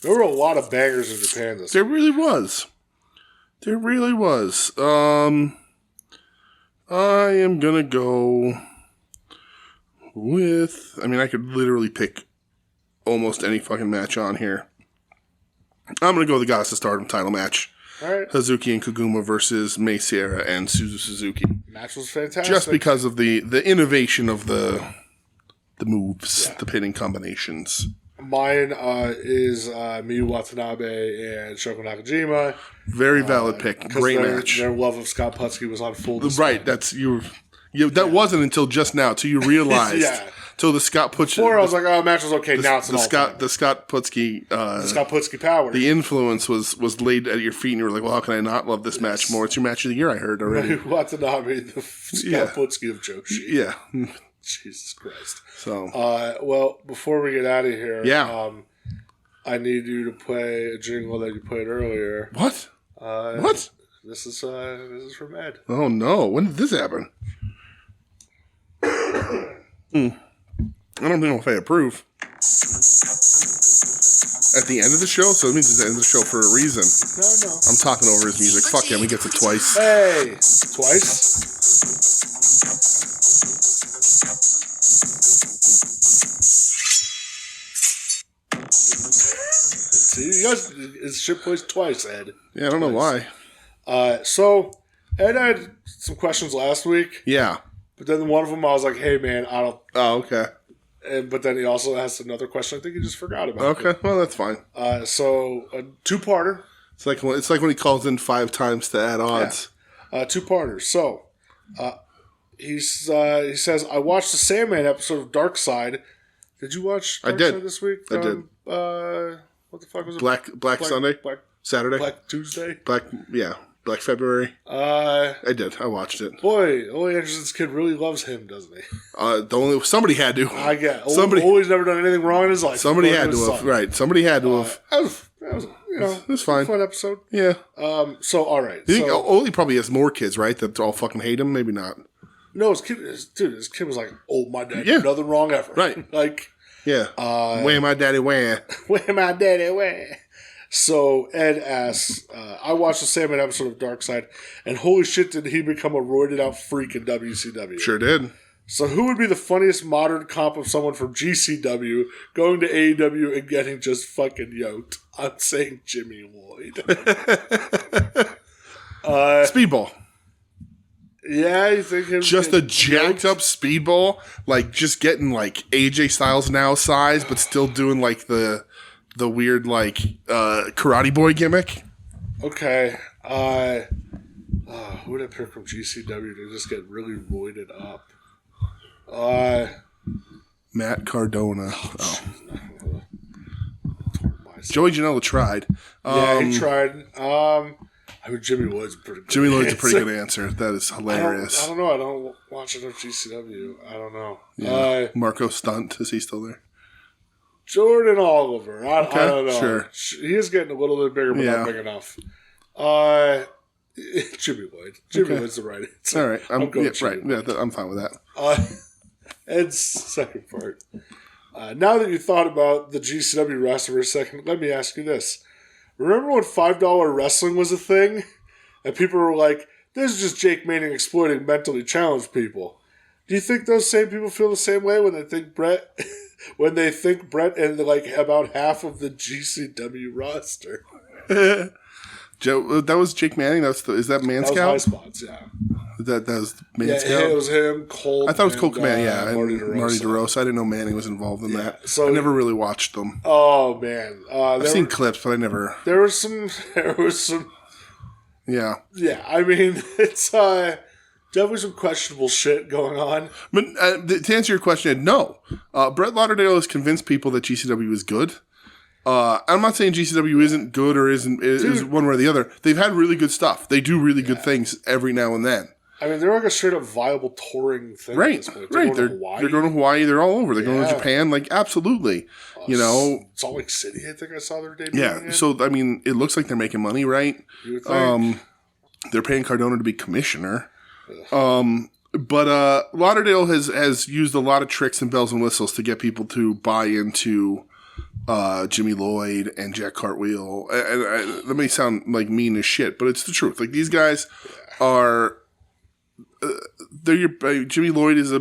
There were a lot of bangers in Japan this There really was. There really was. I am gonna go with. I mean, I could literally pick almost any fucking match on here. I'm gonna go with the Goddess of Stardom title match. All right. Hazuki and Koguma versus Mei Sierra and Suzu Suzuki. Match was fantastic. Just because of the innovation of the moves, the pinning combinations. Mine is Miyu Watanabe and Shoko Nakajima. Very valid pick. Great match. Their love of Scott Putski was on full display. Right. That's that wasn't until just now, till you realized. Yeah. Till the Scott Putski. Before I was like, oh, the match was okay. Now it's the Scott Putski. The Scott Putski power. The influence was laid at your feet, and you were like, well, how can I not love this match more? It's your match of the year. I heard already. Watanabe, the Scott Putski of Joshi. Yeah. Jesus Christ. So, well, before we get out of here, yeah. I need you to play a jingle that you played earlier. What? What? This is from Ed. Oh no! When did this happen? I don't know if I approve. At the end of the show, so it means it's the end of the show for a reason. No. I'm talking over his music. Fuck him. He gets it twice. Hey, twice. See, you guys, his shit plays twice, Ed. Yeah, I don't know why. So Ed had some questions last week. Yeah. But then one of them, I was like, "Hey, man, I don't." Oh, okay. But then he also asked another question. I think he just forgot about. Okay, well that's fine. So a two-parter. It's like when he calls in 5 times to add odds. Yeah. Two-parter. So he says, "I watched the Sandman episode of Dark Side. Did you watch Dark Side this week? I did. What the fuck was it? Black Sunday, Saturday, Black Tuesday, Black February. I did. I watched it. Boy, Ole Anderson's kid really loves him, doesn't he? Somebody had to. I get. Ole's never done anything wrong in his life. Somebody had to have. Right. Somebody had to have. That was it was fine. Fun episode. Yeah. So all right. You think Ole probably has more kids, right? That all fucking hate him. Maybe not. No, his kid was like, "Oh, my dad did nothing wrong ever." Right. Like. Yeah. Where my daddy where? Where my daddy where? So Ed asks, I watched the Sandman episode of Dark Side, and holy shit, did he become a roided out freak in WCW? Sure did. So who would be the funniest modern comp of someone from GCW going to AEW and getting just fucking yoked? I'm saying Jimmy Lloyd. Speedball. Yeah, you think him just a jacked up speedball, like just getting like AJ Styles now size, but still doing like the weird like karate boy gimmick. Okay. Who would I pick from GCW to just get really roided up? Matt Cardona. Oh. Joey Janela tried. Yeah, he tried. I mean, Jimmy Lloyd's a pretty good Jimmy Lloyd's a pretty good answer. That is hilarious. I don't know. I don't watch enough GCW. I don't know. Yeah. Marco Stunt, is he still there? Jordan Oliver. I don't know. Sure. He is getting a little bit bigger, but not big enough. Jimmy Lloyd. Jimmy Lloyd's the right answer. All right. I'm going right. Yeah, I'm fine with that. Ed's second part. Now that you thought about the GCW roster for a second, let me ask you this. Remember when $5 wrestling was a thing? And people were like, this is just Jake Manning exploiting mentally challenged people. Do you think those same people feel the same way when they think Brett and like about half of the GCW roster? Joe, that was Jake Manning. Is that Man Scout? That was High Spots, yeah. That was Man Scout? Yeah, it was him, Colt. I thought it was Colt Command, and Marty DeRosa. I didn't know Manning was involved in that. So I never really watched them. Oh, man. I've seen clips, but I never... There was some... Yeah. Yeah, I mean, it's definitely some questionable shit going on. But to answer your question, no. Brett Lauderdale has convinced people that GCW is good. I'm not saying GCW isn't good or is one way or the other. They've had really good stuff. They do really good things every now and then. I mean, they're like a straight up viable touring thing. Right, They're going to Hawaii. They're going to Hawaii. They're all over. They're going to Japan. Like, absolutely. Salt Lake City, I think I saw their debut. Yeah, so, I mean, it looks like they're making money, right? You would think. They're paying Cardona to be commissioner. But Lauderdale has used a lot of tricks and bells and whistles to get people to buy into Jimmy Lloyd and Jack Cartwheel. And that may sound like mean as shit, but it's the truth. Like, these guys are... Jimmy Lloyd is a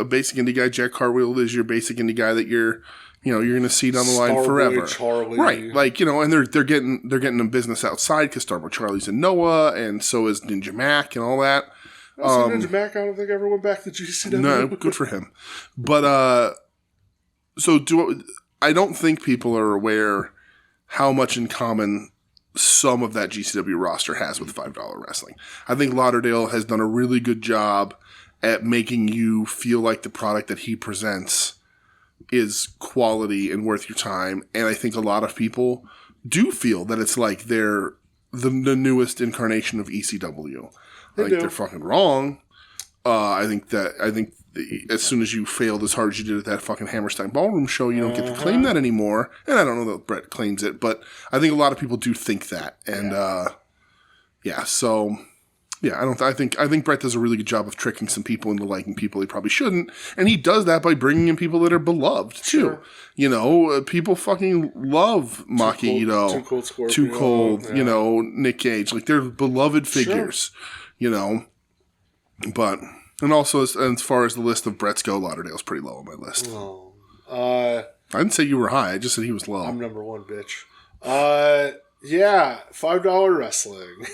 basic indie guy. Jack Cartwheel is your basic indie guy that you're going to see down the line forever. Charlie. Right. Like, and they're getting them business outside because Starboy Charlie's in Noah, and so is Ninja Mac and all that. Ninja Mac, I don't think ever went back to GCW. No, good for him. But, so I don't think people are aware how much in common some of that GCW roster has with $5 wrestling. I think Lauderdale has done a really good job at making you feel like the product that he presents is quality and worth your time. And I think a lot of people do feel that it's like they're the newest incarnation of ECW. They're fucking wrong. I think as soon as you failed as hard as you did at that fucking Hammerstein Ballroom show, you don't get to claim that anymore. And I don't know that Brett claims it, but I think a lot of people do think that. And I think Brett does a really good job of tricking some people into liking people he probably shouldn't, and he does that by bringing in people that are beloved too. Sure. You know, people fucking love Maki Ito, Too Cold Scorpio, Too Cold. You know, Nick Cage, like they're beloved figures. Sure. You know, but. And also, as far as the list of Bretts go, Lauderdale's pretty low on my list. Oh. I didn't say you were high. I just said he was low. I'm number one, bitch. $5 wrestling.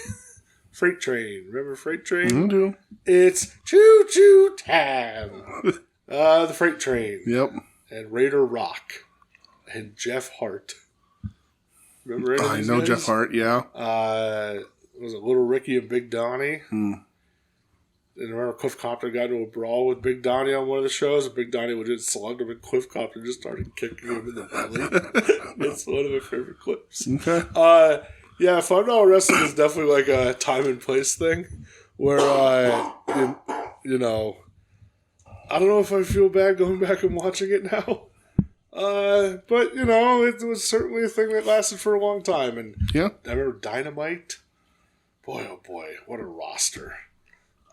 Freight Train. Remember Freight Train? I do. It's choo-choo time. The Freight Train. Yep. And Raider Rock. And Jeff Hart. Remember any of these guys? Jeff Hart, yeah. Was it Little Ricky and Big Donnie? And remember Cliff Compton got into a brawl with Big Donnie on one of the shows, and Big Donnie would just slugged him, and Cliff Compton just started kicking him in the belly. That's one of my favorite clips. Okay. $5 wrestling is definitely like a time and place thing, where you know, I don't know if I feel bad going back and watching it now, but you know, it was certainly a thing that lasted for a long time. And I remember Dynamite. Boy, oh boy, what a roster.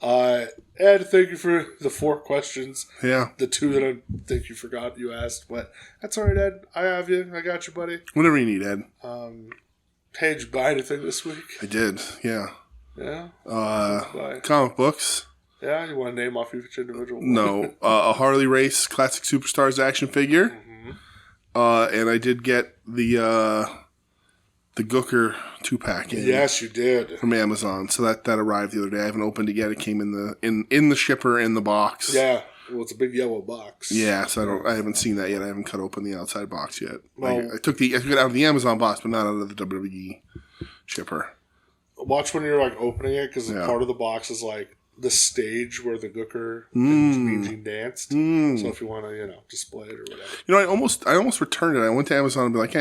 Ed, thank you for the 4 questions. Yeah. The 2 that I think you forgot you asked, but that's all right, Ed. I have you. I got you, buddy. Whatever you need, Ed. Hey, did you buy anything this week? I did, yeah. Yeah? Comic books. Yeah? You want to name off each individual one? No. A Harley Race Classic Superstars action figure. Mm-hmm. And I did get the Gooker 2-pack. Yes, you did. From Amazon. So that arrived the other day. I haven't opened it yet. It came in the shipper in the box. Yeah. Well, it's a big yellow box. Yeah, so I haven't seen that yet. I haven't cut open the outside box yet. Well, I took it out of the Amazon box, but not out of the WWE shipper. Watch when you're like opening it, because part of the box is like the stage where the Gooker and Mean Gene danced. So if you want to, display it or whatever. I almost returned it. I went to Amazon and be like,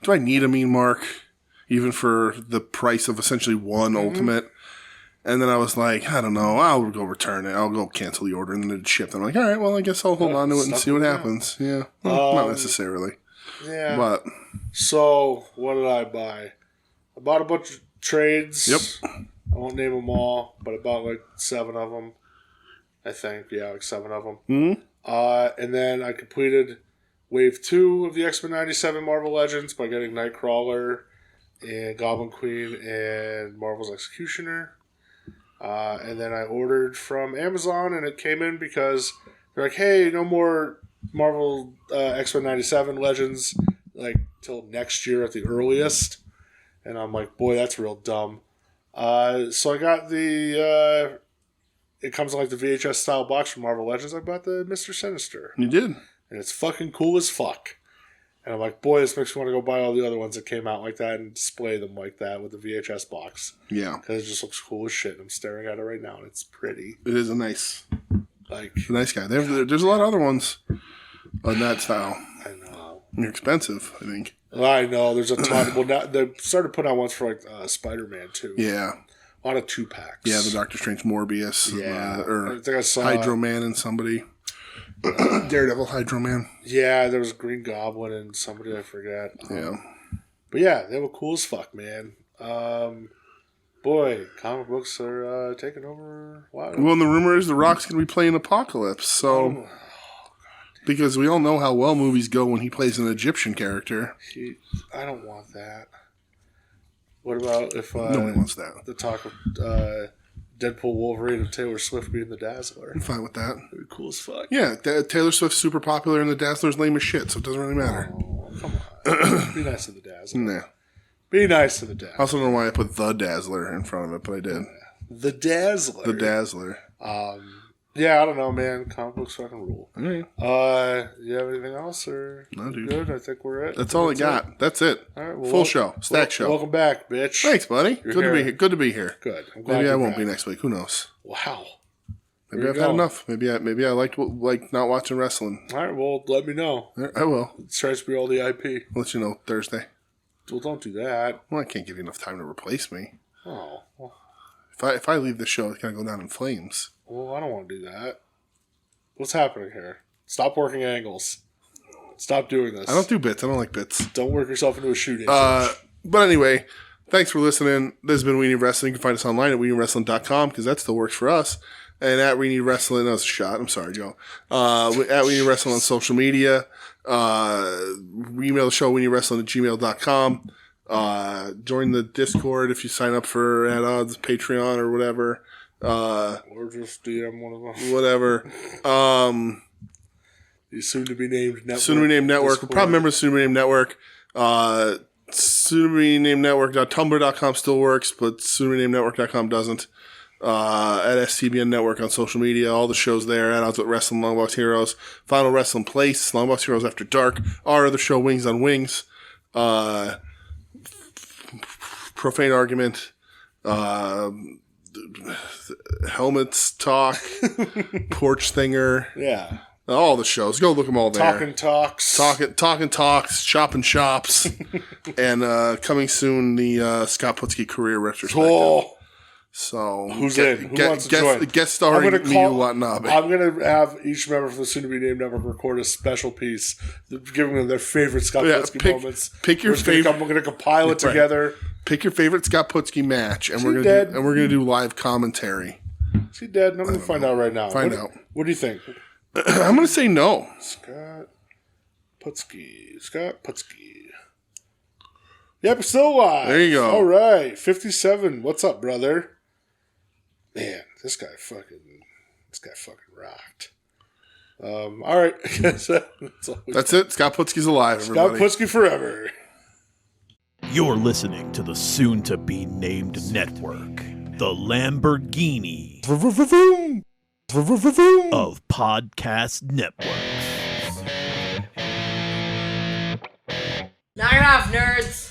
do I need a Mean Mark? Even for the price of essentially one Ultimate. And then I was like, I don't know. I'll go return it. I'll go cancel the order, and then it shipped. I'm like, all right, well, I guess I'll hold on to it and see what happens. Yeah, not necessarily. Yeah. But so, what did I buy? I bought a bunch of trades. Yep. I won't name them all, but I bought like 7 of them. I think, like 7 of them. Mm-hmm. And then I completed Wave 2 of the X-Men 97 Marvel Legends by getting Nightcrawler and Goblin Queen and Marvel's Executioner. And then I ordered from Amazon, and it came in because they're like, hey, no more Marvel X-Men 97 Legends, like, till next year at the earliest. And I'm like, boy, that's real dumb. So I got it comes in like the VHS style box from Marvel Legends. I bought the Mr. Sinister. You did? And it's fucking cool as fuck. And I'm like, boy, this makes me want to go buy all the other ones that came out like that and display them like that with the VHS box. Yeah. Because it just looks cool as shit. I'm staring at it right now, and it's pretty. It is a nice guy. There's a lot of other ones on that style. I know. They're expensive, I think. I know. There's a ton. Well, now, they started putting out ones for like Spider-Man, too. Yeah. A lot of 2-packs. Yeah, the Doctor Strange Morbius. Yeah. Or I think I saw Hydro Man and somebody. Daredevil, Hydro Man. Yeah, there was Green Goblin and somebody I forget. Yeah. But yeah, they were cool as fuck, man. Boy, comic books are taking over. Wow. Well, and the rumor is The Rock's going to be playing Apocalypse, so... because we all know how well movies go when he plays an Egyptian character. I don't want that. What about if... Nobody wants that. The talk of... Deadpool, Wolverine, and Taylor Swift being the Dazzler. I'm fine with that. That'd be cool as fuck. Yeah, Taylor Swift's super popular and the Dazzler's lame as shit, so it doesn't really matter. Oh, come on. Be nice to the Dazzler. Nah. Be nice to the Dazzler. I also don't know why I put the Dazzler in front of it, but I did. The Dazzler. The Dazzler. Yeah, I don't know, man. Comic books fucking rule. All right. You have anything else? Or No, dude. Good? I think we're at. That's all I got. That's it. All right, well, Full show. Stack show. Welcome back, bitch. Thanks, buddy. You're Good to be here. here. Good to be here. Good. I'm glad Maybe I you're won't be back. next week. Who knows? Wow. Maybe There I've you had go. enough. Maybe I liked not watching wrestling. All right, well, let me know. I will. It tries to be all the IP. I'll let you know Thursday. Well, don't do that. Well, I can't give you enough time to replace me. Oh, well, If I leave the show, it's gonna go down in flames. I don't want to do that. What's happening here? Stop working angles. Stop doing this. I don't do bits. I don't like bits. Don't work yourself into a shooting. But anyway, thanks for listening. This has been We Need Wrestling. You can find us online at WeNeedWrestling.com because that still works for us. And at We Need Wrestling, that was a shot. I'm sorry, Joe. At We Need Wrestling on social media. Email the show, WeNeedWrestling@gmail.com. Join the Discord if you sign up for add-ons, Patreon or whatever. or just DM one of them. Whatever. The soon-to-be-named network. Soon-to-be-named network. Discord. Proud member of soon-to-be-named network. Soon-to-be-named network.tumblr.com still works, but soon-to-be-named network.com doesn't. At STBN Network on social media. All the shows there. Add-ons with Wrestling, Longbox Heroes, Final Wrestling Place, Longbox Heroes After Dark, our other show, Wings on Wings, Profane Argument, Helmets Talk, Porch Thinger, Yeah. all the shows. Go look them all there. Talking Talks. Talking Talks, Shopping Shops, and coming soon, the Scott Putski career retrospective. Oh, So who's in? Who wants to join? Guest starring I'm gonna Miyu Watanabe. I'm going to have each member from the soon-to-be-named network record a special piece, giving them their favorite Scott Putski moments. Pick your favorite. We're going to compile it Right. together. Pick your favorant Scott Putski match, and Is we're he gonna dead? do live commentary. Is he dead? I'm going to find out right now. Find out. What do you think? I'm gonna say no. Scott Putski. Yep, it's still alive. There you go. All right, 57. What's up, brother? Man, this guy fucking rocked. All right, I guess That's it. Scott Putski's alive, everybody. Scott Putski forever. You're listening to the soon-to-be-named network, the Lamborghini of podcast networks. Knock it off, nerds!